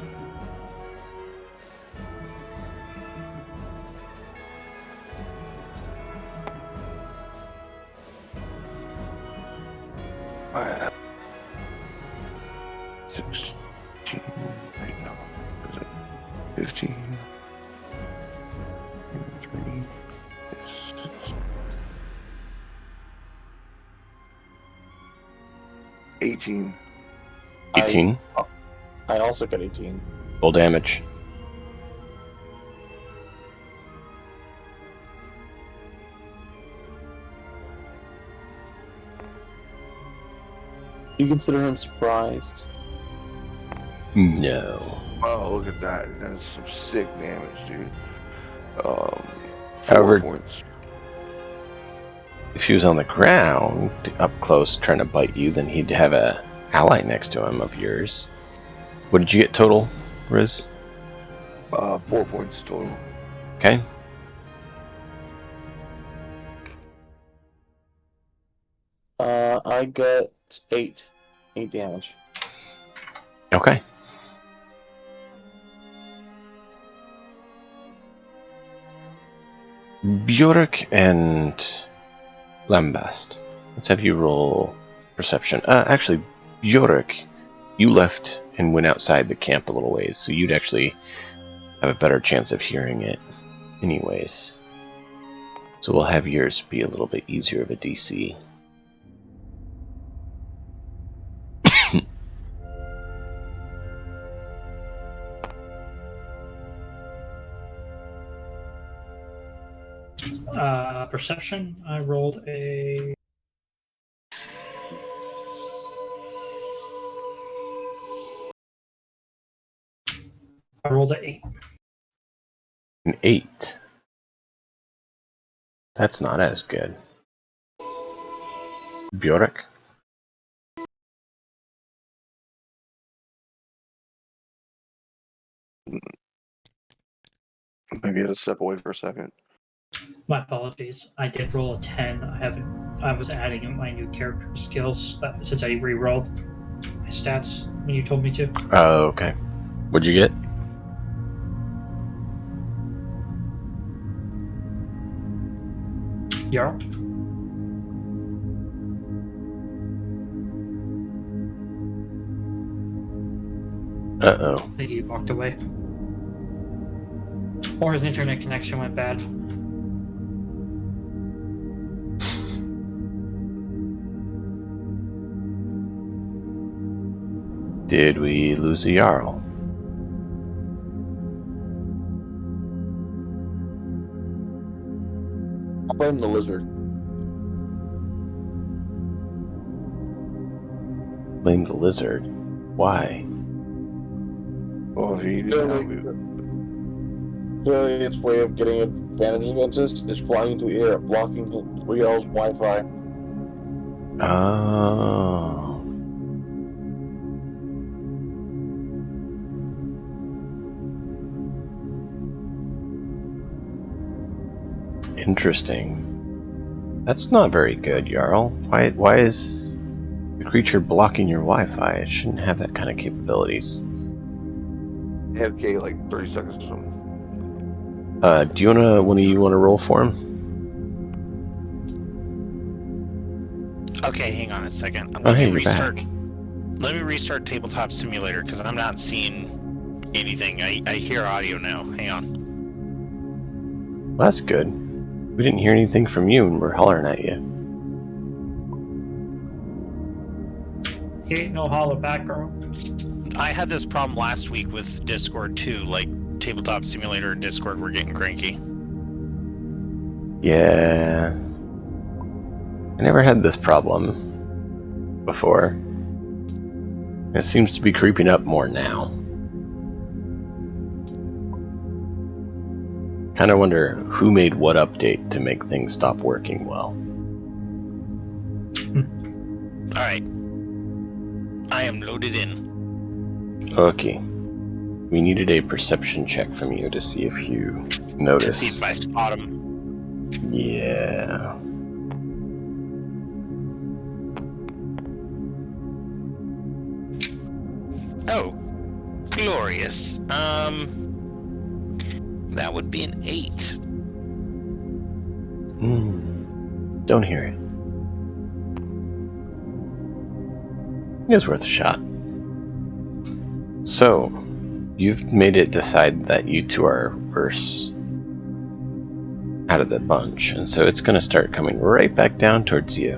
I have 16 right now. Is it 15? 3, 6. 18. 18. I also got 18. Roll damage. You consider him surprised? No. Oh, look at that. That's some sick damage, dude. 4 However- points. If he was on the ground, up close, trying to bite you, then he'd have a ally next to him of yours. What did you get total, Riz? 4 points total. Okay. I got 8 damage. Okay. Bjork and Lambast. Let's have you roll perception. Actually, Bjork, you left and went outside the camp a little ways, so you'd actually have a better chance of hearing it anyways. So we'll have yours be a little bit easier of a DC. Perception. I rolled a. I rolled an 8. An 8. That's not as good. Bjork? Maybe I had to step away for a second. My apologies. I did roll a 10. I was adding in my new character skills since I re-rolled my stats when you told me to. Oh, okay. What'd you get? Yarl? Uh-oh. I think he walked away. Or his internet connection went bad. Did we lose a Jarl? I'll blame the lizard. Blame the lizard. Why? Well, he didn't have it. Clearly, its way of getting advantage against us is flying into the air, blocking Riel's Wi-Fi. Oh. Interesting. That's not very good, Jarl. Why is the creature blocking your Wi-Fi? It shouldn't have that kind of capabilities. Okay, like 30 seconds or something. Do you wanna roll for him? Okay, hang on a second. Oh, hey, you're back. Let me restart Tabletop Simulator because I'm not seeing anything. I hear audio now. Hang on. Well, that's good. We didn't hear anything from you and we're hollering at you. He ain't no hollow back, girl. I had this problem last week with Discord too. Like Tabletop Simulator and Discord were getting cranky. Yeah. I never had this problem before. It seems to be creeping up more now. Kind of wonder who made what update to make things stop working well. All right, I am loaded in. Okay. We needed a perception check from you to see if you notice. To see if I spot him. Yeah. Oh, glorious. That would be an 8. Don't hear it. It's worth a shot. So, you've made it decide that you two are worse out of the bunch, and so it's going to start coming right back down towards you.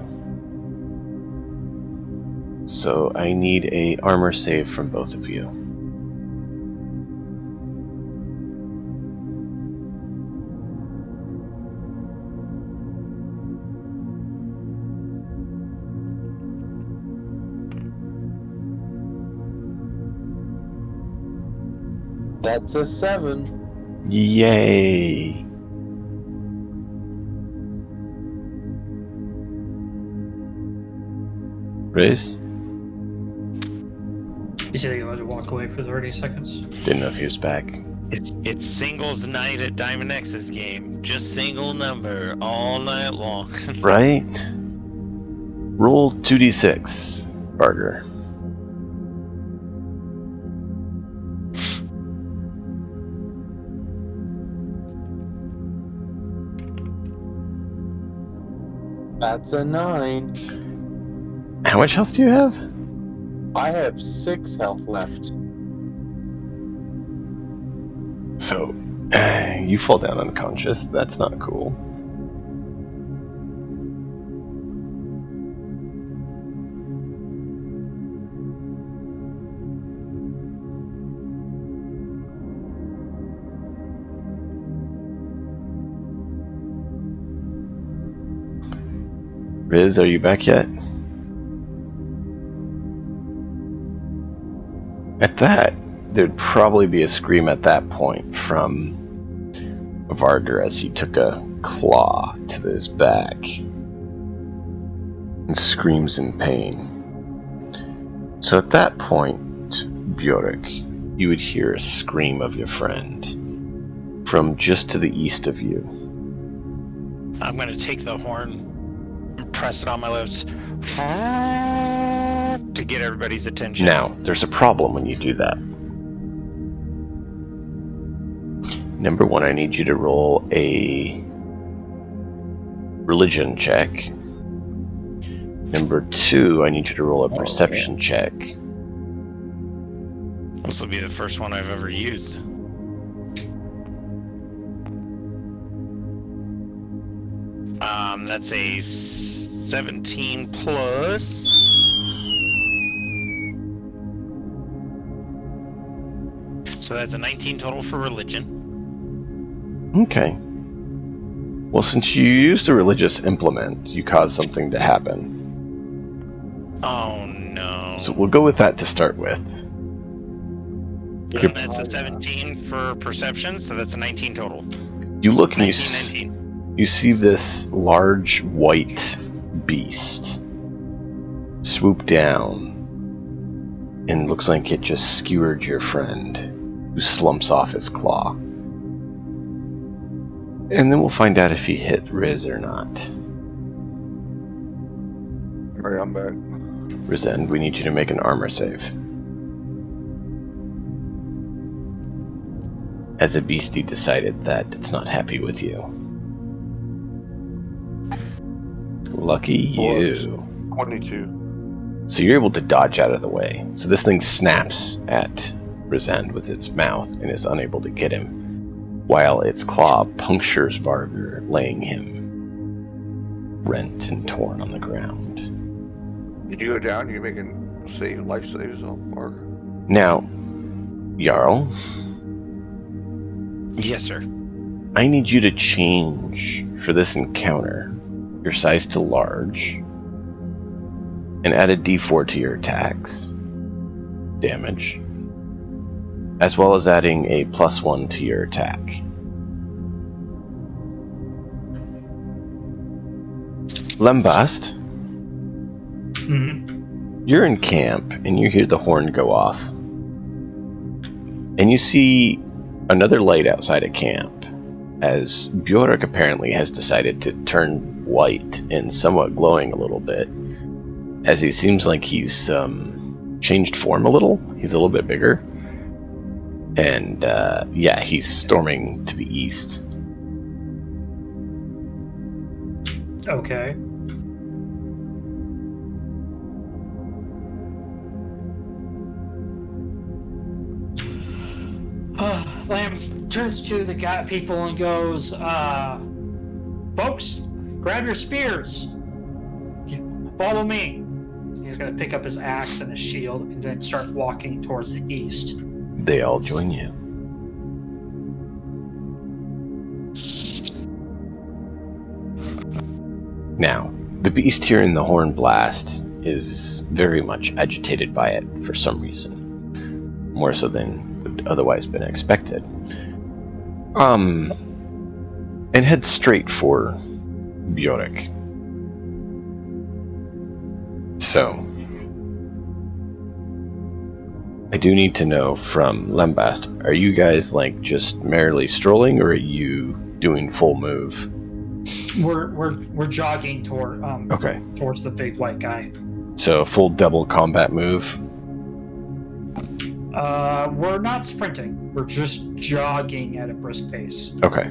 So I need a armor save from both of you. That's a 7. Yay! Riz? You said you had to walk away for 30 seconds. Didn't know if he was back. It's singles night at Diamond X's game. Just single number all night long. Right? Roll 2d6, Barger. That's a 9. How much health do you have? I have 6 health left. So, you fall down unconscious. That's not cool. Riz, are you back yet? At that, there'd probably be a scream at that point from Varder as he took a claw to his back and screams in pain. So at that point, Bjork, you would hear a scream of your friend from just to the east of you. I'm going to take the horn and press it on my lips to get everybody's attention. Now, there's a problem when you do that. Number 1, I need you to roll a religion check. Number 2, I need you to roll a perception check. This will be the first one I've ever used. That's a 17 plus. So that's a 19 total for religion. Okay. Well, since you used a religious implement, you caused something to happen. Oh no. So we'll go with that to start with. And that's a 17 for perception, so that's a 19 total. You look and 19. you see this large white beast swoop down, and looks like it just skewered your friend, who slumps off his claw. And then we'll find out if he hit Riz or not. Alright, I'm back. Rizend, we need you to make an armor save. As a beastie decided that it's not happy with you. Lucky you. 22. So you're able to dodge out of the way. So this thing snaps at Rizend with its mouth and is unable to get him, while its claw punctures Varder, laying him rent and torn on the ground. Did you go down? You making life saves on Mark? Now, Jarl, Yes, sir. I need you to change for this encounter your size to large and add a d4 to your attacks damage, as well as adding a +1 to your attack. Lembast, you're in camp and you hear the horn go off, and you see another light outside of camp as Bjork apparently has decided to turn white and somewhat glowing a little bit, as he seems like he's changed form a little. He's a little bit bigger, and yeah, he's storming to the east. Okay. Lamb turns to the people and goes, folks, grab your spears. Follow me. He's going to pick up his axe and his shield and then start walking towards the east. They all join you. Now, the beast here in the horn blast is very much agitated by it for some reason, more so than would otherwise been expected. And heads straight for Bjork. So, I do need to know from Lembast, are you guys like just merrily strolling, or are you doing full move? We're jogging toward Okay. towards the big white guy. So full double combat move. We're not sprinting. We're just jogging at a brisk pace. Okay.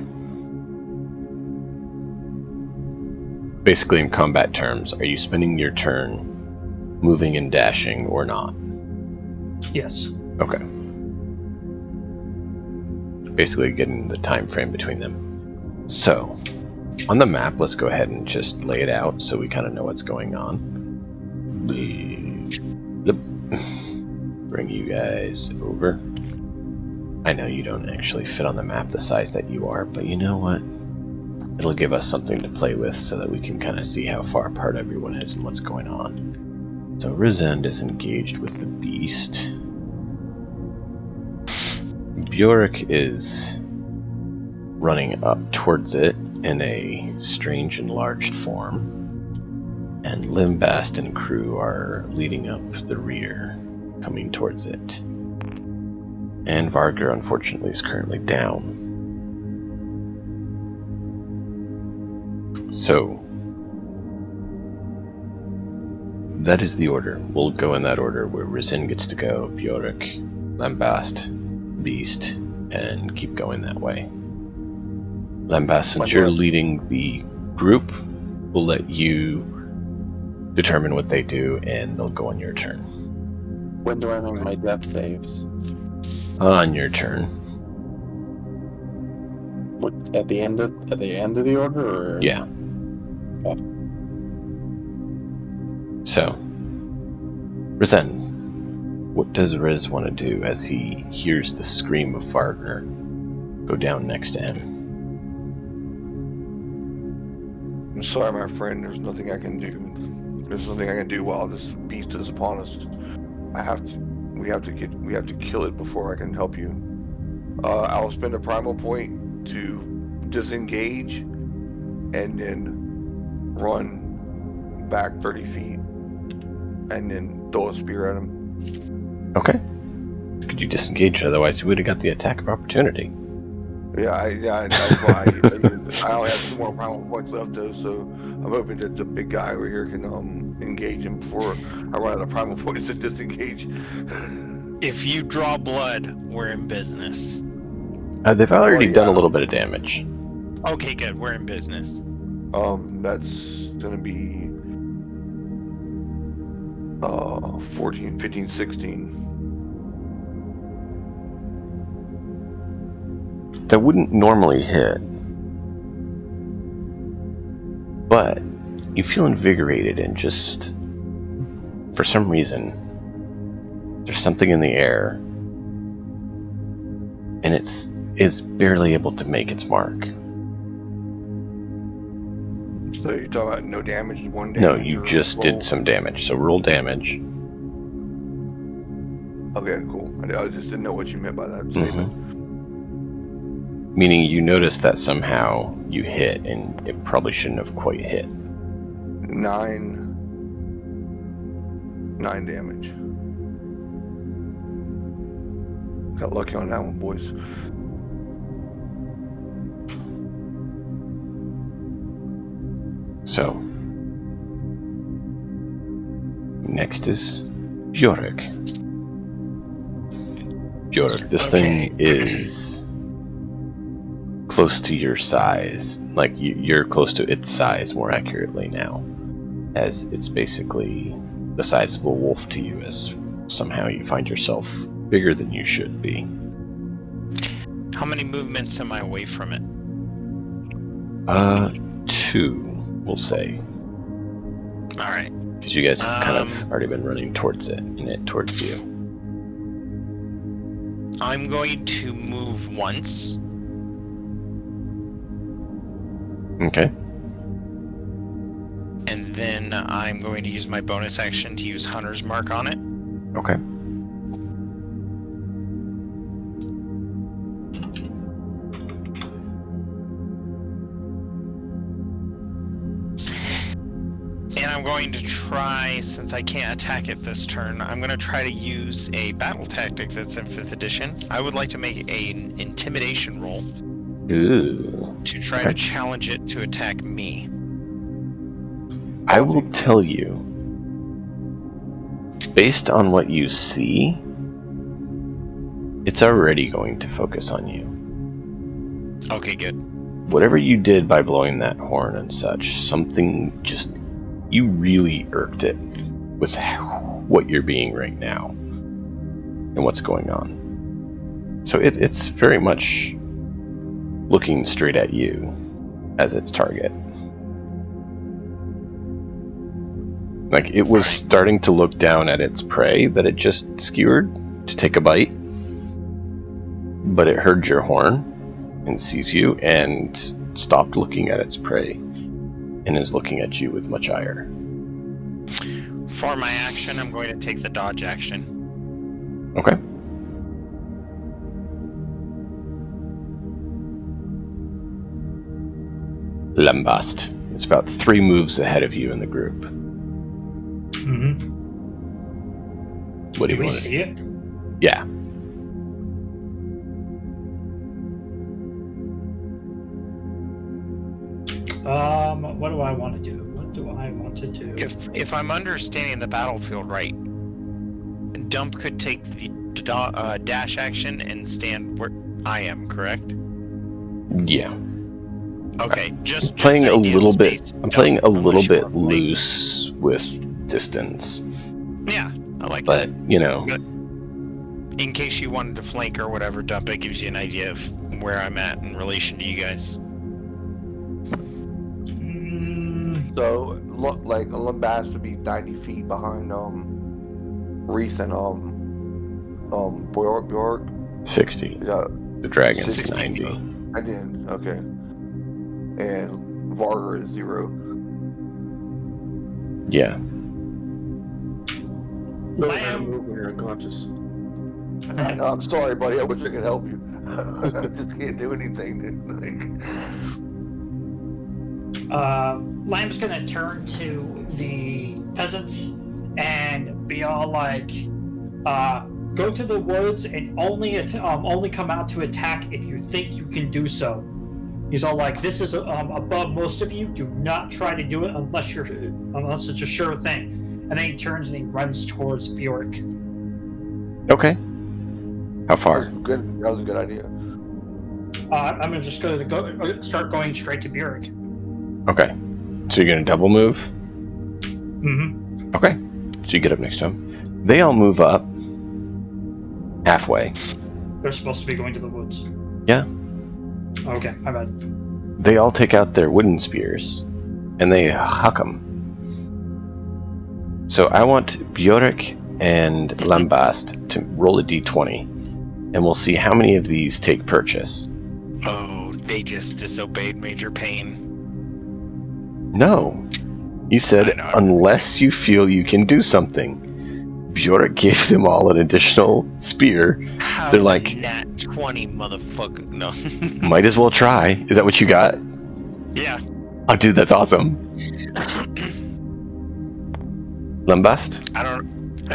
basically in combat terms, are you spending your turn moving and dashing or not? Yes. Okay. Basically getting the time frame between them. So, on the map, let's go ahead and just lay it out so we kind of know what's going on. Bring you guys over. I know you don't actually fit on the map the size that you are, but you know what? It'll give us something to play with so that we can kind of see how far apart everyone is and what's going on. So Rizend is engaged with the beast. Bjork is running up towards it in a strange enlarged form. And Limbast and crew are leading up the rear, coming towards it. And Vargar, unfortunately, is currently down. So, that is the order. We'll go in that order where Rizin gets to go, Bjork, Lambast, Beast, and keep going that way. Lambast, since you're leading the group, we'll let you determine what they do, and they'll go on your turn. When do I make my death saves? On your turn. What, at the end of the order, or? Yeah. Okay. So, Rizend, what does Riz want to do as he hears the scream of Vargar go down next to him? I'm sorry, my friend. There's nothing I can do. There's nothing I can do while this beast is upon us. We have to kill it before I can help you. I'll spend a primal point to disengage, and then run back 30 feet, and then throw a spear at him. Okay. Could you disengage? Otherwise, you would have got the attack of opportunity. Yeah, that's why I only have 2 more primal points left, though, so I'm hoping that the big guy over here can engage him before I run out of primal points to disengage. If you draw blood, we're in business. They've already done a little bit of damage. Okay, good. We're in business. That's gonna be 14, 15, 16. That wouldn't normally hit. But you feel invigorated and just, for some reason, there's something in the air, and it's barely able to make its mark. So you're talking about no damage, 1 damage? No, you just did some damage, so roll damage. Okay, cool. I just didn't know what you meant by that statement. Meaning you notice that somehow you hit, and it probably shouldn't have quite hit. 9 damage. Got lucky on that one, boys. So, next is Bjork. Bjork, this thing is close to your size. Like, you're close to its size, more accurately now. As it's basically the size of a wolf to you, as somehow you find yourself bigger than you should be. How many movements am I away from it? 2, we'll say. Alright. Because you guys have kind of already been running towards it, and it towards you. I'm going to move once. Okay. And then I'm going to use my bonus action to use Hunter's Mark on it. Okay. And I'm going to try, since I can't attack it this turn, I'm going to try to use a battle tactic that's in 5th edition. I would like to make an intimidation roll. Ooh. To try to challenge it to attack me. I will tell you, based on what you see, it's already going to focus on you. Okay, good. whatever you did by blowing that horn and such, something just, you really irked it with what you're being right now and what's going on. So it's very much looking straight at you as its target. Like, it was starting to look down at its prey that it just skewered to take a bite, but it heard your horn and sees you and stopped looking at its prey and is looking at you with much ire. For my action, I'm going to take the dodge action. Okay. Lambast. It's about 3 moves ahead of you in the group. Mm-hmm. What do Do you we want to see it? Yeah. What do I want to do? What do I want to do? If I'm understanding the battlefield right, Dump could take the dash action and stand where I am, correct? Yeah. Okay, just Playing to a give little bit. space, I'm playing a Dump, little unless you bit want to play- loose with distance, Yeah, I like but you know, it. In case you wanted to flank or whatever, Dump, it gives you an idea of where I'm at in relation to you guys. So, like, Lambast would be 90 feet behind, Reese and, Bjork. 60. Yeah, The dragon's 60. 90. and then, okay. And Varga is 0. Yeah. Lamb. When you're unconscious. No, I'm sorry, buddy. I wish I could help you. I just can't do anything. Lamb's gonna turn to the peasants and be all like, "Go to the woods and only come out to attack if you think you can do so." He's all like, "This is above most of you. Do not try to do it unless it's a sure thing." And then he turns and he runs towards Bjork. Okay. How That far? was good. That was a good idea. I'm just going to start going straight to Bjork. Okay. So you're gonna double move? Mm-hmm. Okay. So you get up next to them. They all move up halfway. They're supposed to be going to the woods. Yeah. Okay, my bad. They all take out their wooden spears and they huck them. So I want Bjork and Lambast to roll a d20, and we'll see how many of these take purchase. Oh, they just disobeyed Major Payne. No. You said, I know. unless you feel you can do something. Bjork gave them all an additional spear. How They're like, nat 20, motherfucker. No. might as well try. Is that what you got? Yeah. Oh, dude, that's awesome. Lambast? I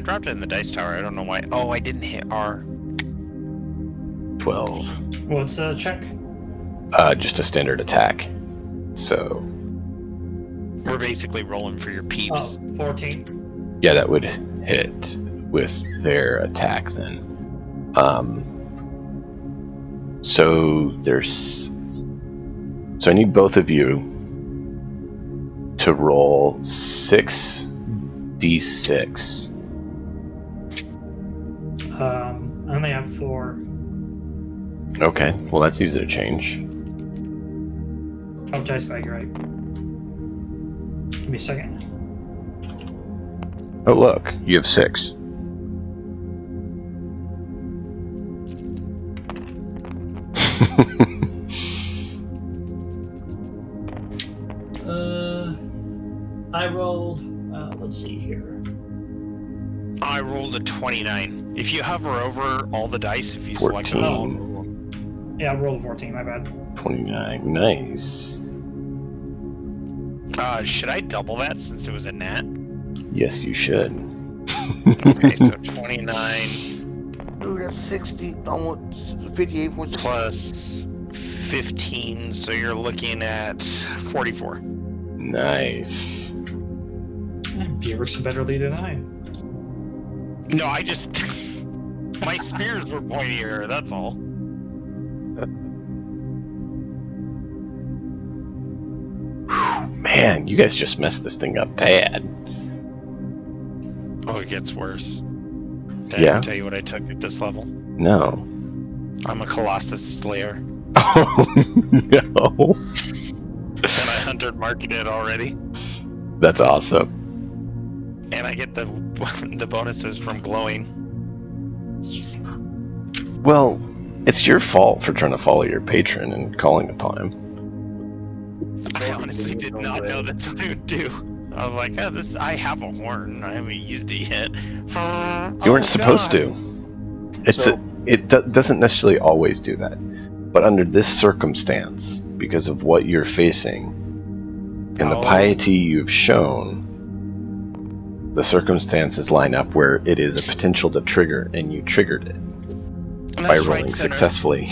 dropped it in the dice tower. I don't know why. Oh, I didn't hit R. 12. What's the check? Just a standard attack. So, We're basically rolling for your peeps. 14. yeah, that would hit with their attack then. So I need both of you to roll 6d6. I only have 4. Okay, well that's easy to change. Oh, dice bag, you're right. Give me a second. Oh look, you have 6. I rolled. Let's see here. I rolled a 29. If you hover over all the dice, if you select 14. them all. Yeah, I rolled a 14. My bad. 29, nice. Should I double that since it was a nat? Yes, you should. Okay, so 29 Ooh, that's 60, almost 58 points. plus 15, so you're looking at 44. Nice. Bjork's a better lead than I. No, I just... my spears were pointier, that's all. Man, you guys just messed this thing up bad. Oh, it gets worse. Did Yeah? I tell you what I took at this level? No. I'm a Colossus Slayer. Oh, no. And I hunted market it already. That's awesome. And I get the bonuses from glowing. Well, it's your fault for trying to follow your patron and calling upon him. I honestly did not know that's what I would do. I was like, oh, I have a horn. I haven't used it yet. You weren't supposed to. It doesn't necessarily always do that. But under this circumstance, because of what you're facing, and the piety you've shown, the circumstances line up where it is a potential to trigger, and you triggered it by rolling successfully.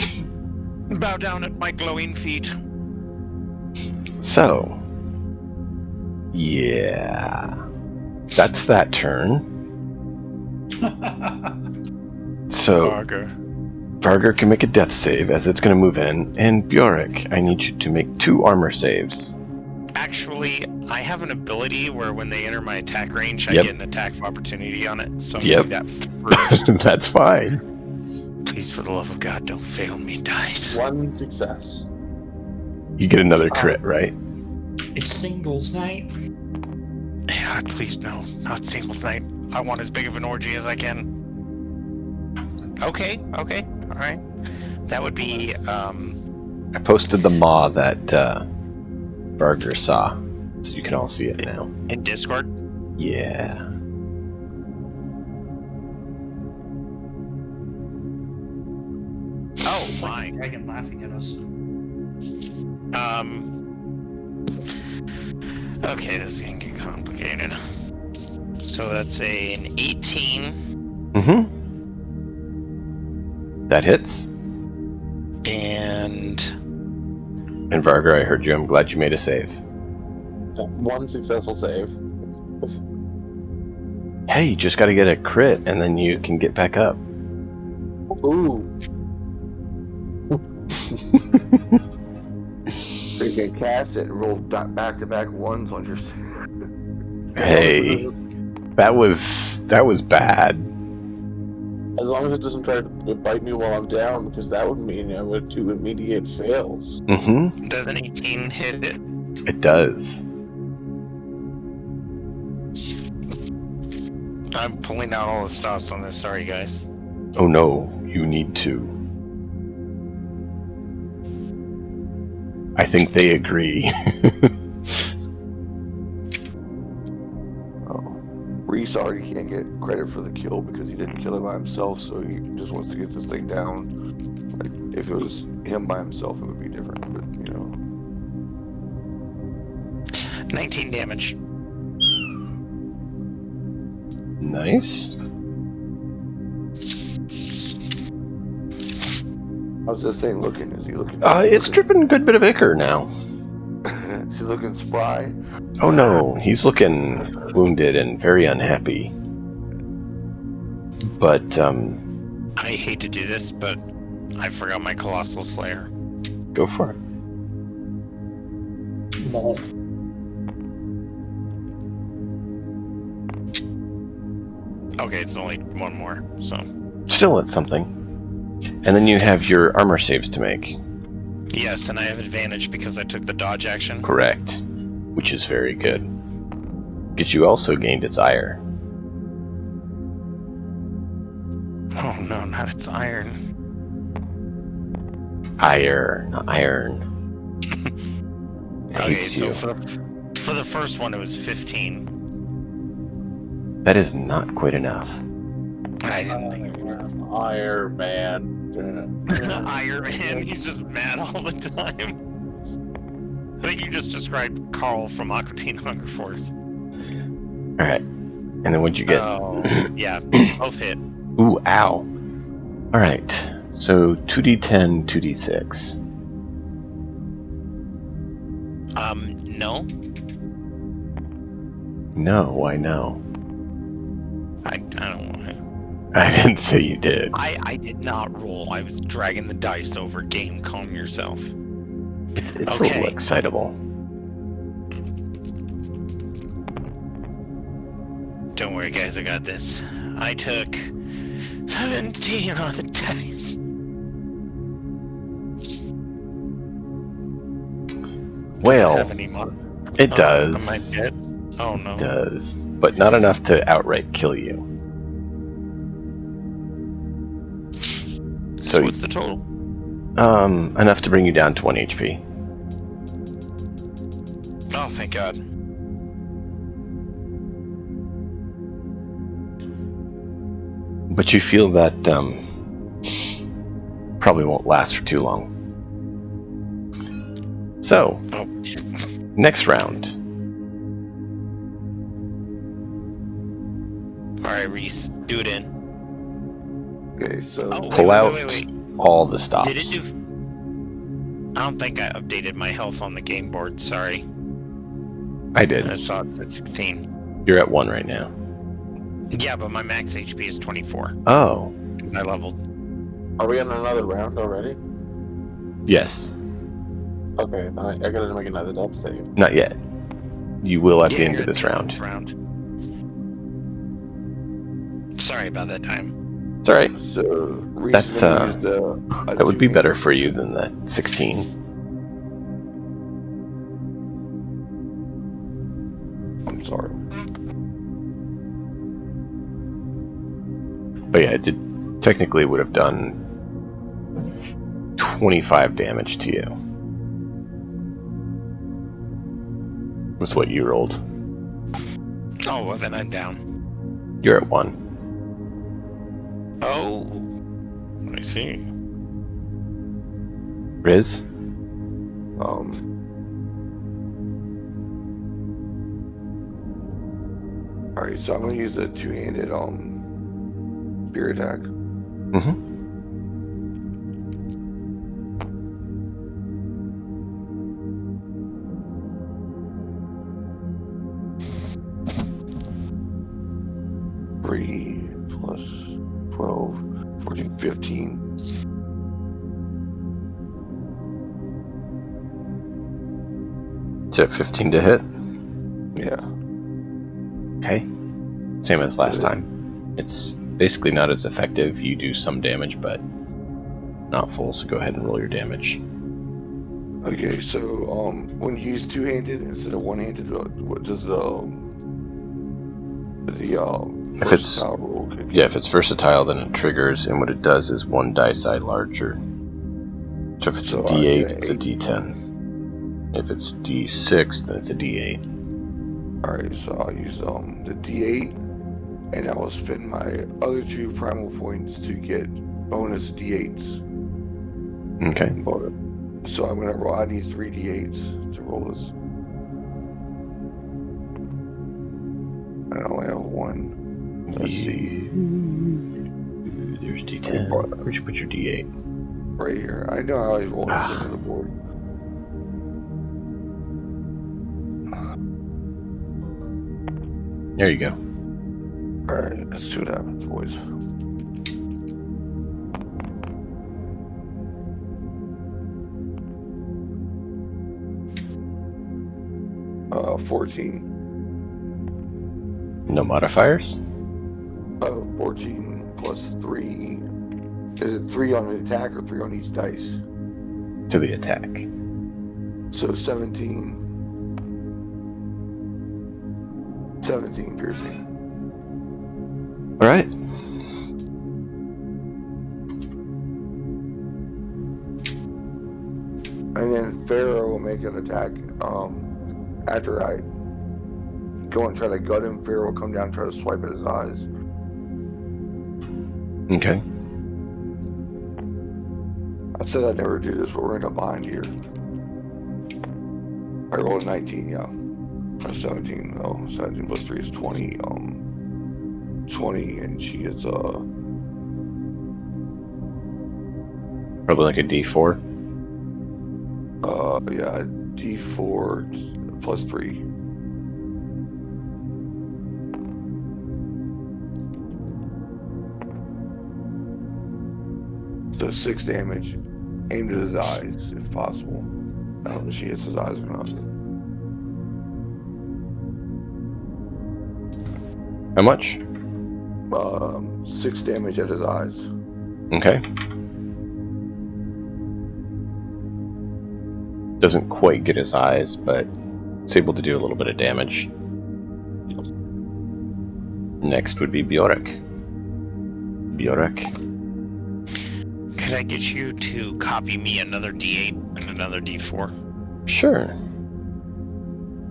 Bow down at my glowing feet. So, yeah, that's that turn. So, Varger can make a death save as it's going to move in, and Bjork, I need you to make 2 armor saves. Actually, I have an ability where when they enter my attack range, I get an attack of opportunity on it, so I'm going to do that first. That's fine. Please, for the love of God, don't fail me, dice. 1 success. You get another crit, right? It's singles night. God, please, no. Not singles night. I want as big of an orgy as I can. Okay, alright. That would be, I posted the maw that Varger saw, so you can all see it now. in Discord. Yeah. Oh, my. Dragon laughing at us. Okay, this is gonna get complicated. So that's an 18. Mm-hmm. That hits. And Varger, I heard you. I'm glad you made a save. 1 successful save. Hey, you just got to get a crit, and then you can get back up. Ooh. You can cast it and roll back-to-back 1s on your... Hey, that was bad. As long as it doesn't try to bite me while I'm down, because that would mean I would 2 immediate fails. Mm-hmm. does an 18 hit it? It does. I'm pulling out all the stops on this. Sorry, guys. Oh no, you need to. I think they agree. Reese already can't get credit for the kill because he didn't kill it by himself, so he just wants to get this thing down. Like, if it was him by himself, it would be different, but, 19 damage. Nice. How's this thing looking? Is he looking... It's dripping a good bit of ichor now. Is he looking spry? Oh no, he's looking wounded and very unhappy. But, I hate to do this, but I forgot my Colossal Slayer. go for it. No. Okay, it's only 1 more, so... Still, it's something. And then you have your armor saves to make. Yes, and I have advantage because I took the dodge action. Correct. Which is very good. Because you also gained its ire. Oh no, not its iron. Ire, not iron. It Okay, hates so you. for the first one it was 15. That is not quite enough. I didn't think it was. Iron Man. Iron Man, he's just mad all the time. I think you just described Carl from Aqua Teen Hunger Force. Alright. And then what'd you get? Oh, yeah, both hit. Ooh, ow. Alright. So 2d10, 2d6. No. No, why no? I don't want to. I didn't say you did. I did not roll. I was dragging the dice over. Game, calm yourself. It's a Okay. little excitable. Don't worry, guys. I got this. I took 17 on the dice. Well, Does it have any more? it Am I does. dead? Oh no. It does, but not enough to outright kill you. So So, what's the total? enough to bring you down to 1 HP. Oh, thank God. But you feel that probably won't last for too long. So, Oh. next round. All right, Reese, do it in. Okay, so Oh, Pull out wait. all the stops. Did it do? I don't think I updated my health on the game board. Sorry. I did. I saw it at 16. You're at 1 right now. Yeah, but my max HP is 24. Oh, I leveled. Are we in another round already? yes. Okay, then I gotta make another death save. Not yet. You will at the Yeah, end you're of this round. Sorry about that time. It's alright. So Reese That's, is gonna use That would be better two-handed. for you than that 16. I'm sorry. But yeah, it technically would have done 25 damage to you. With what you rolled. Oh, well then I'm down. You're at 1. Oh, I see. Riz? Alright, so I'm gonna use the two-handed spear attack. Mm-hmm. Three plus 12, 14, 15. It's at 15 to hit. Yeah. Okay. Same as last time. It's basically not as effective. You do some damage, but not full, so go ahead and roll your damage. Okay, so when you use two-handed instead of one-handed, what does the If it's versatile roll kick in? Yeah, if it's versatile, then it triggers, and what it does is one die side larger. So if it's So a I D8, get an it's a 8. D10. If it's a D6, then it's a D8. Alright, so I'll use the D8, and I will spend my other 2 primal points to get bonus D8s. Okay. So I'm gonna roll. I need 3 D8s to roll this. I only have 1. Let's see. There's D10. Where'd you put your D8? Right here. I know I always roll this into the board. There you go. Alright, let's see what happens, boys. 14. No modifiers? 14 plus 3. Is it 3 on the attack or 3 on each dice? To the attack. So 17. 17 piercing. Alright. And then Pharaoh will make an attack after I go and try to gut him. Pharaoh will come down and try to swipe at his eyes. Okay. I said I'd never do this, but we're in a bind here. I rolled a 19, yeah. 17, 17 plus 3 is 20. 20, and she gets Probably like a D4. yeah, D4 plus 3. So 6 damage, aimed at his eyes, if possible. I don't know if she hits his eyes or not. How much? 6 damage at his eyes. Okay. Doesn't quite get his eyes, but it's able to do a little bit of damage. Next would be Bjork. Bjork. Could I get you to copy me another D8 and another D4? Sure.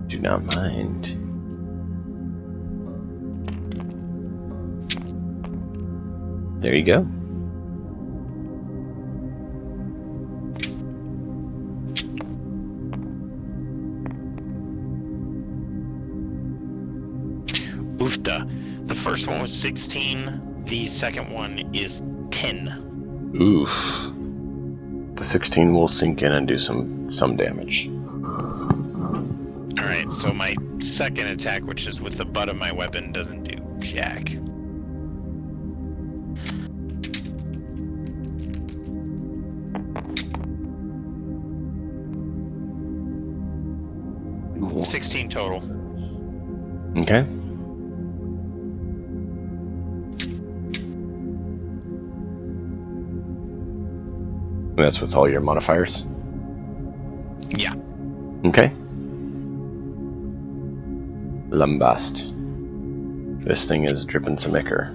Do not mind. There you go. Oofta. The first one was 16. The second one is 10. Oof. The 16 will sink in and do some damage. Alright, so my second attack, which is with the butt of my weapon, doesn't do jack. You 16 total. Okay. That's with all your modifiers? Yeah. Okay. Lambast. This thing is dripping some ichor.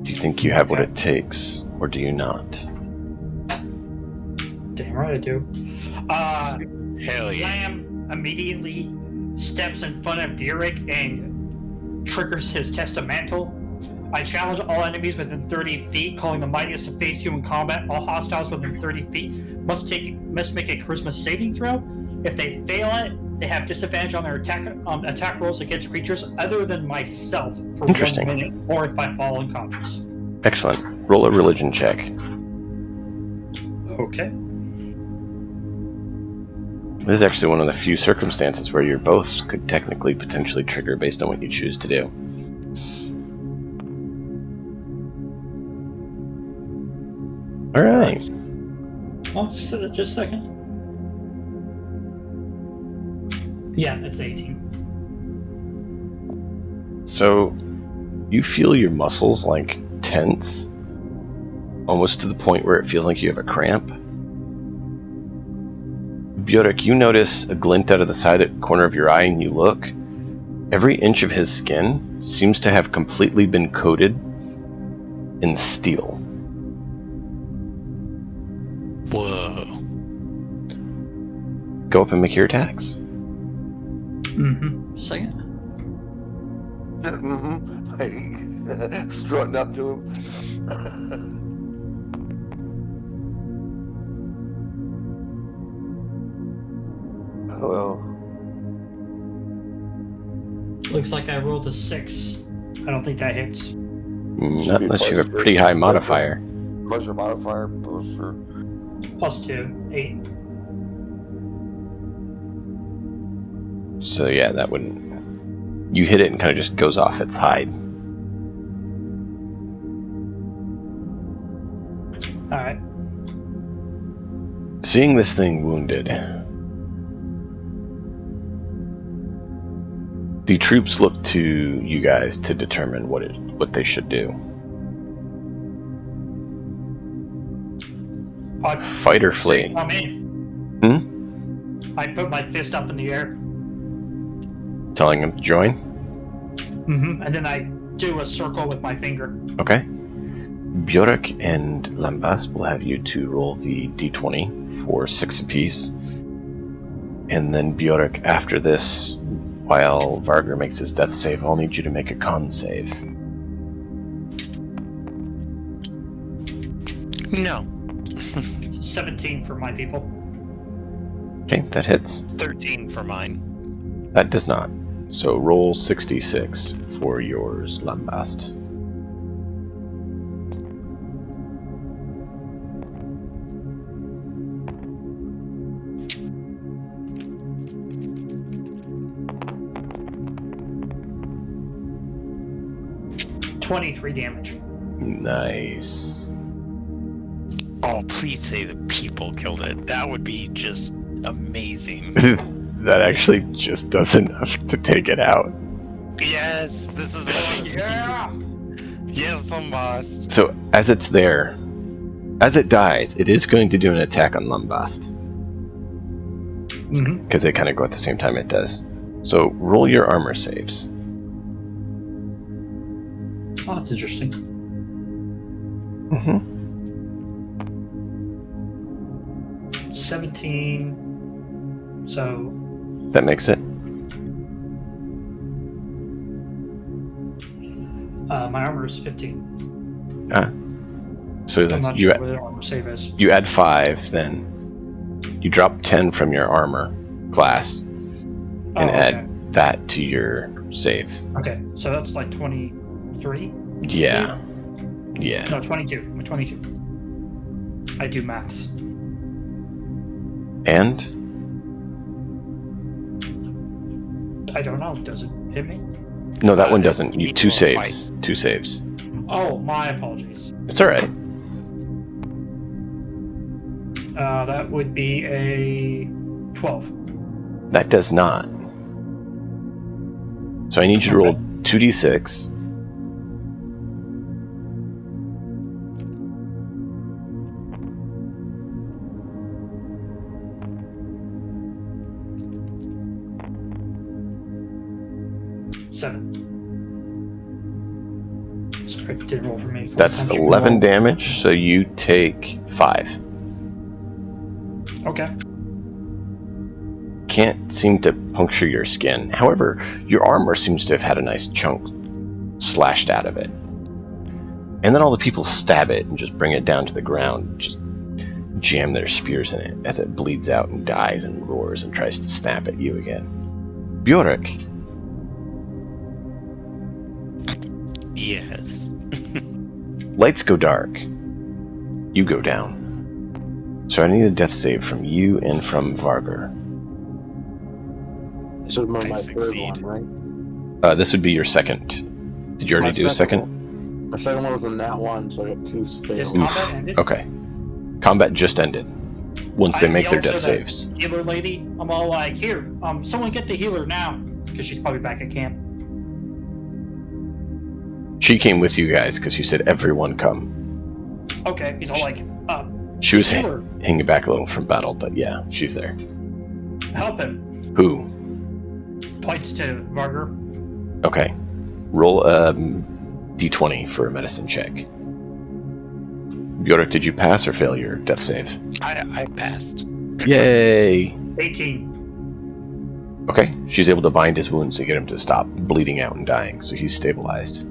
Do you think you have what it takes, or do you not? Damn right I do. Hell yeah. Lamb immediately steps in front of Burek and triggers his testamental. I challenge all enemies within 30 feet, calling the mightiest to face you in combat. All hostiles within 30 feet must make a charisma saving throw. If they fail it, they have disadvantage on their attack rolls against creatures other than myself for 1 minute, or if I fall unconscious. Excellent. Roll a religion check. Okay. This is actually one of the few circumstances where your both could technically potentially trigger based on what you choose to do. Alright. Oh, just a second. Yeah, it's 18. So, you feel your muscles like tense, almost to the point where it feels like you have a cramp. Bjork, you notice a glint out of the side corner of your eye and you look. Every inch of his skin seems to have completely been coated in steel. Whoa. Go up and make your attacks. Mm-hmm. Second. Hey, strutting up to him. Well, Looks like I rolled a 6. I don't think that hits. Not unless you have a pretty high modifier. plus your modifier, plus your... Plus 2, 8. So yeah, that wouldn't... You hit it and kind of just goes off its hide. Alright. Seeing this thing wounded, the troops look to you guys to determine what they should do. Fight or flee? I'm in. Hmm? I put my fist up in the air. Telling him to join? Mm-hmm. And then I do a circle with my finger. Okay. Bjork and Lambast will have you to roll the d20 for 6 apiece. And then Bjork, after this, while Vargr makes his death save, I'll need you to make a con save. No. 17 for my people. Okay, that hits. 13 for mine. That does not. So roll 66 for yours, Lambast. $23 damage. Nice. Oh, please say the people killed it. That would be just amazing. That actually just does enough to take it out. Yes, this is what Yeah. Yes, Lumbast. So as it's there, as it dies, it is going to do an attack on Lumbast. Mm-hmm. Because they kind of go at the same time it does. So roll your armor saves. Oh, that's interesting. Mm-hmm. 17. So That makes it. my armor is 15. So I'm not you sure what the armor save is. you add 5, then you drop 10 from your armor class and add that to your save. Okay, so that's like 23? Yeah. Yeah. No, 22. I'm 22. I do maths. And I don't know. Does it hit me? no, that one doesn't. You you 2 roll saves. twice. 2 saves. Oh, my apologies. It's all right. That would be a 12. That does not. So I need you to roll 2d6. Seven. Sorry, it didn't roll for me. That's Sometimes you 11 roll. damage, so you take 5. Okay. Can't seem to puncture your skin. However, your armor seems to have had a nice chunk slashed out of it. And then all the people stab it and just bring it down to the ground, just jam their spears in it as it bleeds out and dies and roars and tries to snap at you again. Bjork, Yes. lights go dark. You go down. So I need a death save from you and from Vargar. This would be I my third succeed. one, right? This would be your second. Did you already do a second? My second one was a nat 1, so I got 2 Is fails. combat ended? Okay. Combat just ended. Once they I make their yelled death to the saves. Healer lady. I'm all like, here, someone get the healer now. Because she's probably back at camp. She came with you guys because you said everyone come. Okay. He's all like, She was healer, hanging back a little from battle, but yeah, she's there. help him. Who? Points to Vargar. Okay. Roll a d20 for a medicine check. Bjork, did you pass or fail your death save? I passed. Yay! 18. Okay, she's able to bind his wounds to get him to stop bleeding out and dying, so he's stabilized.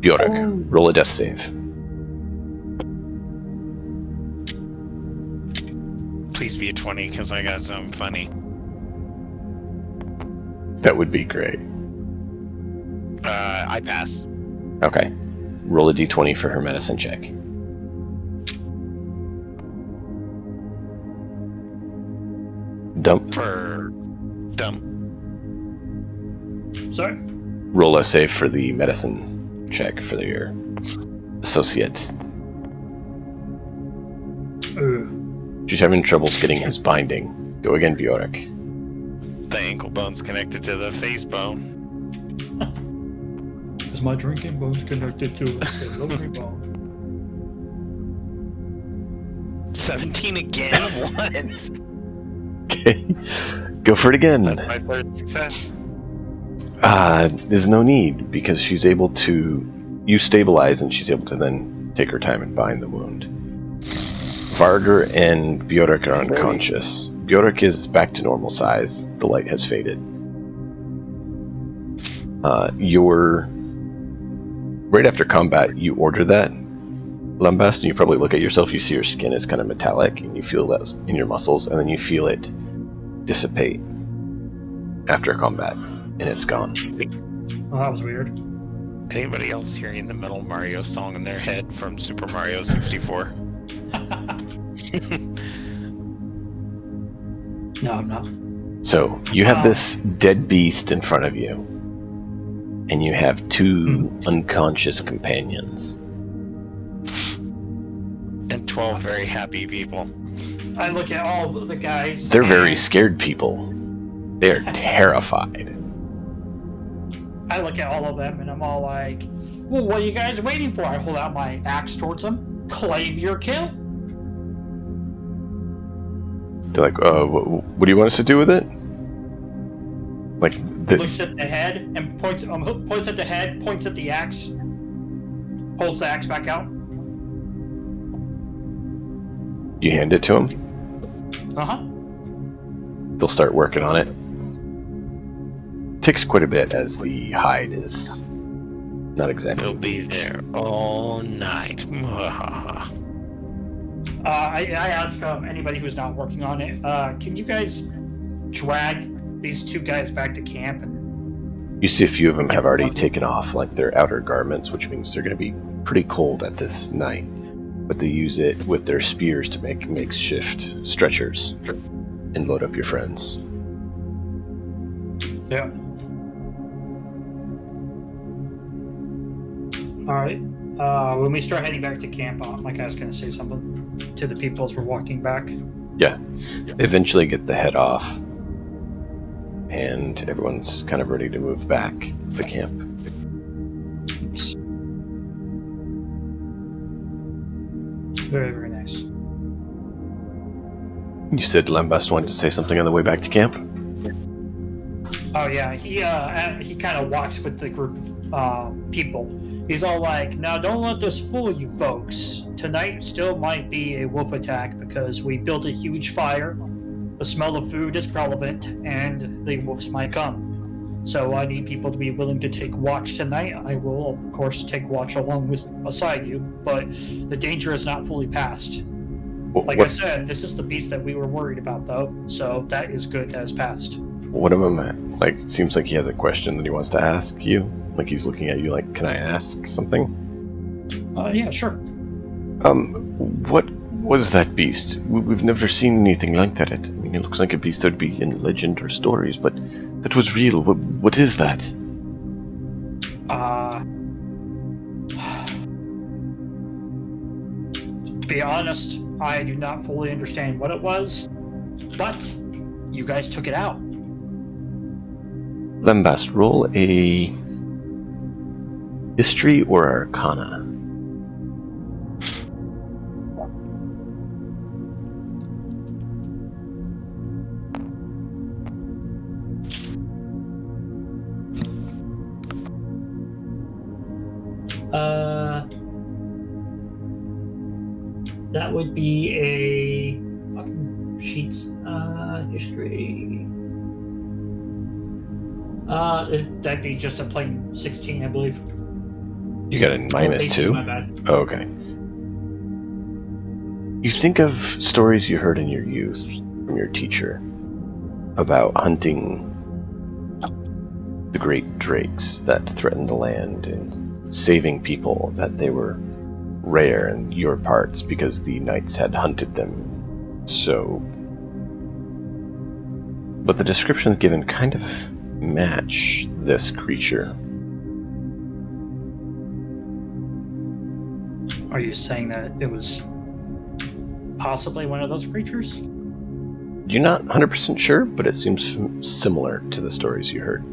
Bjork, roll a death save. Please be a 20, because I got something funny. That would be great. I pass. Okay. Roll a d20 for her medicine check. Dump. For dumb. Sorry? Roll a save for the medicine check for your associate. Ooh. She's having troubles getting his binding. Go again, Bjork. The ankle bone's connected to the face bone. Is my drinking bones connected to the rotary bone? 17 again? What? Okay. Go for it again. That's my third success. There's no need, because she's able to... You stabilize, and she's able to then take her time and bind the wound. Vargar and Bjork are unconscious. Bjork is back to normal size. The light has faded. Right after combat, you order that, Lumbast, and you probably look at yourself, you see your skin is kind of metallic, and you feel that in your muscles, and then you feel it dissipate after combat, and it's gone. Oh, that was weird. Anybody else hearing the Metal Mario song in their head from Super Mario 64? No, I'm not. So, you have this dead beast in front of you, and you have 2 unconscious companions. And 12 very happy people. I look at all the guys. They're very scared people. They are terrified. I look at all of them and I'm all like, well, what are you guys waiting for? I hold out my axe towards them. Claim your kill. They're like, what do you want us to do with it? Like, Looks at the head and points at the head, points at the axe, holds the axe back out. you hand it to them. Uh-huh. They'll start working on it. Takes quite a bit as the hide is not exactly. He'll be there all night. I ask anybody who's not working on it, can you guys drag these two guys back to camp? And You see a few of them have already taken off like their outer garments, which means they're going to be pretty cold at this night. But they use it with their spears to make makeshift stretchers and load up your friends. yeah. All right. When we start heading back to camp, my guy's gonna say something to the people as we're walking back. Yeah. They eventually get the head off, and everyone's kind of ready to move back to the camp. Very, very nice. You said Lambast wanted to say something on the way back to camp? Oh yeah, he kind of walks with the group of people. He's all like, now don't let this fool you folks. Tonight still might be a wolf attack because we built a huge fire. The smell of food is relevant and the wolves might come. So I need people to be willing to take watch tonight. I will of course take watch beside you, but the danger is not fully past. Like I said, this is the beast that we were worried about though, so that is good that has passed. One of them, seems like he has a question that he wants to ask you. Like he's looking at you like, can I ask something? Yeah, sure. What was that beast? We've never seen anything like that. I mean, it looks like a beast that would be in legend or stories, but that was real. What is that? To be honest, I do not fully understand what it was, but you guys took it out. Lambast, roll a history or arcana. That would be a fucking sheets history. That'd be just a plain 16, I believe. You got a minus 18, 2? my bad. Oh, okay. You think of stories you heard in your youth from your teacher about hunting the great drakes that threatened the land and saving people, that they were rare in your parts because the knights had hunted them. So, but the descriptions given kind of match this creature. Are you saying that it was possibly one of those creatures? You're not 100% sure, but it seems similar to the stories you heard.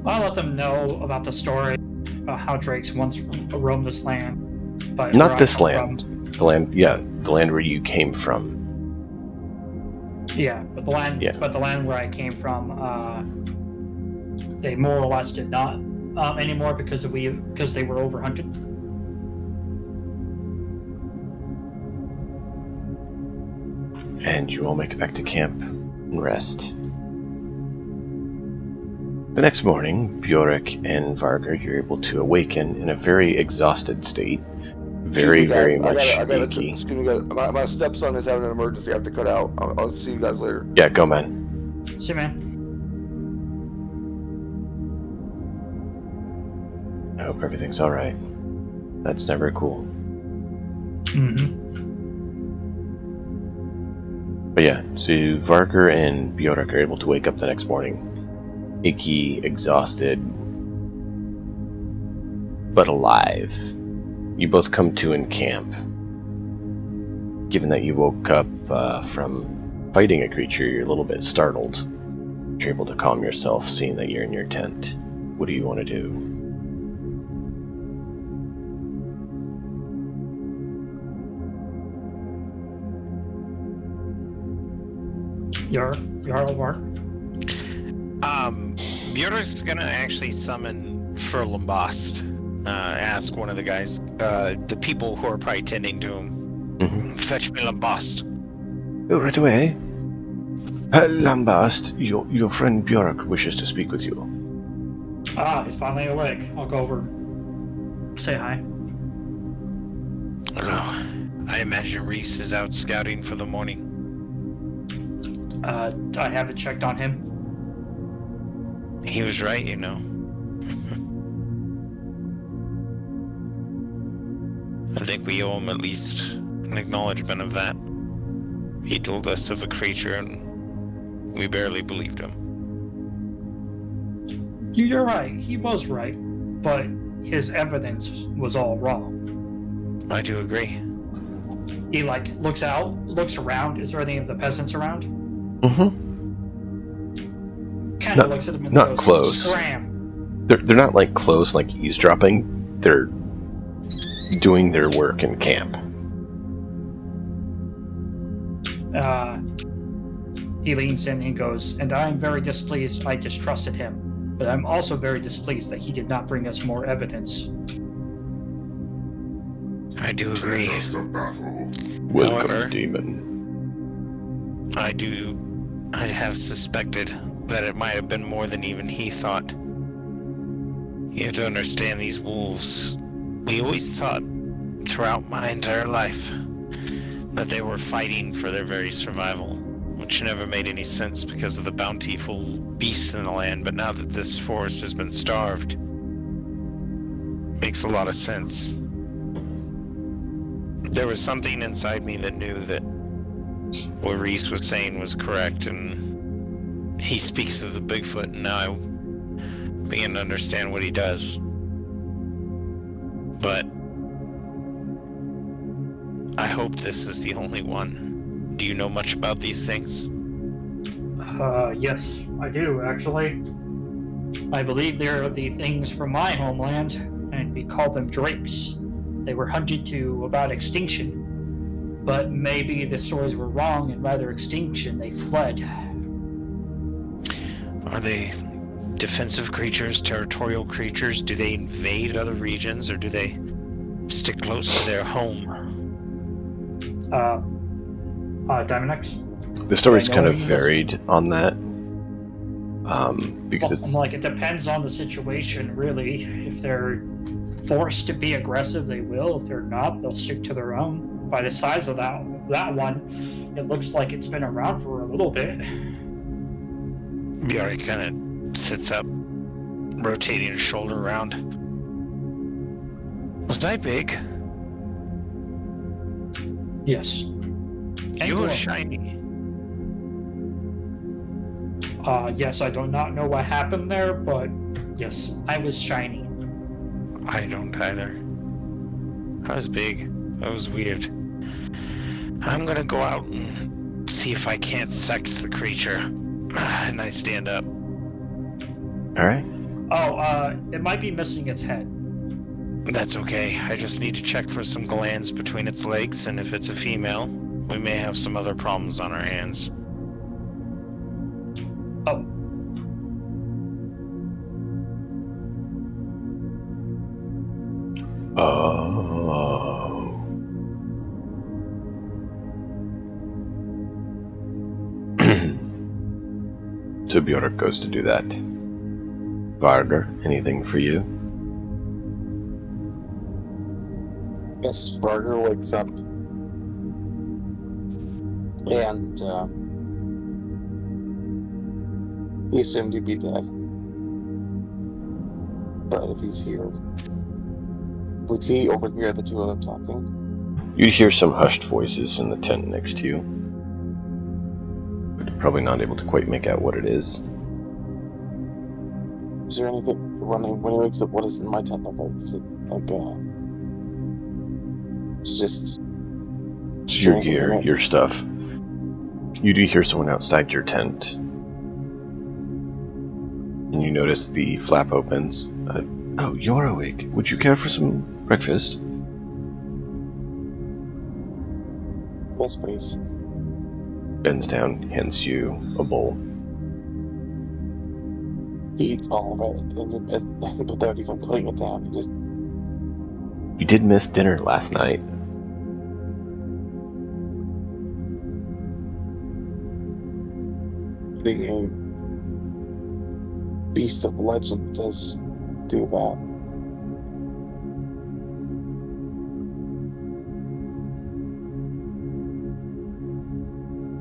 I'll let them know about the story about how drakes once roamed this land. But Not this land. The land where you came from. Yeah, but the land. Yeah. But the land where I came from, they more or less did not anymore because they were overhunted. And you all make it back to camp and rest. The next morning, Bjork and Vargar, you're able to awaken in a very exhausted state. Very much achy. Excuse me, guys. My stepson is having an emergency. I have to cut out. I'll see you guys later. Yeah, go, man. See you, man. I hope everything's alright. That's never cool. Mm-hmm. But yeah, so Vargar and Bjork are able to wake up the next morning. Achy, exhausted, but alive. You both come to in camp. Given that you woke up from fighting a creature, you're a little bit startled. You're able to calm yourself, seeing that you're in your tent. What do you want to do? Jarl Mark. Bjork's gonna actually summon Furlambast. Ask one of the guys, the people who are probably tending to him, fetch me Lambast. Oh, right away. Lambast, your friend Bjork wishes to speak with you. Ah, he's finally awake. I'll go over. Say hi. Oh, I imagine Reese is out scouting for the morning. I haven't checked on him. He was right, you know. I think we owe him at least an acknowledgement of that. He told us of a creature and we barely believed him. You're right. He was right, but his evidence was all wrong. I do agree. He looks around. Is there any of the peasants around? Kind of looks at them and not goes, close. Scram. They're not like close, like eavesdropping. They're doing their work in camp. He leans in and goes, and I'm very displeased I distrusted him, but I'm also very displeased that he did not bring us more evidence. I do agree. Welcome, However, demon. I have suspected that it might have been more than even he thought. You have to understand these wolves. We always thought, throughout my entire life, that they were fighting for their very survival, which never made any sense because of the bountiful beasts in the land, but now that this forest has been starved, makes a lot of sense. There was something inside me that knew that what Reese was saying was correct, and he speaks of the Bigfoot, and now I begin to understand what he does. But I hope this is the only one. Do you know much about these things? Yes, I do, actually. I believe they're the things from my homeland, and we call them drakes. They were hunted to about extinction, but maybe the stories were wrong, and rather extinction, they fled. Are they defensive creatures, territorial creatures? Do they invade other regions, or do they stick close to their home? Diamond X? The story's I know kind of he was- varied on that. Because Well, it's... I'm like, it depends on the situation, really. If they're forced to be aggressive, they will. If they're not, they'll stick to their own. By the size of that one, it looks like it's been around for a little bit. Bjork kind of sits up, rotating his shoulder around. Was I big? Yes. And You were glowing. shiny. Yes, I do not know what happened there, but yes, I was shiny. I don't either. I was big. That was weird. I'm gonna go out and see if I can't sex the creature. And I stand up. Alright. Oh, it might be missing its head. That's okay. I just need to check for some glands between its legs, and if it's a female, we may have some other problems on our hands. Oh. Oh. So Bjork goes to do that. Varder, anything for you? Yes, Varger wakes up and he assumed he'd be dead. But if he's here, would he overhear the two of them talking? You hear some hushed voices in the tent next to you, but you're probably not able to quite make out what it is. Is there anything when he wakes up? What does my tent look like? Is it like it's just It's your gear, your stuff. You do hear someone outside your tent. And you notice the flap opens. Oh, you're awake. Would you care for some breakfast? Yes, please. Bends down, hands you a bowl. He eats all of it without even putting it down. He just You did miss dinner last night. being a beast of legend does do that.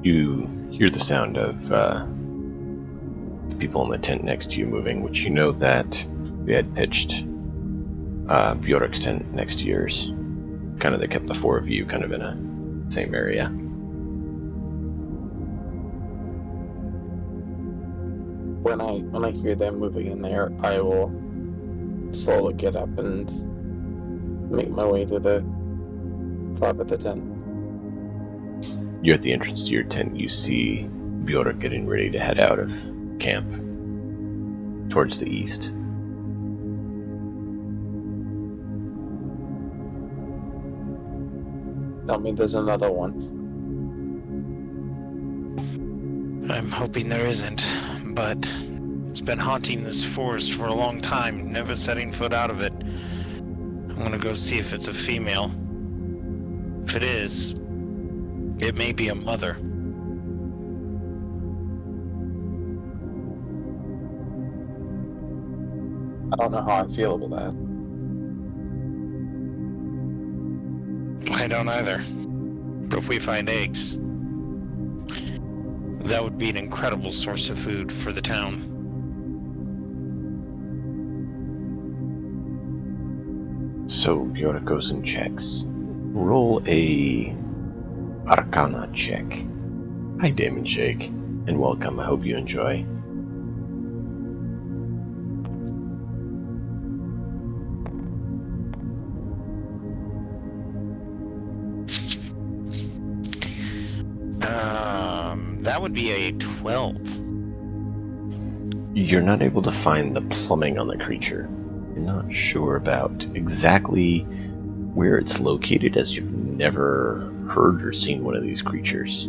You hear the sound of the people in the tent next to you moving, which you know that they had pitched Bjork's tent next to yours. Kind of, they kept the four of you kind of in a same area. When I hear them moving in there, I will slowly get up and make my way to the top of the tent. You're at the entrance to your tent. You see Bjork getting ready to head out of camp towards the east. Tell me there's another one. I'm hoping there isn't, but it's been haunting this forest for a long time, never setting foot out of it. I'm gonna go see if it's a female. If it is, it may be a mother. I don't know how I feel about that. I don't either. But if we find eggs, that would be an incredible source of food for the town. So Bjork goes and checks. Roll a Arcana check. Hi, Damon Shake, and welcome. I hope you enjoy. That would be a 12. You're not able to find the plumbing on the creature. You're not sure about exactly where it's located, as you've never heard or seen one of these creatures.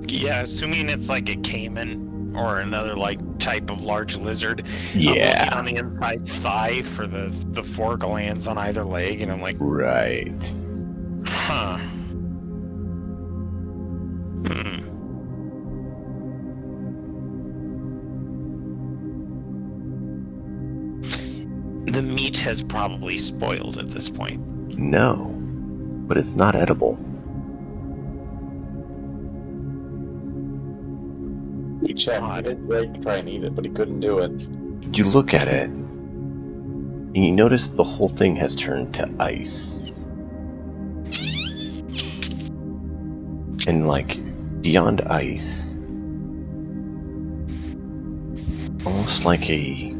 Yeah, assuming it's like a caiman or another like type of large lizard. Yeah. I'm looking on the inside thigh for the four glands on either leg, and I'm like, Right. huh. The meat has probably spoiled at this point. No, but it's not edible. We checked it. Greg could try and eat it, but he couldn't do it. You look at it, and you notice the whole thing has turned to ice. And like, beyond ice, almost like a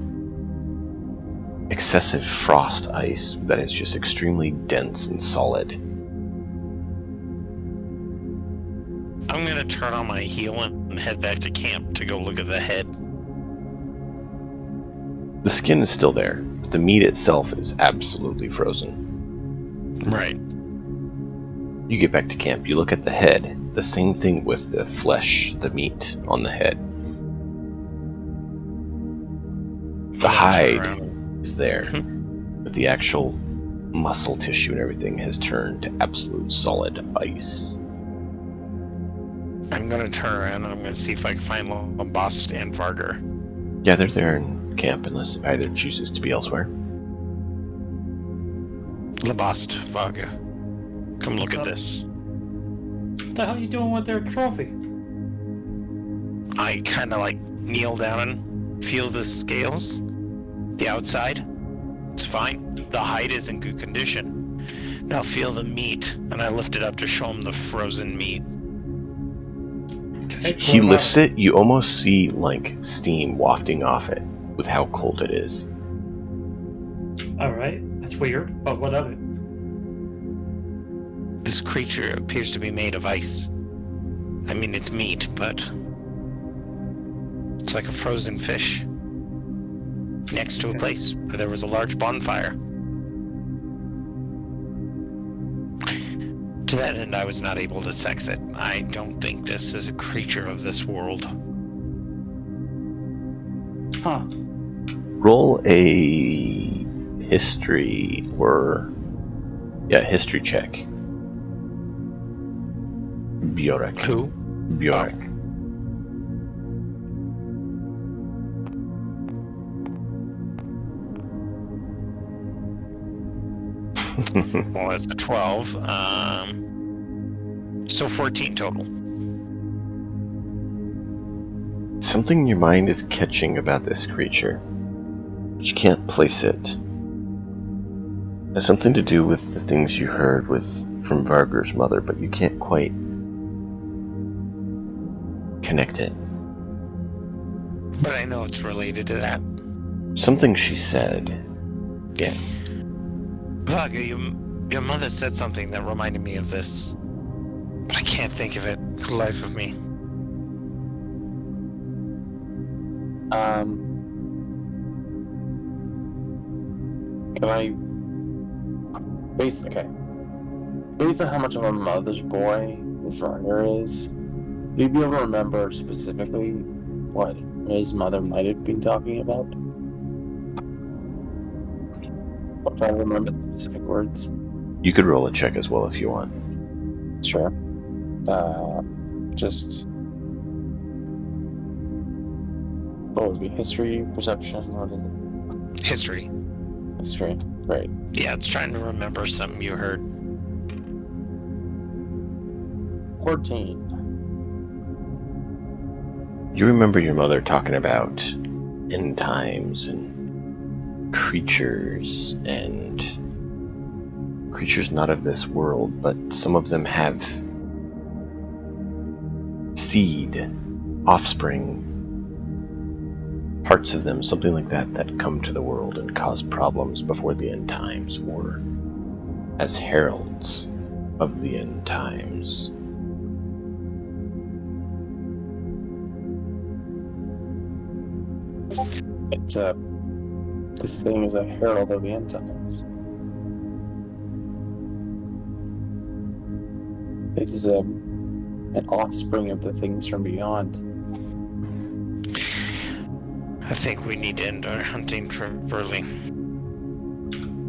excessive frost ice that is just extremely dense and solid. I'm gonna turn on my heel and head back to camp to go look at the head. The skin is still there, but the meat itself is absolutely frozen. Right. You get back to camp, you look at the head, the same thing with the flesh, the meat on the head. The hide is there, but the actual muscle tissue and everything has turned to absolute solid ice. I'm gonna turn around and I'm gonna see if I can find Lambast and Vargar. Yeah, they're there in camp unless either chooses to be elsewhere. Lambast, Vargar, come look at this. What the hell are you doing with their trophy? I kind of like kneel down and feel the scales. The outside, it's fine. The hide is in good condition. Now feel the meat, and I lift it up to show him the frozen meat. Okay, He what lifts about- it, you almost see like steam wafting off it with how cold it is. Alright, that's weird, but what of it? This creature appears to be made of ice. I mean, it's meat, but it's like a frozen fish next to a place where there was a large bonfire. To that end, I was not able to sex it. I don't think this is a creature of this world. Huh. Roll a history history check. Bjorek. Who? Bjorek. Well, that's a 12. So 14 total. Something in your mind is catching about this creature, but you can't place it. It has something to do with the things you heard from Varger's mother, but you can't quite connect it. But I know it's related to that. Something she said. Yeah. Vaga, your mother said something that reminded me of this. But I can't think of it for the life of me. Can I... Based on how much of a mother's boy Varner is, would you be able to remember specifically what his mother might have been talking about? I'm trying to remember the specific words. You could roll a check as well if you want. Sure. Just... What would it be? History, perception, what is it? History. History. Great. Yeah, it's trying to remember something you heard. 14. You remember your mother talking about end times and creatures not of this world, but some of them have seed, offspring, parts of them, something like that come to the world and cause problems before the end times, or as heralds of the end times. This thing is a herald of the end times. It is an offspring of the things from beyond. I think we need to end our hunting trip early.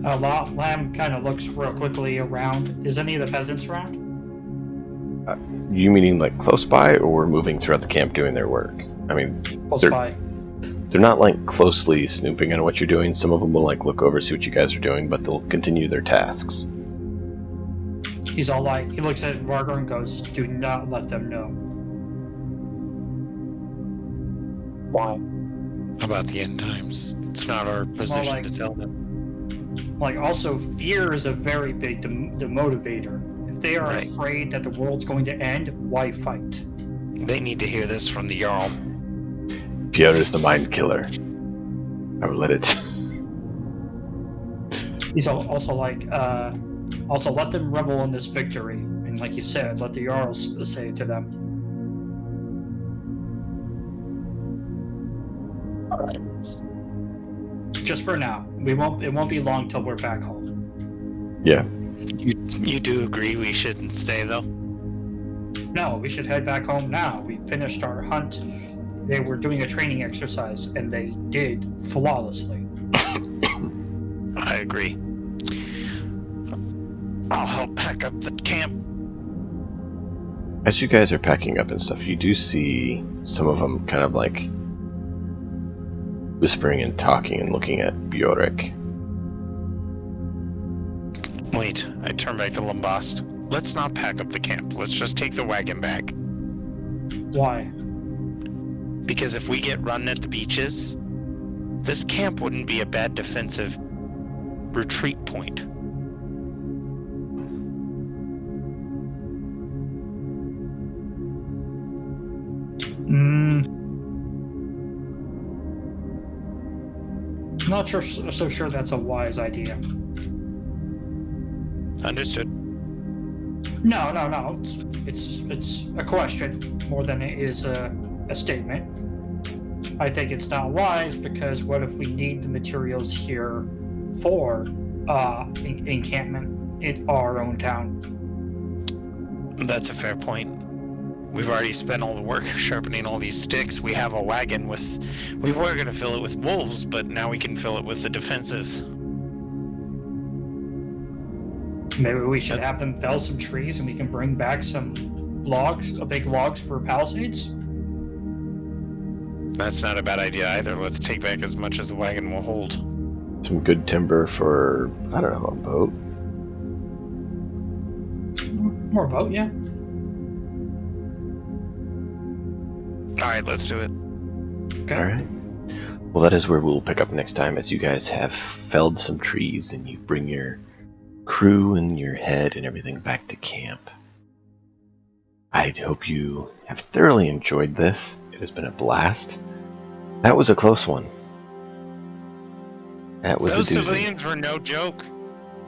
Lamb kind of looks real quickly around. Is any of the peasants around? You meaning like close by, or moving throughout the camp doing their work? I mean, Close by. they're not like closely snooping on what you're doing. Some of them will like look over, see what you guys are doing, but they'll continue their tasks. He's all like, he looks at Vargar and goes, "Do not let them know." Why? About the end times. It's not our position like- to tell them. Like, also, fear is a very big motivator. If they are Right. afraid that the world's going to end, why fight? They need to hear this from the Jarl. Pierre is the mind killer. I will let it. He's also like, also let them revel in this victory. And like you said, let the Jarls say to them. Alright. Just for now. It won't be long till we're back home. Yeah. You do agree we shouldn't stay, though? No, we should head back home now. We finished our hunt. They were doing a training exercise, and they did flawlessly. I agree. I'll help pack up the camp. As you guys are packing up and stuff, you do see some of them kind of like whispering and talking and looking at Bjorek. Wait, I turn back to Lambast. Let's not pack up the camp. Let's just take the wagon back. Why? Because if we get run at the beaches, this camp wouldn't be a bad defensive retreat point. Not so sure that's a wise idea. Understood. No, no, no. It's a question more than it is a statement. I think it's not wise because what if we need the materials here for encampment in our own town? That's a fair point. We've already spent all the work sharpening all these sticks. We have a wagon with. We were going to fill it with wolves, but now we can fill it with the defenses. Maybe we should That's- have them fell some trees and we can bring back some logs, big logs for palisades. That's not a bad idea either. Let's take back as much as the wagon will hold. Some good timber for, I don't know, a boat. More boat, yeah. All right, let's do it. Okay. Alright. Well, that is where we'll pick up next time, as you guys have felled some trees and you bring your crew and your head and everything back to camp. I hope you have thoroughly enjoyed this. It has been a blast. That was a close one. That was Those a doozy. civilians were no joke.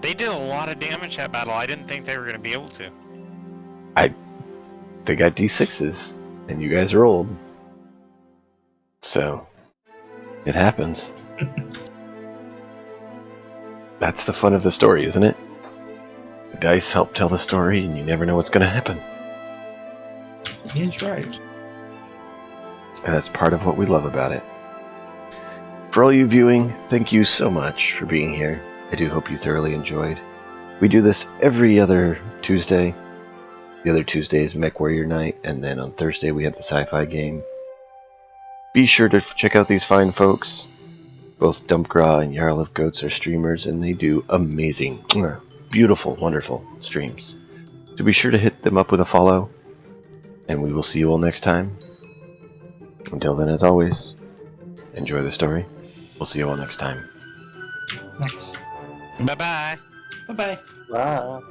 They did a lot of damage that battle. I didn't think they were going to be able to. They got D6s, and you guys rolled. So, it happens. That's the fun of the story, isn't it? The dice help tell the story, and you never know what's going to happen. He's right. And that's part of what we love about it. For all you viewing, thank you so much for being here. I do hope you thoroughly enjoyed. We do this every other Tuesday. The other Tuesday is Mech Warrior Night, and then on Thursday we have the sci-fi game. Be sure to check out these fine folks. Both Dumpgraw and Jarl of Goats are streamers, and they do amazing, beautiful, wonderful streams. So be sure to hit them up with a follow, and we will see you all next time. Until then, as always, enjoy the story. We'll see you all next time. Next. Bye-bye. Bye-bye. Wow.